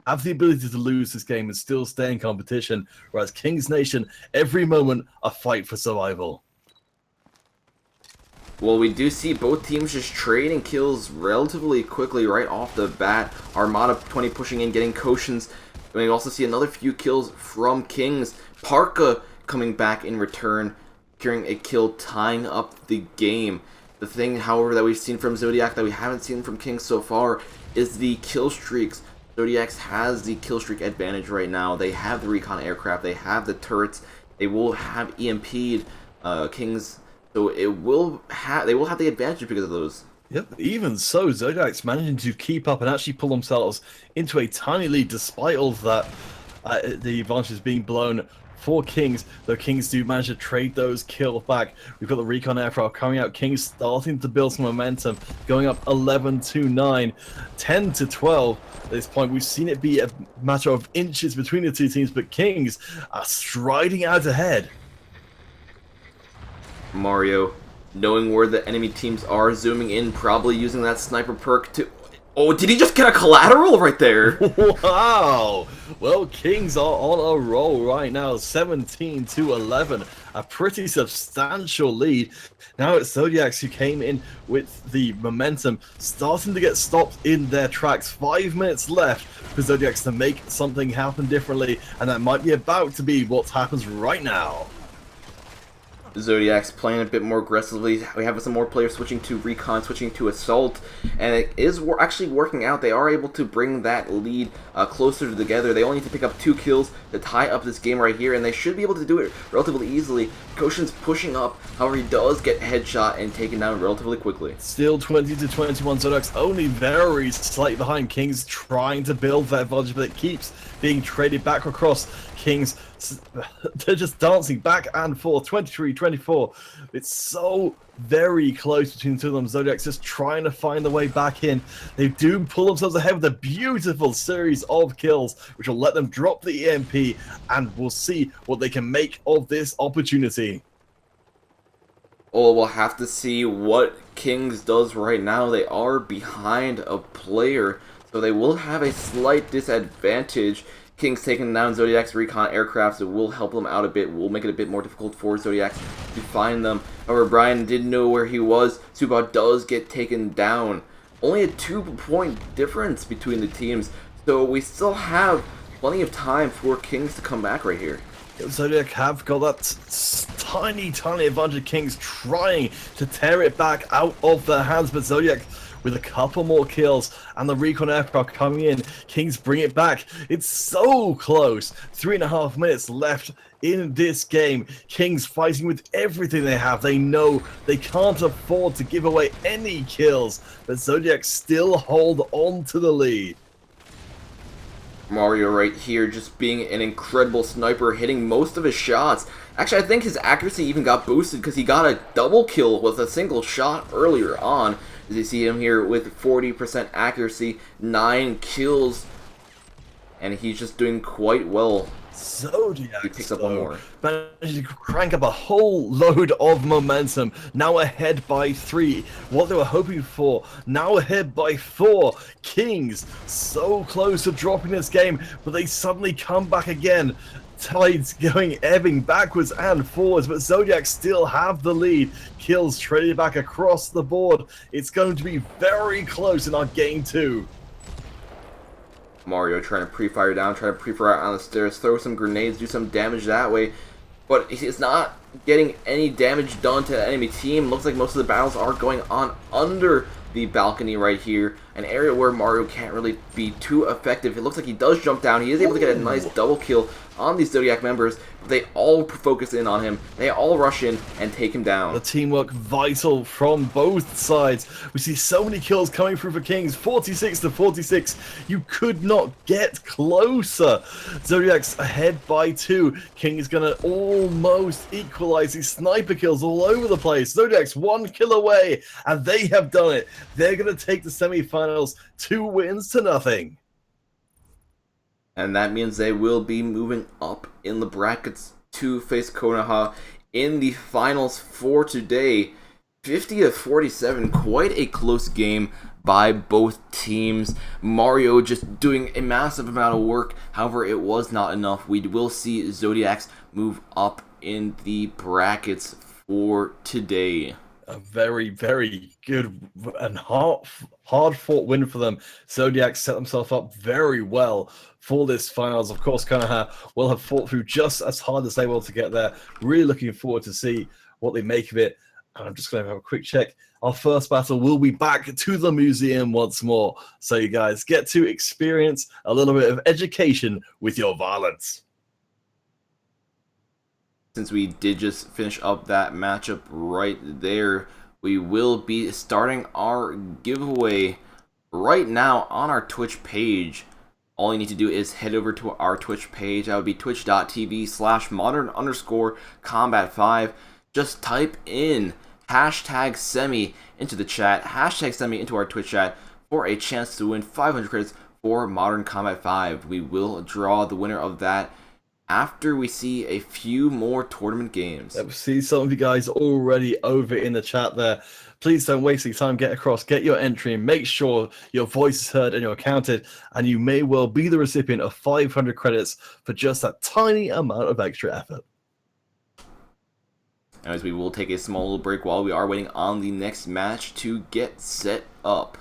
have the ability to lose this game and still stay in competition, whereas Kings Nation, every moment, a fight for survival. Well, we do see both teams just trading kills relatively quickly right off the bat. Armada 20 pushing in, getting Koshins. We also see another few kills from Kings. Parka coming back in return, securing a kill, tying up the game. The thing, however, that we've seen from Zodiac that we haven't seen from Kings so far is the kill streaks. Zodiacs has the kill streak advantage right now. They have the recon aircraft, they have the turrets, they will have EMP'd Kings, so they will have the advantage because of those. Yep, even so, Zodiac's managing to keep up and actually pull themselves into a tiny lead despite all of that. The advantage is being blown for Kings, though Kings do manage to trade those kills back. We've got the recon aircraft coming out. Kings starting to build some momentum, going up 11-9, 10-12. At this point, we've seen it be a matter of inches between the two teams, but Kings are striding out ahead. Mario, knowing where the enemy teams are, zooming in, probably using that sniper perk to... Oh, did he just get a collateral right there? Wow! Well, Kings are on a roll right now, 17-11. A pretty substantial lead. Now it's Zodiacs who came in with the momentum, starting to get stopped in their tracks. 5 minutes left for Zodiacs to make something happen differently, and that might be about to be what happens right now. Zodiac's playing a bit more aggressively. We have some more players switching to recon, switching to assault, and it is actually working out. They are able to bring that lead closer together. They only need to pick up 2 kills to tie up this game right here, and they should be able to do it relatively easily. Koshin's pushing up, however, he does get headshot and taken down relatively quickly. Still 20-21, Zodiac's only very slightly behind. Kings trying to build that advantage, but it keeps being traded back across. Kings, they're just dancing back and forth, 23-24. It's so very close between the two of them. Zodiac's just trying to find the way back in. They do pull themselves ahead with a beautiful series of kills, which will let them drop the EMP, and we'll see what they can make of this opportunity. Oh, we'll have to see what Kings does right now. They are behind a player, so they will have a slight disadvantage. Kings taking down Zodiac's recon aircraft, so it will help them out a bit. Will make it a bit more difficult for Zodiacs to find them. However, Brian didn't know where he was. Suba does get taken down. Only a 2-point difference between the teams, so we still have plenty of time for Kings to come back right here. Zodiac have got that tiny advantage. Kings trying to tear it back out of their hands, but Zodiac with a couple more kills and the recon aircraft coming in. Kings bring it back. It's so close. 3.5 minutes left in this game. Kings fighting with everything they have. They know they can't afford to give away any kills, but Zodiac still hold on to the lead. Mario right here just being an incredible sniper, hitting most of his shots. Actually, I think his accuracy even got boosted because he got a double kill with a single shot earlier on. As you see him here with 40% accuracy, 9 kills, and he's just doing quite well. Zodiac He picks up one more. Managed to crank up a whole load of momentum. Now ahead by 3. What they were hoping for. Now ahead by 4. Kings so close to dropping this game, but they suddenly come back again. Tides going ebbing backwards and forwards, but Zodiac still have the lead. Kills traded back across the board. It's going to be very close in our game 2. Mario trying to pre-fire down, trying to pre-fire out on the stairs, throw some grenades, do some damage that way, but he's not getting any damage done to the enemy team. Looks like most of the battles are going on under the balcony right here, an area where Mario can't really be too effective. It looks like he does jump down. He is able to get a nice double kill on these Zodiac members. They all focus in on him. They all rush in and take him down. The teamwork vital from both sides. We see so many kills coming through for Kings. 46 to 46. You could not get closer. Zodiac's ahead by 2. King is going to almost equalize his sniper kills all over the place. Zodiac's 1 kill away, and they have done it. They're going to take the semifinals 2 wins to nothing. And that means they will be moving up in the brackets to face Konoha in the finals for today. 50 to 47, quite a close game by both teams. Mario just doing a massive amount of work. However, it was not enough. We will see Zodiacs move up in the brackets for today. A very, very good and hard-fought win for them. Zodiac set themselves up very well for this finals. Of course, Konoha will have fought through just as hard as they will to get there. Really looking forward to see what they make of it. And I'm just going to have a quick check. Our first battle will be back to the museum once more. So you guys get to experience a little bit of education with your violence. Since we did just finish up that matchup right there, we will be starting our giveaway right now on our Twitch page. All you need to do is head over to our Twitch page. That would be twitch.tv/modern_combat5. Just type in hashtag semi into the chat, hashtag semi into our Twitch chat for a chance to win 500 credits for Modern Combat 5. We will draw the winner of that after we see a few more tournament games. I see some of you guys already over in the chat there. Please don't waste your time. Get across, get your entry, and make sure your voice is heard and you're counted. And you may well be the recipient of 500 credits for just that tiny amount of extra effort. Anyways, we will take a small little break while we are waiting on the next match to get set up.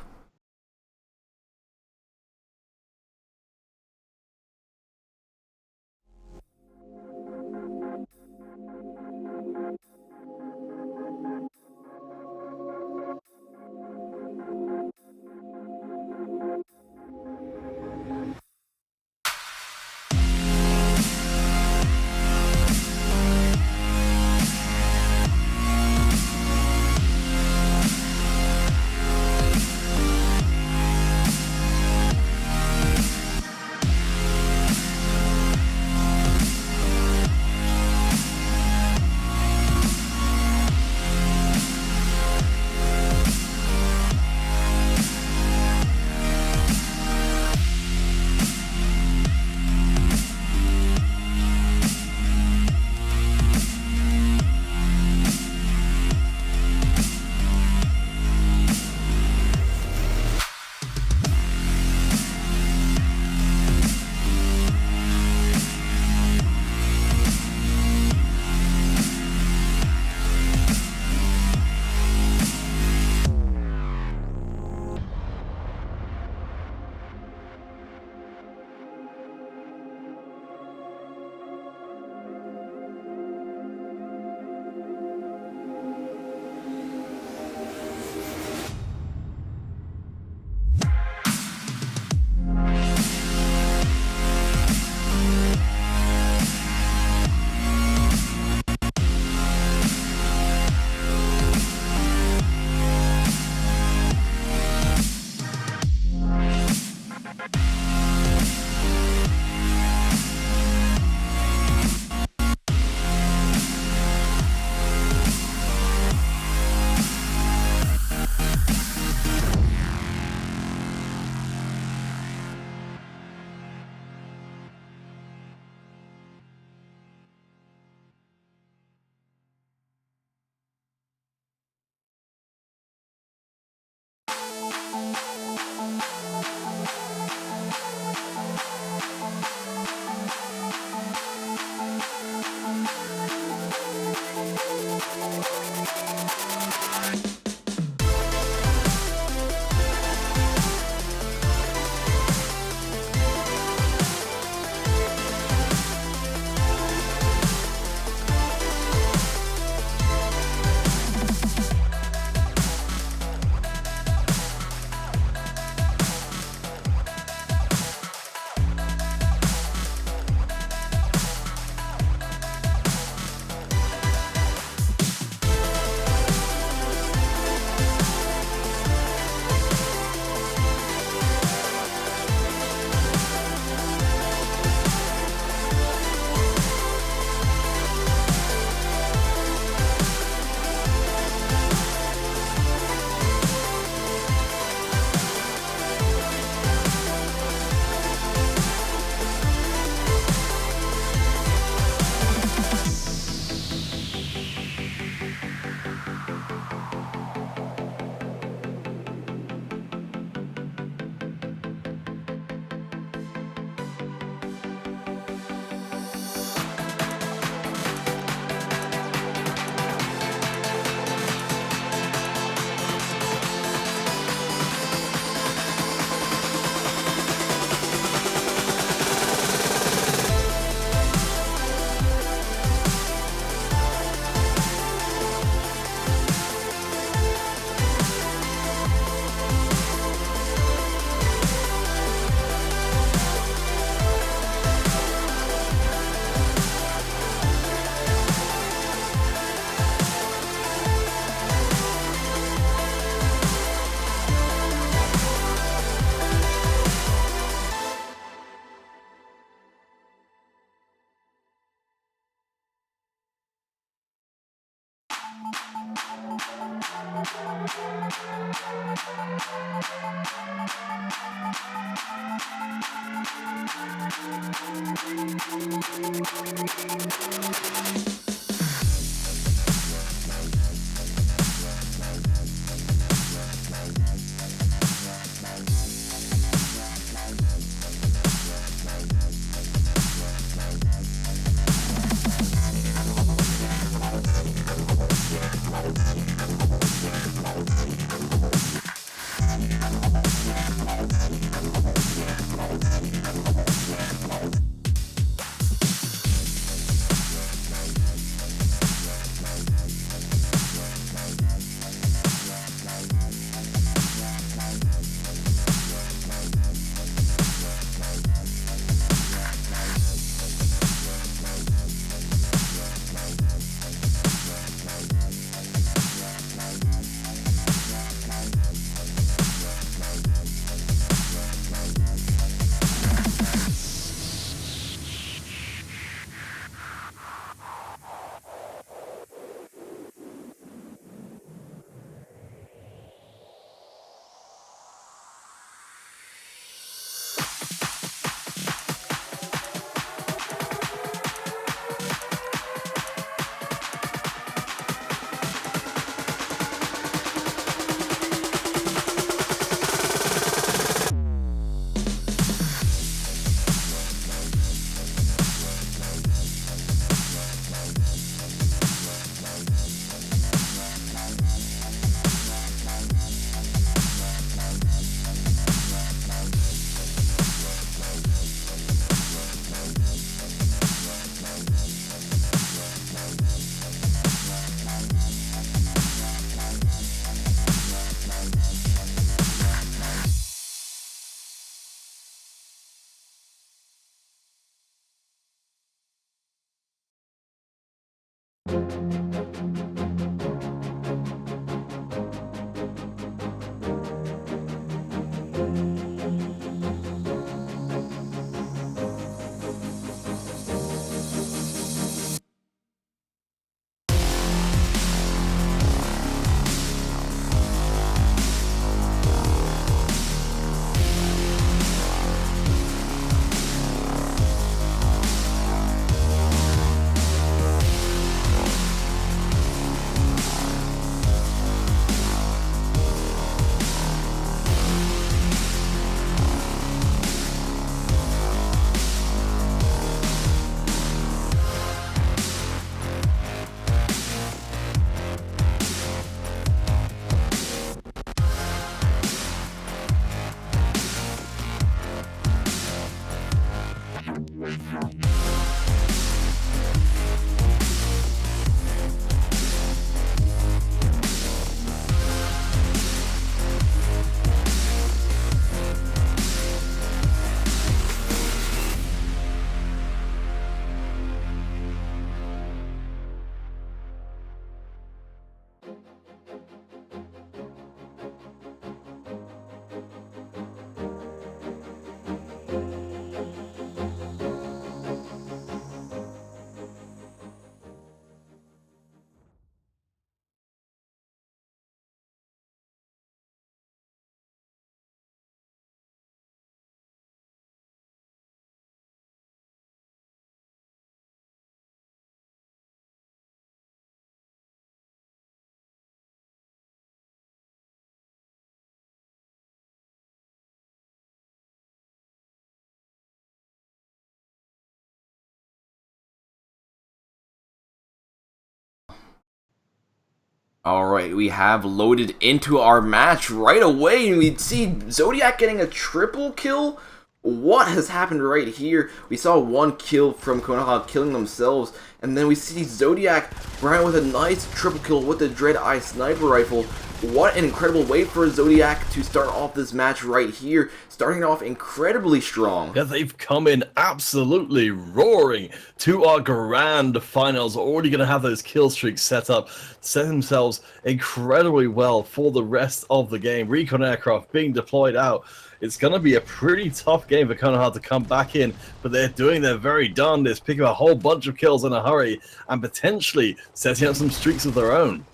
Alright, we have loaded into our match right away, and we see Zodiac getting a triple kill. What has happened right here? We saw one kill from Konoha killing themselves, and then we see Zodiac right with a nice triple kill with the Dread Eye sniper rifle. What an incredible way for Zodiac to start off this match right here, starting off incredibly strong. Yeah, they've come in absolutely roaring to our grand finals. Already going to have those kill streaks set up, set themselves incredibly well for the rest of the game. Recon aircraft being deployed out. It's going to be a pretty tough game for Konoha to come back in, but they're doing their very darndest, picking up a whole bunch of kills in a hurry, and potentially setting up some streaks of their own.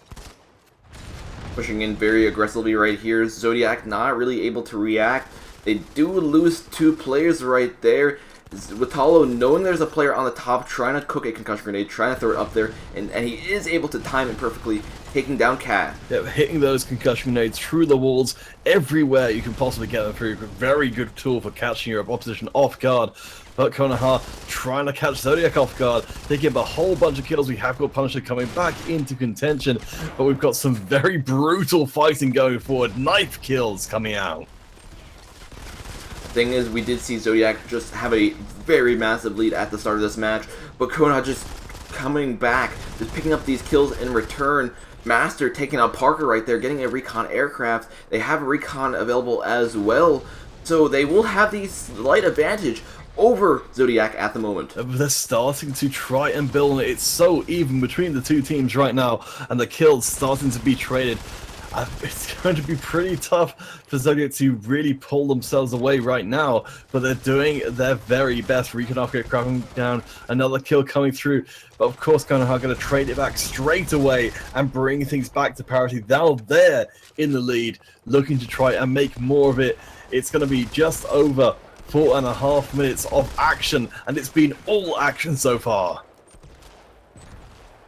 Pushing in very aggressively right here. Zodiac not really able to react. They do lose two players right there. Watalo, knowing there's a player on the top, trying to cook a concussion grenade, trying to throw it up there, and he is able to time it perfectly, taking down Cat. Yeah, hitting those concussion grenades through the walls, everywhere you can possibly get them through. Very good tool for catching your opposition off guard. But Konoha trying to catch Zodiac off guard. They give a whole bunch of kills. We have got Punisher coming back into contention, but we've got some very brutal fighting going forward. Knife kills coming out. Thing is, we did see Zodiac just have a very massive lead at the start of this match, but Konoha just coming back, just picking up these kills in return. Master taking out Parker right there, getting a recon aircraft. They have a recon available as well, so they will have the slight advantage over Zodiac at the moment. They're starting to try and build it. It's so even between the two teams right now, and the kills starting to be traded. It's going to be pretty tough for Zodiac to really pull themselves away right now, but they're doing their very best. Recon upgrade cracking down, another kill coming through, but of course Konoha going to trade it back straight away and bring things back to parity. Now they're in the lead, looking to try and make more of it. It's going to be just over 4.5 minutes of action, and it's been all action so far.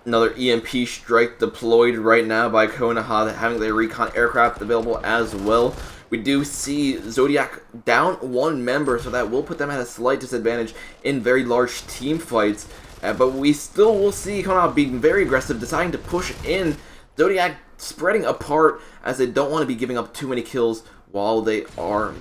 Another EMP strike deployed right now by Konoha, having their recon aircraft available as well. We do see Zodiac down one member, so that will put them at a slight disadvantage in very large team fights. But we still will see Konoha being very aggressive, deciding to push in. Zodiac spreading apart as they don't want to be giving up too many kills while they are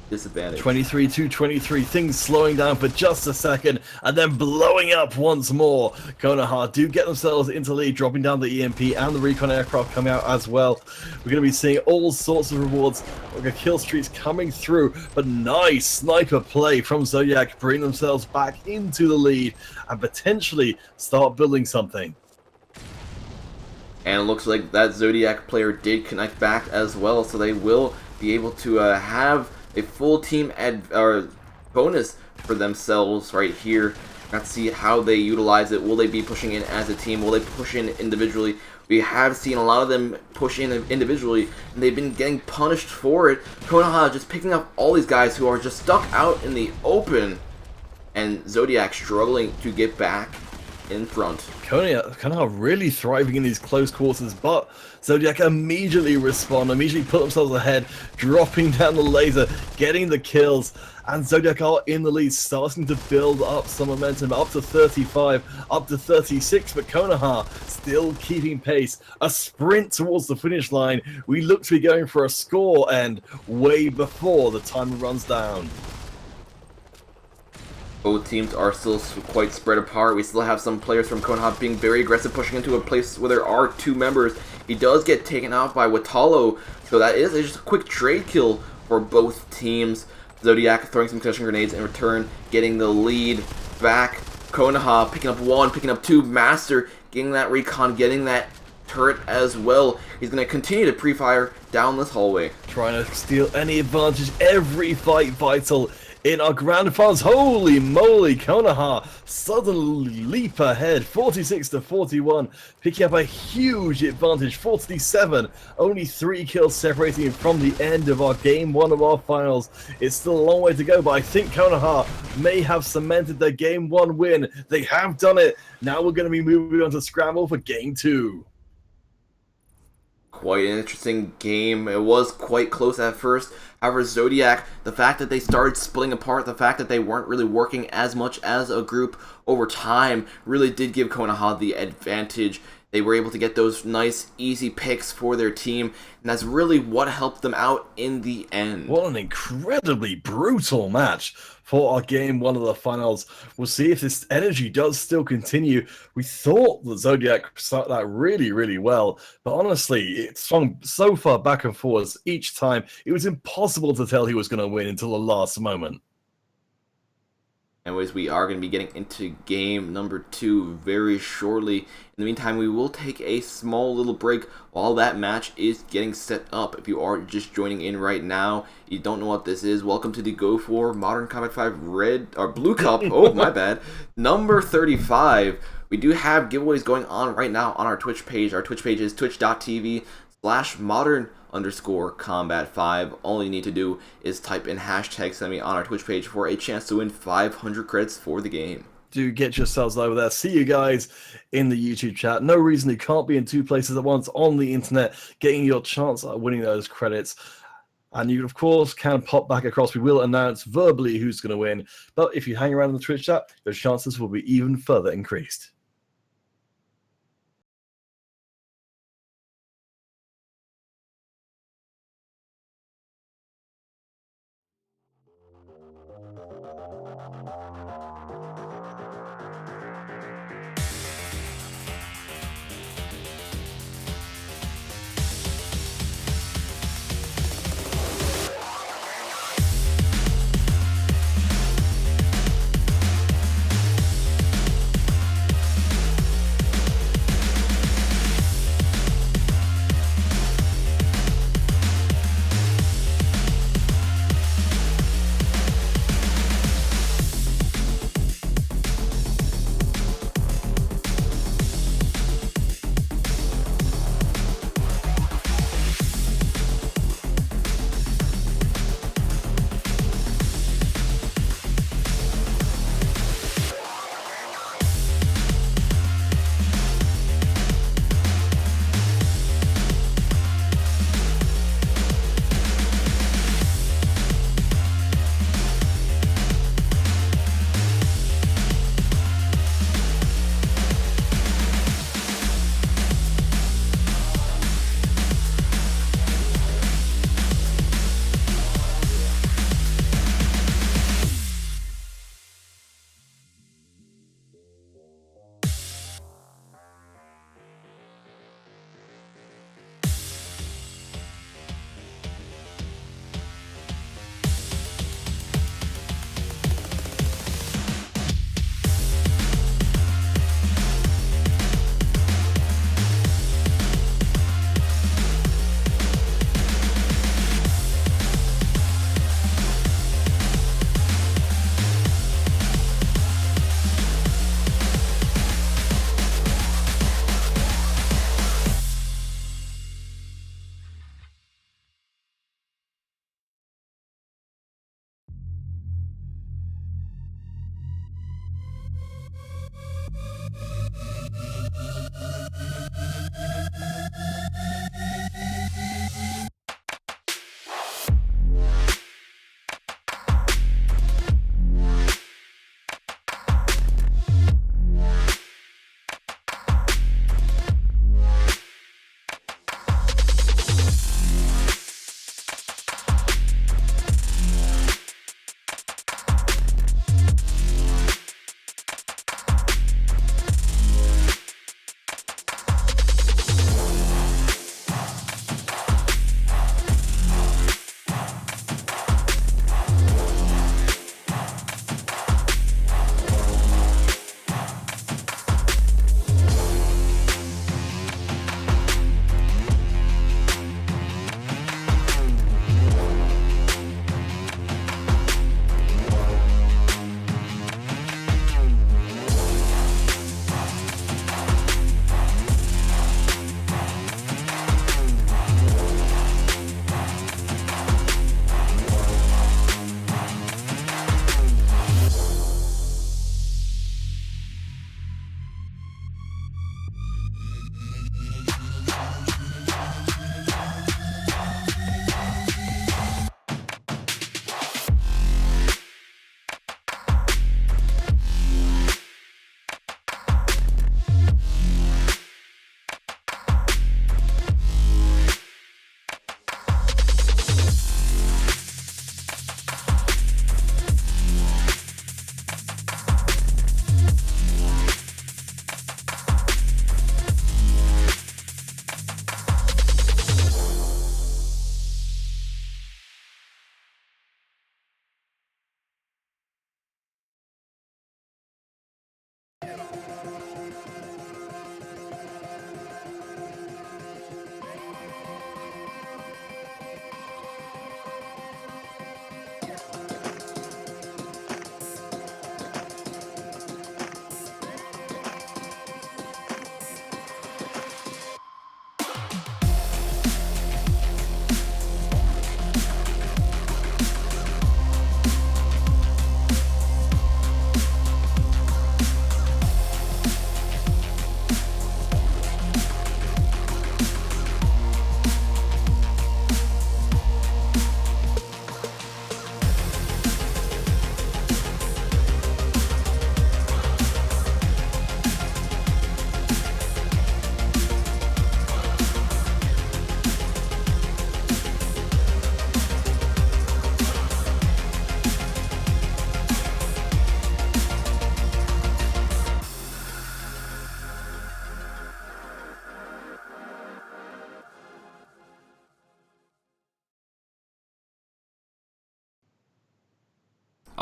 disadvantage. 23-23, things slowing down for just a second and then blowing up once more. Konoha do get themselves into lead, dropping down the EMP and the recon aircraft coming out as well. We're going to be seeing all sorts of rewards. We've got kill streaks coming through, but nice sniper play from Zodiac, bring themselves back into the lead and potentially start building something. And it looks like that Zodiac player did connect back as well, so they will be able to have a full team bonus for themselves right here. Let's see how they utilize it. Will they be pushing in as a team? Will they push in individually? We have seen a lot of them push in individually, and they've been getting punished for it. Konoha just picking up all these guys who are just stuck out in the open, and Zodiac struggling to get back in front. Konoha really thriving in these close quarters, but Zodiac immediately respond, immediately put themselves ahead, dropping down the laser, getting the kills, and Zodiac are in the lead, starting to build up some momentum, up to 35, up to 36, but Konoha still keeping pace. A sprint towards the finish line. We look to be going for a score end way before the time runs down. Both teams are still quite spread apart. We still have some players from Konoha being very aggressive, pushing into a place where there are two members. He does get taken out by Watalo, so that is just a quick trade kill for both teams. Zodiac throwing some concussion grenades in return, getting the lead back. Konoha picking up one, picking up two. Master getting that recon, getting that turret as well. He's going to continue to pre-fire down this hallway. Trying to steal any advantage, every fight vital in our grand finals. Holy moly, Konoha suddenly leap ahead, 46-41, picking up a huge advantage, 47, only 3 kills separating from the end of our game 1 of our finals. It's still a long way to go, but I think Konoha may have cemented their game 1 win. They have done it. Now we're going to be moving on to Scramble for game 2. Quite an interesting game. It was quite close at first. However, Zodiac, the fact that they started splitting apart, the fact that they weren't really working as much as a group over time, really did give Konoha the advantage. They were able to get those nice, easy picks for their team, and that's really what helped them out in the end. What an incredibly brutal match for our game one of the finals. We'll see if this energy does still continue. We thought the Zodiac started that really, really well, but honestly, it swung so far back and forwards each time, it was impossible to tell he was going to win until the last moment. Anyways, we are going to be getting into game number 2 very shortly. In the meantime, we will take a small little break while that match is getting set up. If you are just joining in right now, you don't know what this is, welcome to the Go4 Modern Combat 5 Red or Blue Cup. Oh, my bad. Number 35. We do have giveaways going on right now on our Twitch page. Our Twitch page is twitch.tv/modern_combat5. All you need to do is type in hashtag semi on our Twitch page for a chance to win 500 credits for the game. Do get yourselves over there. See you guys in the YouTube chat. No reason you can't be in two places at once on the internet, getting your chance at winning those credits. And you, of course, can pop back across. We will announce verbally who's going to win. But if you hang around in the Twitch chat, your chances will be even further increased.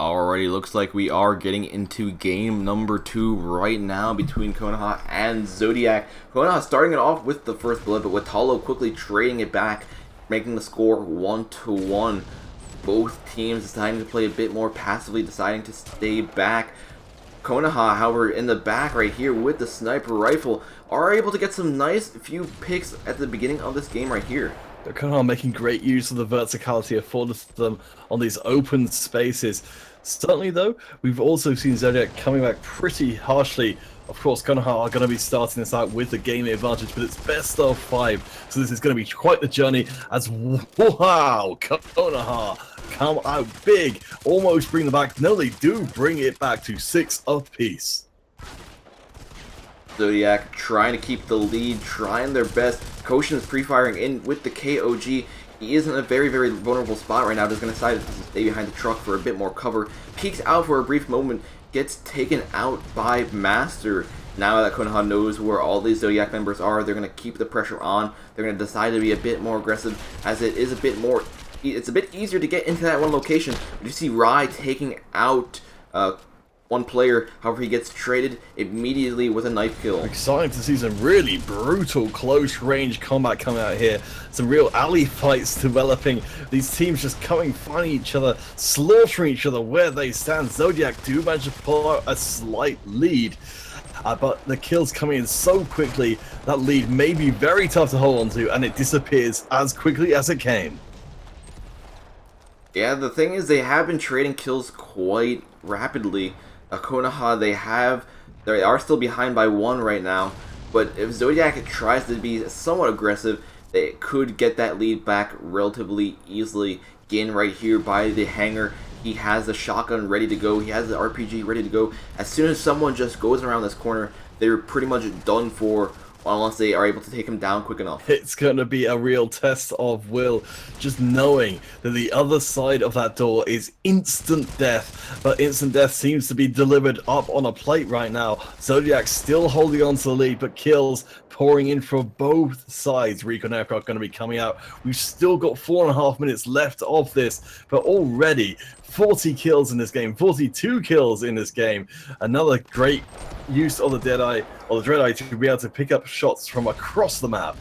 Alrighty, looks like we are getting into game number 2 right now between Konoha and Zodiac. Konoha starting it off with the first blood, but with Talo quickly trading it back, making the score 1-1. Both teams deciding to play a bit more passively, deciding to stay back. Konoha, however, in the back right here with the sniper rifle, are able to get some nice few picks at the beginning of this game right here. They're kind of making great use of the verticality afforded to them on these open spaces. Certainly, though, we've also seen Zodiac coming back pretty harshly. Of course, Konoha are going to be starting this out with the game advantage, but it's best of 5, so this is going to be quite the journey as, wow, Konoha come out big, almost bring them back. No, they do bring it back to 6 apiece. Zodiac trying to keep the lead, trying their best. Koshin is pre-firing in with the KOG. He is in a very, very vulnerable spot right now. Just going to decide to stay behind the truck for a bit more cover. Peeks out for a brief moment, gets taken out by Master. Now that Konoha knows where all these Zodiac members are, they're going to keep the pressure on. They're going to decide to be a bit more aggressive, as it is a bit more... It's a bit easier to get into that one location. You see Rai taking out one player, however he gets traded immediately with a knife kill. Exciting to see some really brutal close range combat coming out here. Some real alley fights developing. These teams just finding each other, slaughtering each other where they stand. Zodiac do manage to pull out a slight lead. But the kills coming in so quickly, that lead may be very tough to hold on to, and it disappears as quickly as it came. Yeah, the thing is, they have been trading kills quite rapidly. Konoha, they are still behind by 1 right now, but if Zodiac tries to be somewhat aggressive, they could get that lead back relatively easily. Gin right here by the hangar, he has the shotgun ready to go, he has the RPG ready to go. As soon as someone just goes around this corner, they're pretty much done for, unless they are able to take him down quick enough. It's going to be a real test of will, just knowing that the other side of that door is instant death, but instant death seems to be delivered up on a plate right now. Zodiac still holding on to the lead, but kills pouring in from both sides. Recon aircraft going to be coming out. We've still got 4.5 minutes left of this, but already 40 kills in this game, 42 kills in this game. Another great use of the Deadeye, or the Dreadeye, to be able to pick up shots from across the map.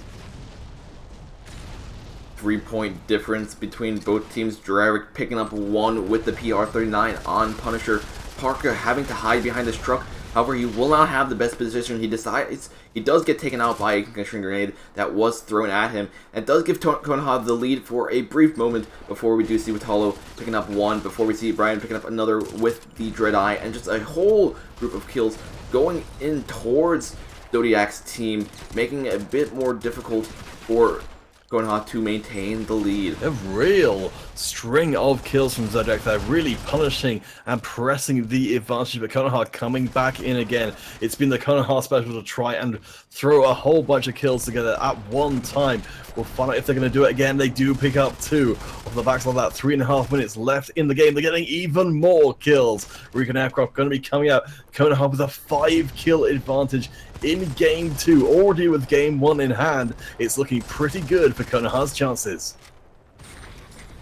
3-point difference between both teams. Draric picking up 1 with the PR-39 on Punisher. Parker having to hide behind this truck. However, he will not have the best position. He does get taken out by a concussion grenade that was thrown at him. And does give Konoha the lead for a brief moment before we do see Watalo picking up 1, before we see Brian picking up another with the Dreadeye, and just a whole group of kills going in towards Zodiac's team, making it a bit more difficult for Konoha to maintain the lead. A real string of kills from Zodiac. They're really punishing and pressing the advantage, but Konoha coming back in again. It's been the Konoha special to try and throw a whole bunch of kills together at one time. We'll find out if they're going to do it again. They do pick up 2 off the backs of that. 3.5 minutes left in the game. They're getting even more kills. Recon aircraft going to be coming out. Konoha with a 5-kill advantage in game 2, already with game 1 in hand. It's looking pretty good for Konoha's chances.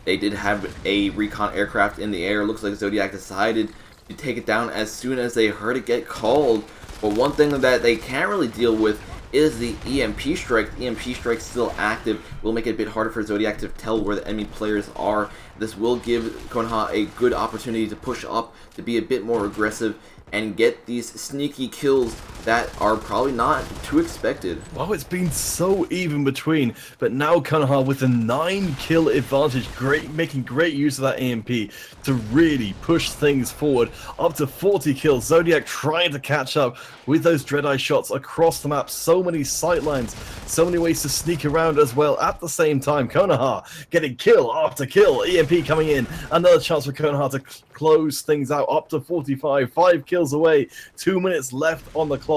They did have a recon aircraft in the air. Looks like Zodiac decided to take it down as soon as they heard it get called. But one thing that they can't really deal with is the EMP strike. The EMP strike still active. Will make it a bit harder for Zodiac to tell where the enemy players are. This will give Konoha a good opportunity to push up, to be a bit more aggressive, and get these sneaky kills that are probably not too expected. Well, it's been so even between, but now Konoha with a 9-kill advantage, making great use of that EMP to really push things forward. Up to 40 kills. Zodiac trying to catch up with those Dreadeye shots across the map. So many sightlines, so many ways to sneak around as well at the same time. Konoha getting kill after kill. EMP coming in. Another chance for Konoha to close things out. Up to 45. 5 kills away. 2 minutes left on the clock.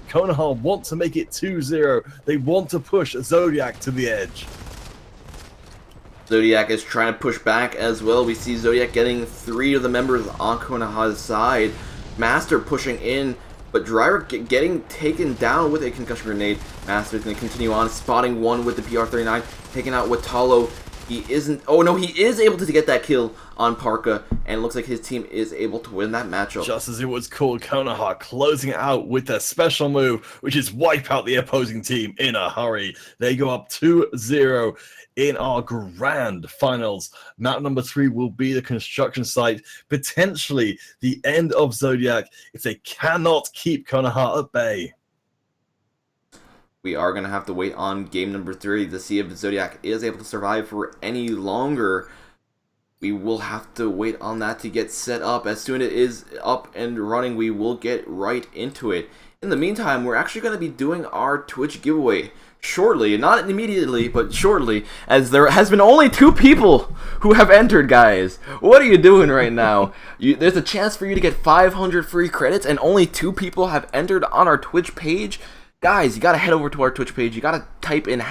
Konoha want to make it 2-0. They want to push Zodiac to the edge. Zodiac is trying to push back as well. We see Zodiac getting 3 of the members on Konoha's side. Master pushing in, but Driver getting taken down with a concussion grenade. Master's going to continue on, spotting 1 with the PR-39, taking out Watalo. He isn't. Oh no, he is able to get that kill on Parka, and it looks like his team is able to win that matchup. Just as it was called, Konoha closing it out with their special move, which is wipe out the opposing team in a hurry. They go up 2-0 in our grand finals. Map number 3 will be the construction site, potentially the end of Zodiac if they cannot keep Konoha at bay. We are going to have to wait on game number 3 to see if Zodiac is able to survive for any longer. We will have to wait on that to get set up. As soon as it is up and running, we will get right into it. In the meantime, we're actually going to be doing our Twitch giveaway shortly. Not immediately, but shortly, as there has been only 2 people who have entered, guys. What are you doing right now? There's a chance for you to get 500 free credits, and only 2 people have entered on our Twitch page. Guys, you gotta head over to our Twitch page. You gotta type in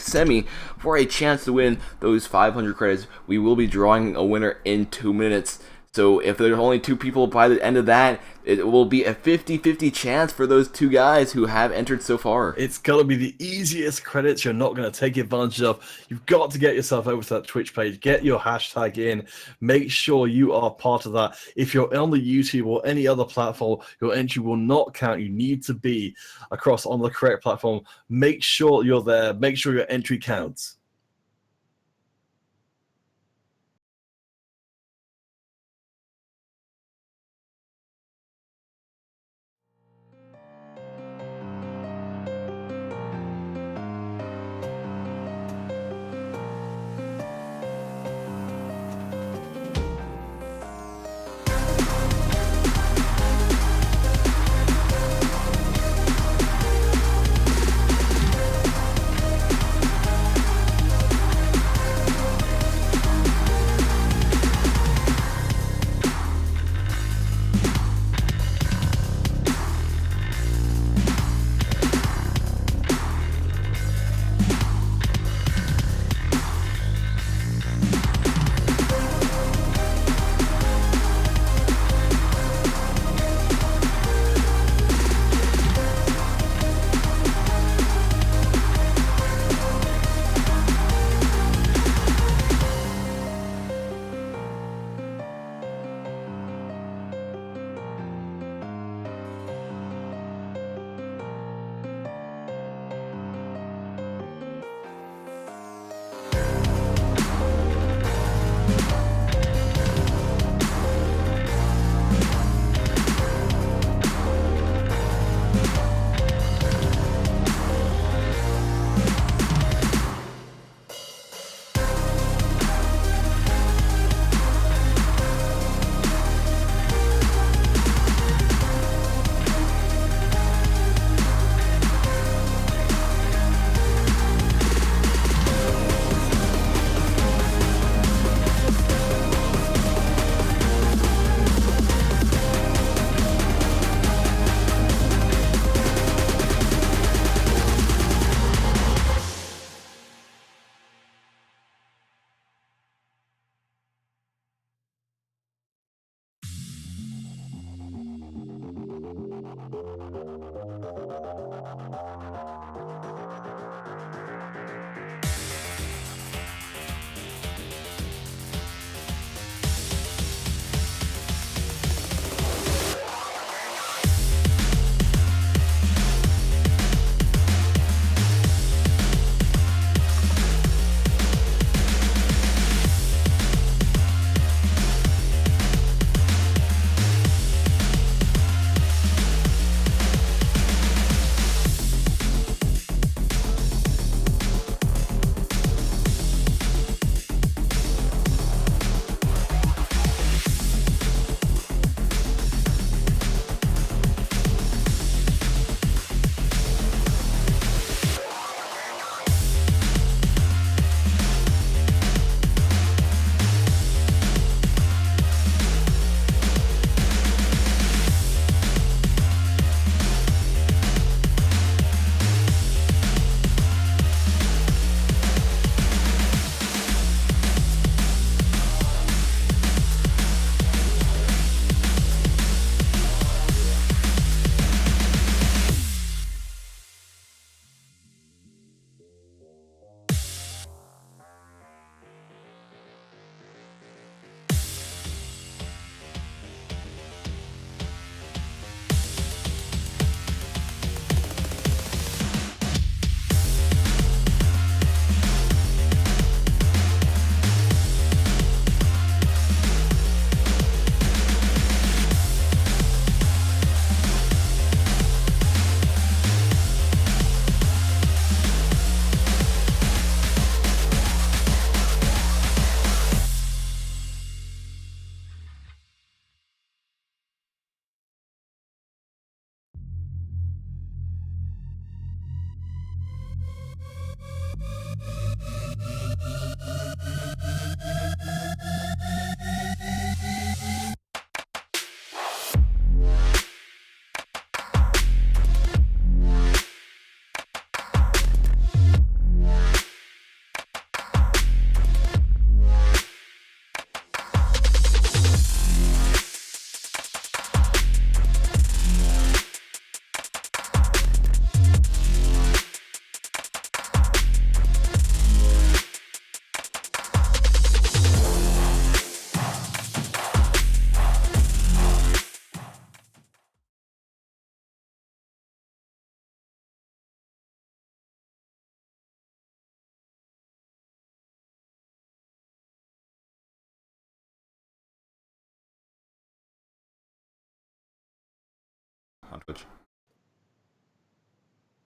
#Semi for a chance to win those 500 credits. We will be drawing a winner in 2 minutes. So if there's only 2 people by the end of that, it will be a 50-50 chance for those 2 guys who have entered so far. It's got to be the easiest credits you're not going to take advantage of. You've got to get yourself over to that Twitch page. Get your hashtag in. Make sure you are part of that. If you're on the YouTube or any other platform, your entry will not count. You need to be across on the correct platform. Make sure you're there. Make sure your entry counts.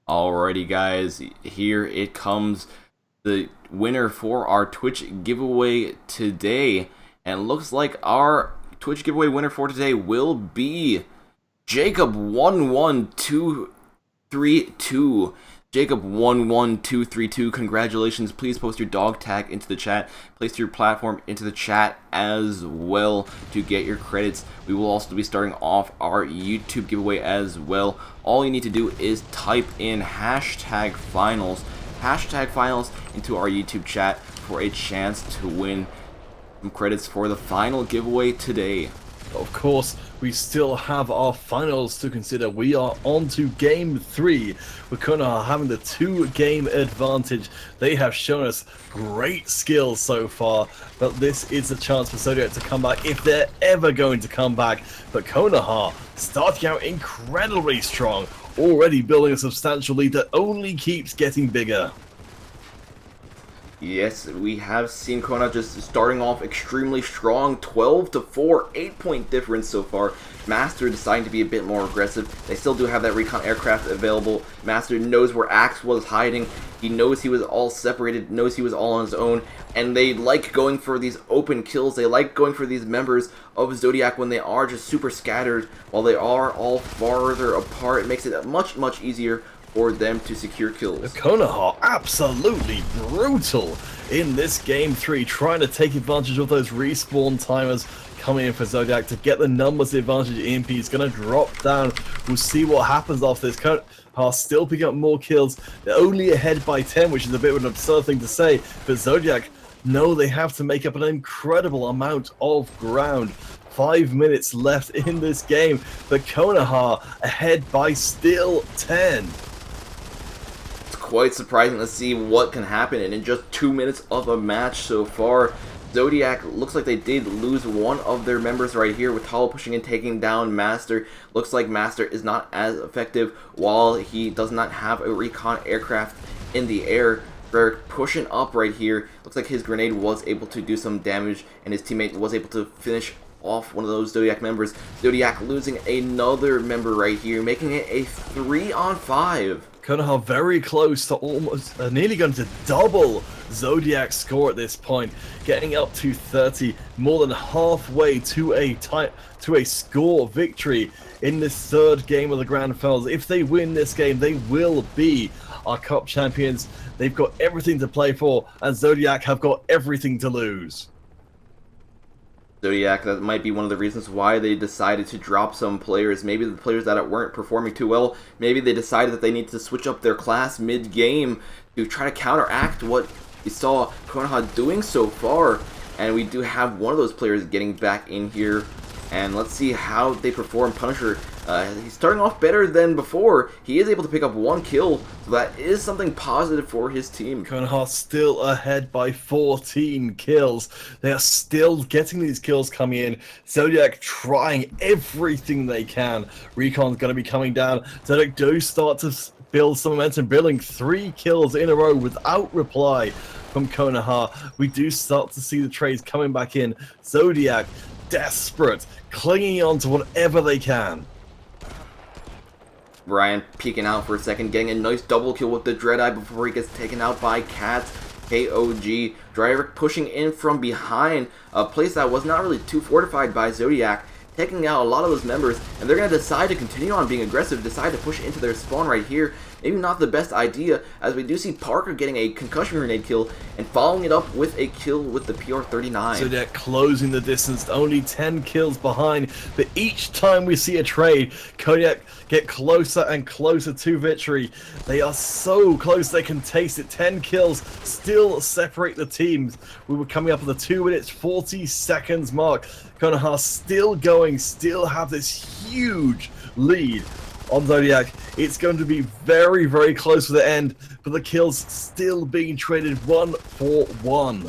Alrighty, guys, here it comes. The winner for our Twitch giveaway today. And it looks like our Twitch giveaway winner for today will be Jacob11232. Jacob11232, congratulations. Please post your dog tag into the chat. Place your platform into the chat as well to get your credits. We will also be starting off our YouTube giveaway as well. All you need to do is type in hashtag finals into our YouTube chat for a chance to win some credits for the final giveaway today. Of course, we still have our finals to consider. We are on to Game 3. With Konoha having the 2-game advantage. They have shown us great skills so far, but this is a chance for Zodiac to come back if they're ever going to come back. But Konoha starting out incredibly strong, already building a substantial lead that only keeps getting bigger. Yes, we have seen Konoha just starting off extremely strong, 12-4, 8-point difference so far. Master deciding to be a bit more aggressive. They still do have that recon aircraft available. Master knows where Axe was hiding. He knows he was all separated, knows he was all on his own, and they like going for these open kills. They like going for these members of Zodiac when they are just super scattered, while they are all farther apart. It makes it much, much easier for them to secure kills. Konoha absolutely brutal in this Game 3, trying to take advantage of those respawn timers coming in for Zodiac to get the numbers advantage. EMP is going to drop down. We'll see what happens after this. Konoha still picking up more kills. They're only ahead by 10, which is a bit of an absurd thing to say, but Zodiac know they have to make up an incredible amount of ground. 5 minutes left in this game, but Konoha ahead by still 10. Quite surprising to see what can happen in just 2 minutes of a match so far. Zodiac looks like they did lose one of their members right here with Hollow pushing and taking down Master. Looks like Master is not as effective while he does not have a recon aircraft in the air. Varric pushing up right here. Looks like his grenade was able to do some damage and his teammate was able to finish off one of those Zodiac members. Zodiac losing another member right here, making it a 3-on-5. Konoha very close to almost nearly going to double Zodiac's score at this point, getting up to 30, more than halfway to a score victory in this third game of the Grand Finals. If they win this game, they will be our cup champions. They've got everything to play for, and Zodiac have got everything to lose. Zodiac, that might be one of the reasons why they decided to drop some players. Maybe the players that weren't performing too well, maybe they decided that they need to switch up their class mid-game to try to counteract what we saw Konoha doing so far. And we do have one of those players getting back in here. And let's see how they perform. Punisher, he's starting off better than before. He is able to pick up 1 kill, so that is something positive for his team. Konoha still ahead by 14 kills. They are still getting these kills coming in. Zodiac trying everything they can. Recon's going to be coming down. Zodiac do start to build some momentum, building 3 kills in a row without reply from Konoha. We do start to see the trades coming back in. Zodiac desperate, clinging on to whatever they can. Brian peeking out for a second, getting a nice double kill with the Dreadeye before he gets taken out by Cats. KOG. Driver pushing in from behind a place that was not really too fortified by Zodiac, taking out a lot of those members, and they're going to decide to continue on being aggressive, decide to push into their spawn right here. Maybe not the best idea, as we do see Parker getting a concussion grenade kill and following it up with a kill with the PR-39. So they're closing the distance, only 10 kills behind, but each time we see a trade, Kodiak get closer and closer to victory. They are so close they can taste it. 10 kills still separate the teams. We were coming up at the 2 minutes 40 seconds mark. Konoha still going, still have this huge lead on Zodiac. It's going to be very, very close to the end, but the kills still being traded 1 for 1.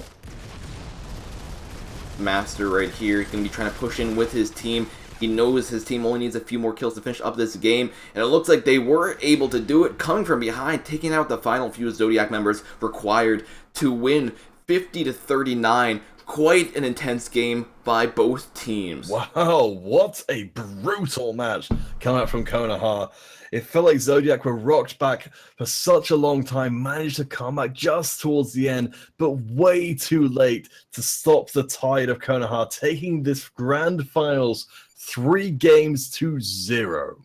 Master right here, he's going to be trying to push in with his team. He knows his team only needs a few more kills to finish up this game, and it looks like they were able to do it, coming from behind, taking out the final few Zodiac members required to win 50-39 quite an intense game by both teams. Wow, what a brutal match coming out from Konoha. It felt like Zodiac were rocked back for such a long time, managed to come back just towards the end, but way too late to stop the tide of Konoha, taking this grand finals 3-0.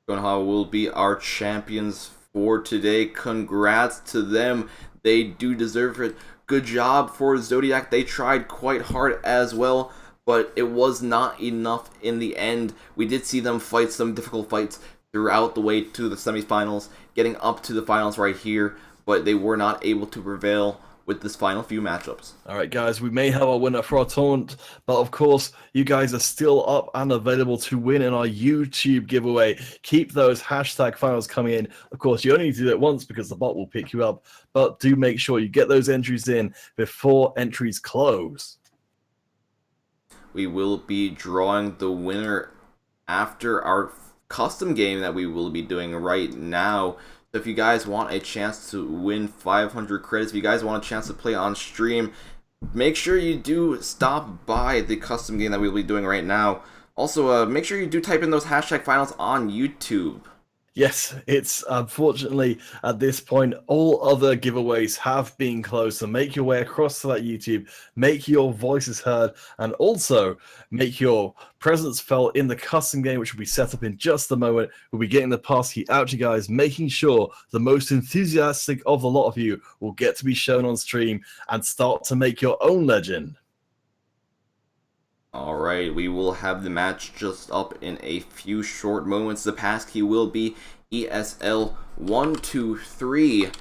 Konoha will be our champions for today. Congrats to them. They do deserve it. Good job for Zodiac. They tried quite hard as well, but it was not enough in the end. We did see them fight some difficult fights throughout the way to the semifinals, getting up to the finals right here, but they were not able to prevail with this final few matchups. All right, guys, we may have a winner for our tournament, but of course, you guys are still up and available to win in our YouTube giveaway. Keep those hashtag finals coming in. Of course, you only need to do it once because the bot will pick you up, but do make sure you get those entries in before entries close. We will be drawing the winner after our custom game that we will be doing right now. So if you guys want a chance to win 500 credits, if you guys want a chance to play on stream, make sure you do stop by the custom game that we'll be doing right now. Also, make sure you do type in those hashtag finals on YouTube. Yes, it's unfortunately at this point all other giveaways have been closed, so make your way across to that YouTube, make your voices heard, and also make your presence felt in the custom game, which will be set up in just a moment. We'll be getting the pass key out to you guys, making sure the most enthusiastic of the lot of you will get to be shown on stream and start to make your own legend. Alright, we will have the match just up in a few short moments. The passkey will be ESL123. If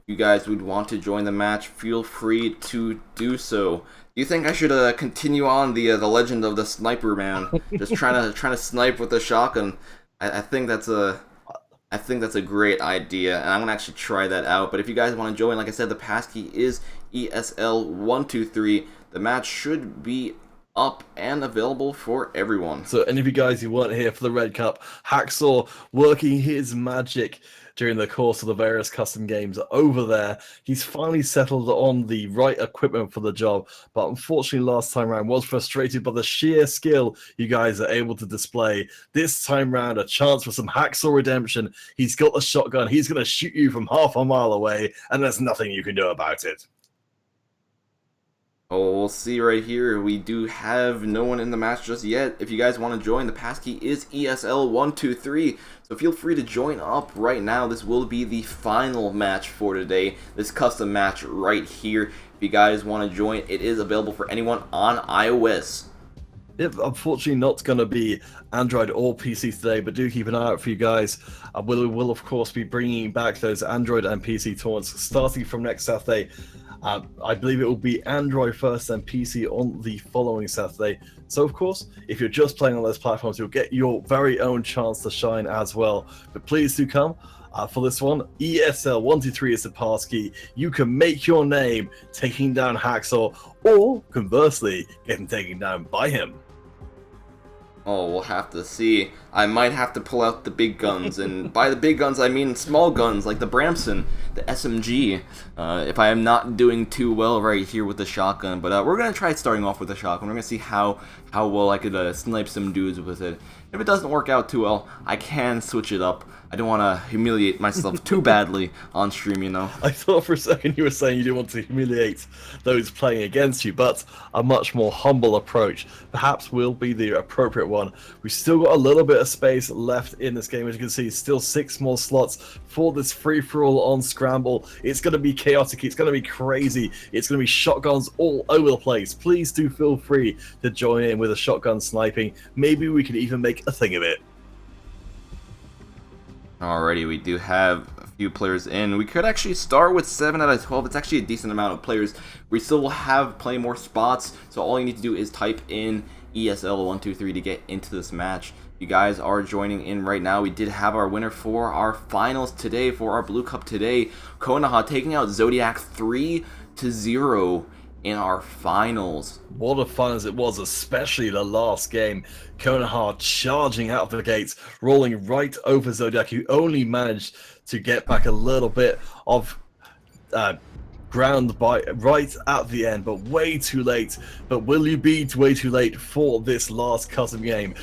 you guys would want to join the match, feel free to do so. Do you think I should continue on the legend of the sniper man? Just trying to snipe with the shotgun. I think that's a great idea, and I'm gonna actually try that out. But if you guys want to join, like I said, the passkey is ESL123. The match should be up and available for everyone. So any of you guys who weren't here for the Red Cup, Hacksaw working his magic during the course of the various custom games over there. He's finally settled on the right equipment for the job, but unfortunately last time around was frustrated by the sheer skill you guys are able to display. This time round, a chance for some Hacksaw redemption. He's got the shotgun. He's going to shoot you from half a mile away, and there's nothing you can do about it. Oh, we'll see right here. We do have no one in the match just yet. If you guys want to join, the passkey is ESL123. So feel free to join up right now. This will be the final match for today. This custom match right here. If you guys want to join, it is available for anyone on iOS. Yep, unfortunately not going to be Android or PC today, but do keep an eye out for you guys. We will of course be bringing back those Android and PC tournaments starting from next Saturday. I believe it will be Android first and PC on the following Saturday. So of course, if you're just playing on those platforms, you'll get your very own chance to shine as well. But please do come. For this one, ESL123 is the passkey. You can make your name taking down Hacksaw, or conversely, getting taken down by him. Oh, we'll have to see. I might have to pull out the big guns, and by the big guns I mean small guns like the Bramson, the SMG, if I am not doing too well right here with the shotgun. But we're going to try starting off with the shotgun. We're going to see how well I could snipe some dudes with it. If it doesn't work out too well, I can switch it up. I don't want to humiliate myself too badly on stream, you know. I thought for a second you were saying you didn't want to humiliate those playing against you, but a much more humble approach perhaps will be the appropriate one. We've still got a little bit of space left in this game. As you can see, still 6 more slots for this free-for-all on Scramble. It's going to be chaotic. It's going to be crazy. It's going to be shotguns all over the place. Please do feel free to join in with a shotgun sniping. Maybe we can even make a thing of it. Alrighty, we do have a few players in. We could actually start with 7 out of 12. It's actually a decent amount of players. We still will have plenty more spots, so all you need to do is type in ESL123 to get into this match. You guys are joining in right now. We did have our winner for our finals today, for our Blue Cup today. Konoha taking out Zodiac 3-0 in our finals. What a finals it was, especially the last game. Konoha charging out of the gates, rolling right over Zodiac, who only managed to get back a little bit of ground by right at the end, but way too late. But will you be way too late for this last custom game?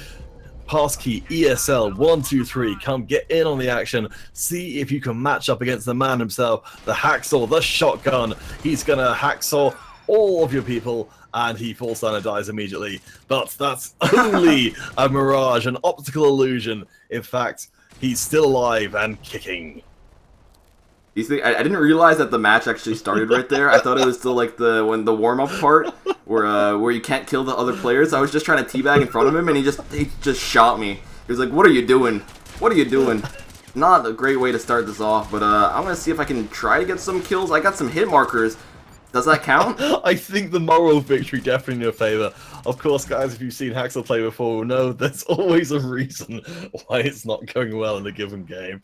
Passkey ESL123, come get in on the action. See if you can match up against the man himself, the hacksaw, the shotgun. He's gonna hacksaw all of your people, and he falls down and dies immediately. But that's only a mirage, an optical illusion. In fact, he's still alive and kicking. You see, I didn't realize that the match actually started right there. I thought it was still like the warm-up part where you can't kill the other players. I was just trying to teabag in front of him, and he just shot me. He was like, "What are you doing? What are you doing?" Not a great way to start this off, but I'm gonna see if I can try to get some kills. I got some hit markers. Does that count? I think the moral victory definitely in your favor. Of course, guys, if you've seen Haxel play before, will know there's always a reason why it's not going well in a given game.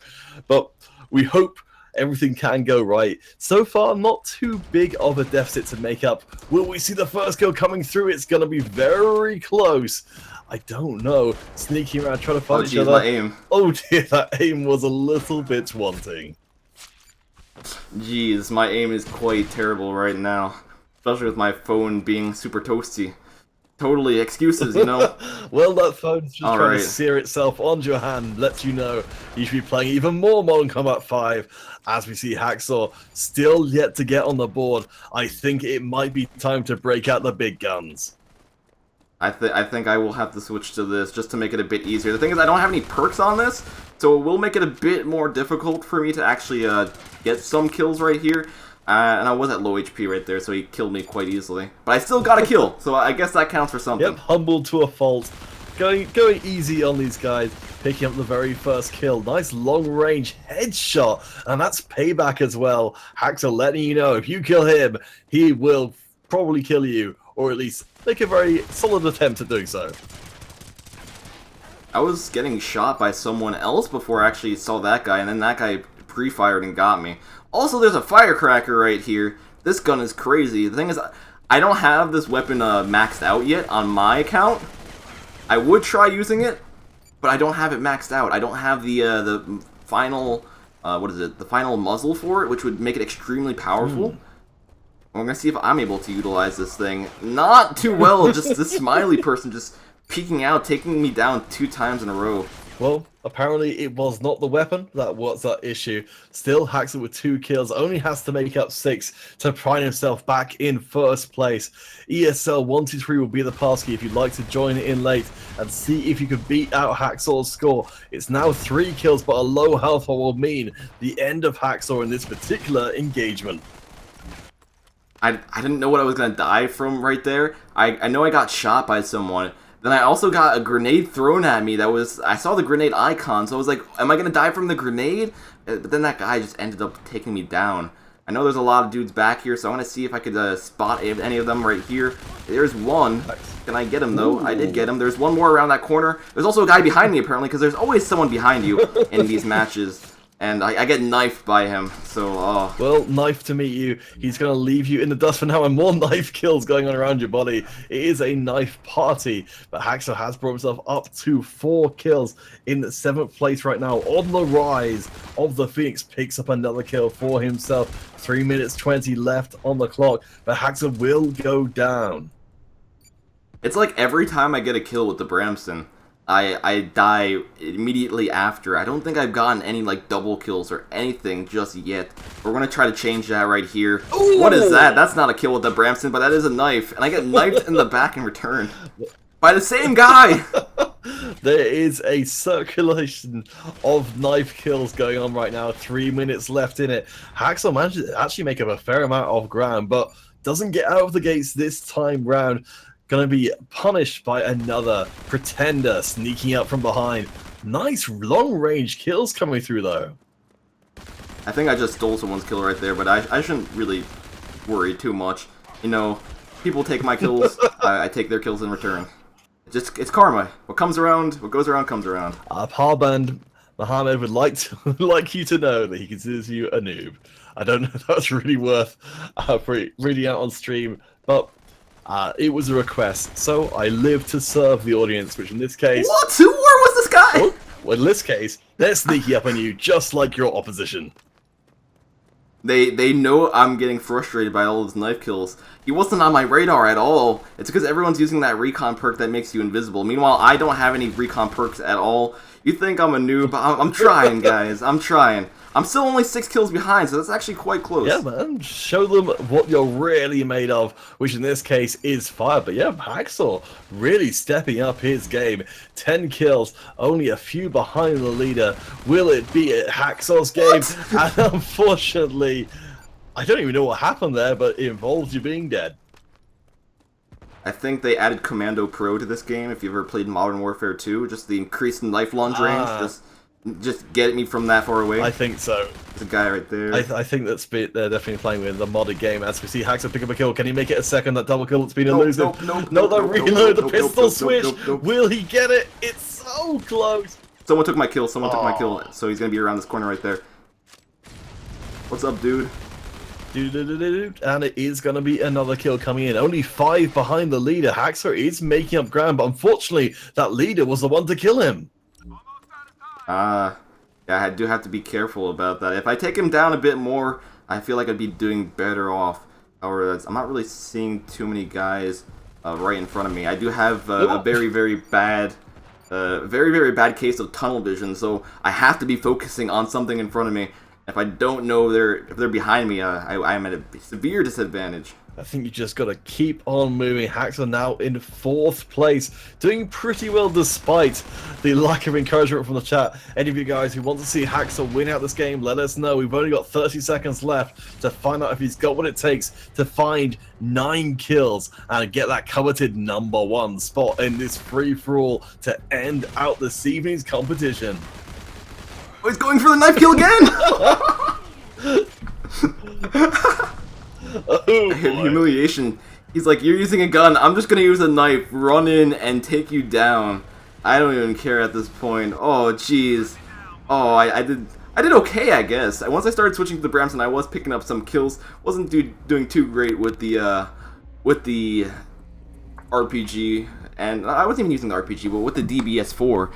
But we hope everything can go right. So far, not too big of a deficit to make up. Will we see the first kill coming through? It's going to be very close. I don't know. Sneaking around trying to find each other. My aim. Oh dear, that aim was a little bit wanting. Jeez, my aim is quite terrible right now. Especially with my phone being super toasty. Totally excuses, you know? Well, that phone's just trying to sear itself onto your hand, lets you know you should be playing even more Modern Combat 5. As we see Hacksaw still yet to get on the board, I think it might be time to break out the big guns. I think I will have to switch to this just to make it a bit easier. The thing is, I don't have any perks on this, so it will make it a bit more difficult for me to actually get some kills right here. And I was at low HP right there, so he killed me quite easily. But I still got a kill, so I guess that counts for something. Yep, humbled to a fault. Going easy on these guys, picking up the very first kill. Nice long-range headshot, and that's payback as well. Haxel letting you know, if you kill him, he will probably kill you, or at least make a very solid attempt at doing so. I was getting shot by someone else before I actually saw that guy, and then that guy pre-fired and got me. Also, there's a firecracker right here. This gun is crazy. The thing is, I don't have this weapon maxed out yet on my account. I would try using it, but I don't have it maxed out. I don't have the final, what is it? The final muzzle for it, which would make it extremely powerful. We're gonna see if I'm able to utilize this thing. Not too well. Just this smiley person just peeking out, taking me down 2 times in a row. Well, apparently it was not the weapon that was that issue. Still, Haxel with 2 kills, only has to make up 6 to pride himself back in first place. ESL123 will be the passkey if you'd like to join in late and see if you can beat out Haxor's score. It's now 3 kills, but a low health will mean the end of Haxor in this particular engagement. I didn't know what I was gonna die from right there. I know I got shot by someone. Then I also got a grenade thrown at me that was... I saw the grenade icon, so I was like, am I going to die from the grenade? But then that guy just ended up taking me down. I know there's a lot of dudes back here, so I'm going to see if I could spot any of them right here. There's one. Can I get him, though? I did get him. There's one more around that corner. There's also a guy behind me, apparently, because there's always someone behind you in these matches. And I get knifed by him, so, Well, knife to meet you. He's going to leave you in the dust for now, and more knife kills going on around your body. It is a knife party, but Haxor has brought himself up to 4 kills in 7th place right now. On the rise of the Phoenix, picks up another kill for himself. 3 minutes 20 left on the clock, but Haxor will go down. It's like every time I get a kill with the Bramson, I die immediately after. I don't think I've gotten any like double kills or anything just yet. We're gonna try to change that right here. Ooh. What is that? That's not a kill with the Bramson, but that is a knife. And I get knifed in the back in return. By the same guy! There is a circulation of knife kills going on right now. 3 minutes left in it. Haxor managed to actually make up a fair amount of ground, but doesn't get out of the gates this time round. Gonna be punished by another pretender sneaking up from behind. Nice long-range kills coming through, though. I think I just stole someone's kill right there, but I shouldn't really worry too much. You know, people take my kills, I take their kills in return. It's karma. What comes around, what goes around comes around. Parband Mohammed would like you to know that he considers you a noob. I don't know if that's really worth reading out on stream, but it was a request, so I live to serve the audience, which in this case... What? Where was this guy? Well, in this case, they're sneaky up on you, just like your opposition. They know I'm getting frustrated by all those knife kills. He wasn't on my radar at all. It's because everyone's using that recon perk that makes you invisible. Meanwhile, I don't have any recon perks at all. You think I'm a noob? I'm trying, guys. I'm trying. I'm still only 6 kills behind, so that's actually quite close. Yeah, man. Show them what you're really made of, which in this case is fire. But yeah, Hacksaw really stepping up his game. 10 kills, only a few behind the leader. Will it be Hacksaw's game? And unfortunately, I don't even know what happened there, but it involves you being dead. I think they added Commando Pro to this game. If you ever played Modern Warfare 2, just the increased knife launch range, just get me from that far away. I think so. There's a guy right there. I think that's they're definitely playing with the modded game. As we see Hacksaw pick up a kill, can he make it a second? That double kill that's been elusive. No, that reload, the pistol switch. Will he get it? It's so close. Someone took my kill. Someone took my kill. So he's gonna be around this corner right there. What's up, dude? And it is going to be another kill coming in. Only 5 behind the leader. Hacksaw is making up ground, but unfortunately, that leader was the one to kill him. Yeah, I do have to be careful about that. If I take him down a bit more, I feel like I'd be doing better off. However, I'm not really seeing too many guys right in front of me. I do have a very, very bad case of tunnel vision, so I have to be focusing on something in front of me. If I don't know if they're behind me, I am at a severe disadvantage. I think you just got to keep on moving. Hacksaw now in 4th place, doing pretty well despite the lack of encouragement from the chat. Any of you guys who want to see Hacksaw win out this game, let us know. We've only got 30 seconds left to find out if he's got what it takes to find 9 kills and get that coveted #1 spot in this free-for-all to end out this evening's competition. Oh, he's going for the knife kill again! Oh, humiliation. He's like, you're using a gun, I'm just gonna use a knife, run in and take you down. I don't even care at this point. Oh jeez. Oh, I did okay, I guess. Once I started switching to the Bramson, I was picking up some kills. Wasn't doing too great with the RPG, and I wasn't even using the RPG, but with the DBS4.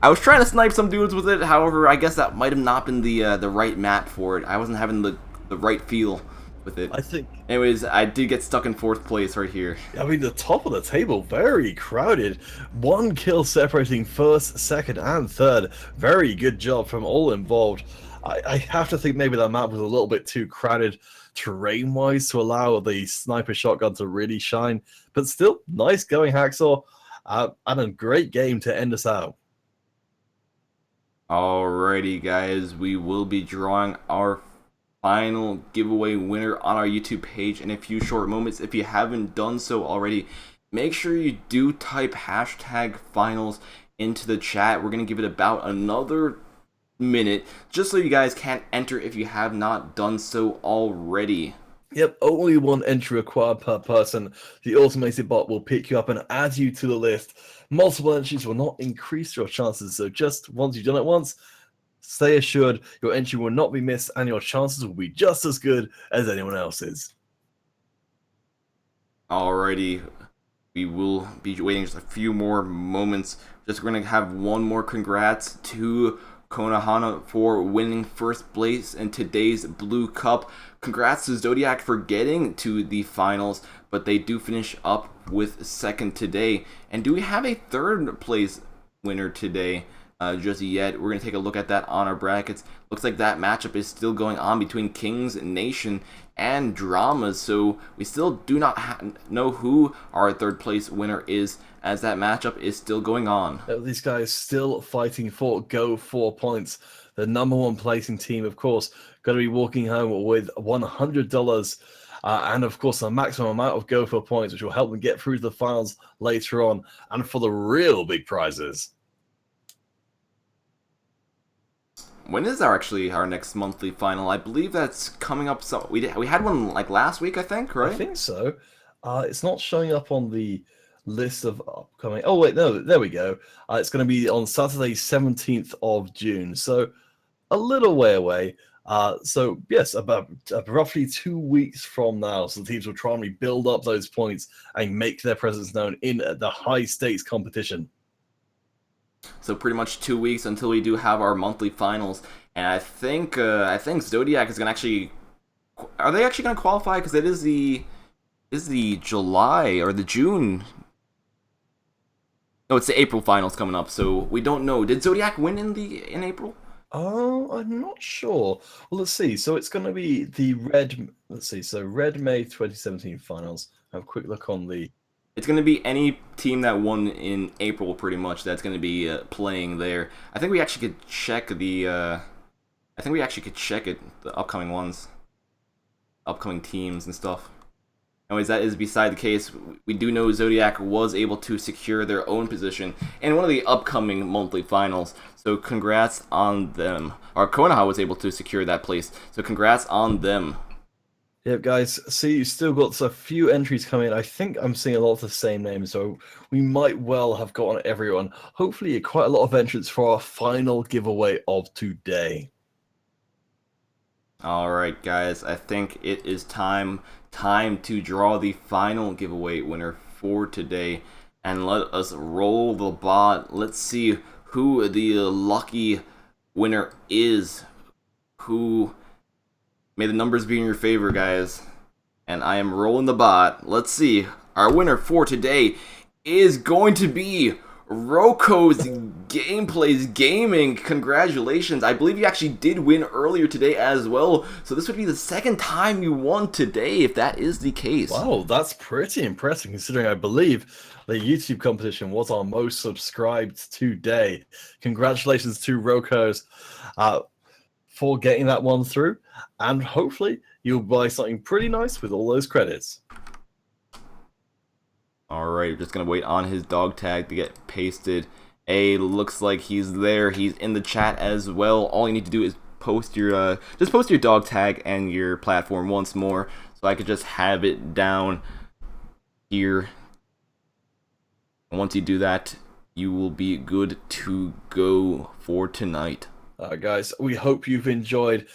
I was trying to snipe some dudes with it, however, I guess that might have not been the right map for it. I wasn't having the right feel with it. I think. Anyways, I did get stuck in 4th place right here. I mean, the top of the table, very crowded. 1 kill separating 1st, 2nd, and 3rd. Very good job from all involved. I have to think maybe that map was a little bit too crowded terrain-wise to allow the sniper shotgun to really shine. But still, nice going, Hacksaw. And a great game to end us out. Alrighty, guys, we will be drawing our final giveaway winner on our YouTube page in a few short moments. If you haven't done so already, make sure you do type #finals into the chat. We're going to give it about another minute just so you guys can enter if you have not done so already. Yep, only 1 entry required per person. The automated bot will pick you up and add you to the list. Multiple entries will not increase your chances, so just once you've done it once, stay assured your entry will not be missed and your chances will be just as good as anyone else's. Alrighty, we will be waiting just a few more moments. Just going to have one more congrats to Konohana for winning 1st place in today's Blue Cup. Congrats to Zodiac for getting to the finals, but they do finish up with 2nd today. And do we have a 3rd place winner today just yet? We're going to take a look at that on our brackets. Looks like that matchup is still going on between Kings Nation and Dramas, so we still do not know who our 3rd place winner is, as that matchup is still going on. These guys still fighting for Go 4 points. The #1 placing team, of course, going to be walking home with $100 and, of course, a maximum amount of Go 4 points, which will help them get through to the finals later on and for the real big prizes. When is our next monthly final? I believe that's coming up. So we had one like last week, I think, right? I think so. It's not showing up on the list of upcoming. Oh wait, no, there we go. It's going to be on Saturday, 17th of June. So a little way away. So yes, about roughly 2 weeks from now. So the teams will try and rebuild up those points and make their presence known in the high stakes competition. So pretty much 2 weeks until we do have our monthly finals, and I think Zodiac is gonna actually Are they actually going to qualify? Because it is the July or the June. No, it's the April finals coming up, so we don't know. Did Zodiac win in April? Oh, I'm not sure. Well, let's see. So it's going to be the Red. Let's see. So Red May 2017 finals. Have a quick look on the. It's going to be any team that won in April, pretty much. That's going to be playing there. I think we actually could check the. I think we actually could check it. The upcoming ones, upcoming teams and stuff. Anyways, that is beside the case. We do know Zodiac was able to secure their own position in one of the upcoming monthly finals. So congrats on them. Or Konoha was able to secure that place. So congrats on them. Yep, guys. See, you still got a few entries coming in. I think I'm seeing a lot of the same names, so we might well have gotten everyone. Hopefully, quite a lot of entrants for our final giveaway of today. Alright, guys. I think it is time to draw the final giveaway winner for today. And let us roll the bot. Let's see who the lucky winner is. Who... May the numbers be in your favor, guys. And I am rolling the bot. Let's see. Our winner for today is going to be Roko's Gameplays Gaming. Congratulations. I believe you actually did win earlier today as well. So this would be the second time you won today, if that is the case. Wow, that's pretty impressive considering I believe the YouTube competition was our most subscribed today. Congratulations to Roko's for getting that one through. And hopefully you'll buy something pretty nice with all those credits. Alright, we're just going to wait on his dog tag to get pasted. Hey, looks like he's there. He's in the chat as well. All you need to do is post your dog tag and your platform once more, so I could just have it down here. And once you do that, you will be good to go for tonight. Guys, we hope you've enjoyed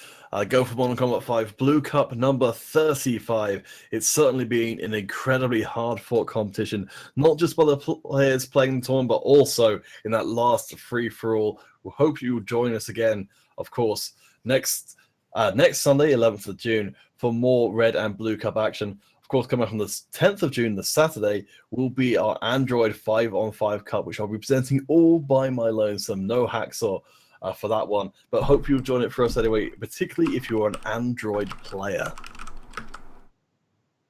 Go for Modern Combat 5 Blue Cup number 35. It's certainly been an incredibly hard-fought competition, not just by the players playing the tournament, but also in that last free-for-all. We hope you will join us again, of course, next Sunday, 11th of June, for more Red and Blue Cup action. Of course, coming up on the 10th of June, the Saturday, will be our Android 5-on-5 Cup, which I'll be presenting all by my lonesome, no hacksaw. For that one, but hope you'll join it for us anyway, particularly if you're an Android player.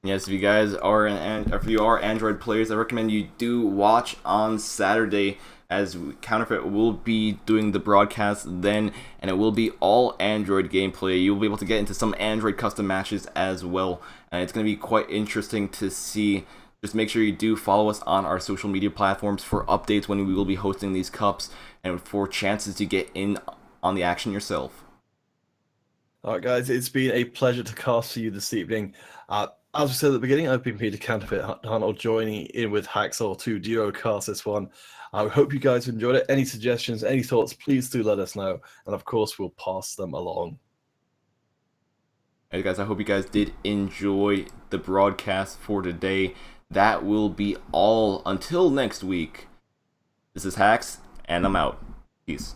Yes, if you guys are if you are Android players, I recommend you do watch on Saturday, as Counterfeit will be doing the broadcast then, and it will be all Android gameplay. You'll be able to get into some Android custom matches as well, and it's going to be quite interesting to see. Just make sure you do follow us on our social media platforms for updates when we will be hosting these cups and for chances to get in on the action yourself. Alright guys, it's been a pleasure to cast for you this evening. As we said at the beginning, I've been Peter Counterfeit Hunt, joining in with Hacksaw to duo cast this one. I hope you guys enjoyed it. Any suggestions, any thoughts, please do let us know. And of course, we'll pass them along. Hey guys, I hope you guys did enjoy the broadcast for today. That will be all until next week. This is Hacks, and I'm out. Peace.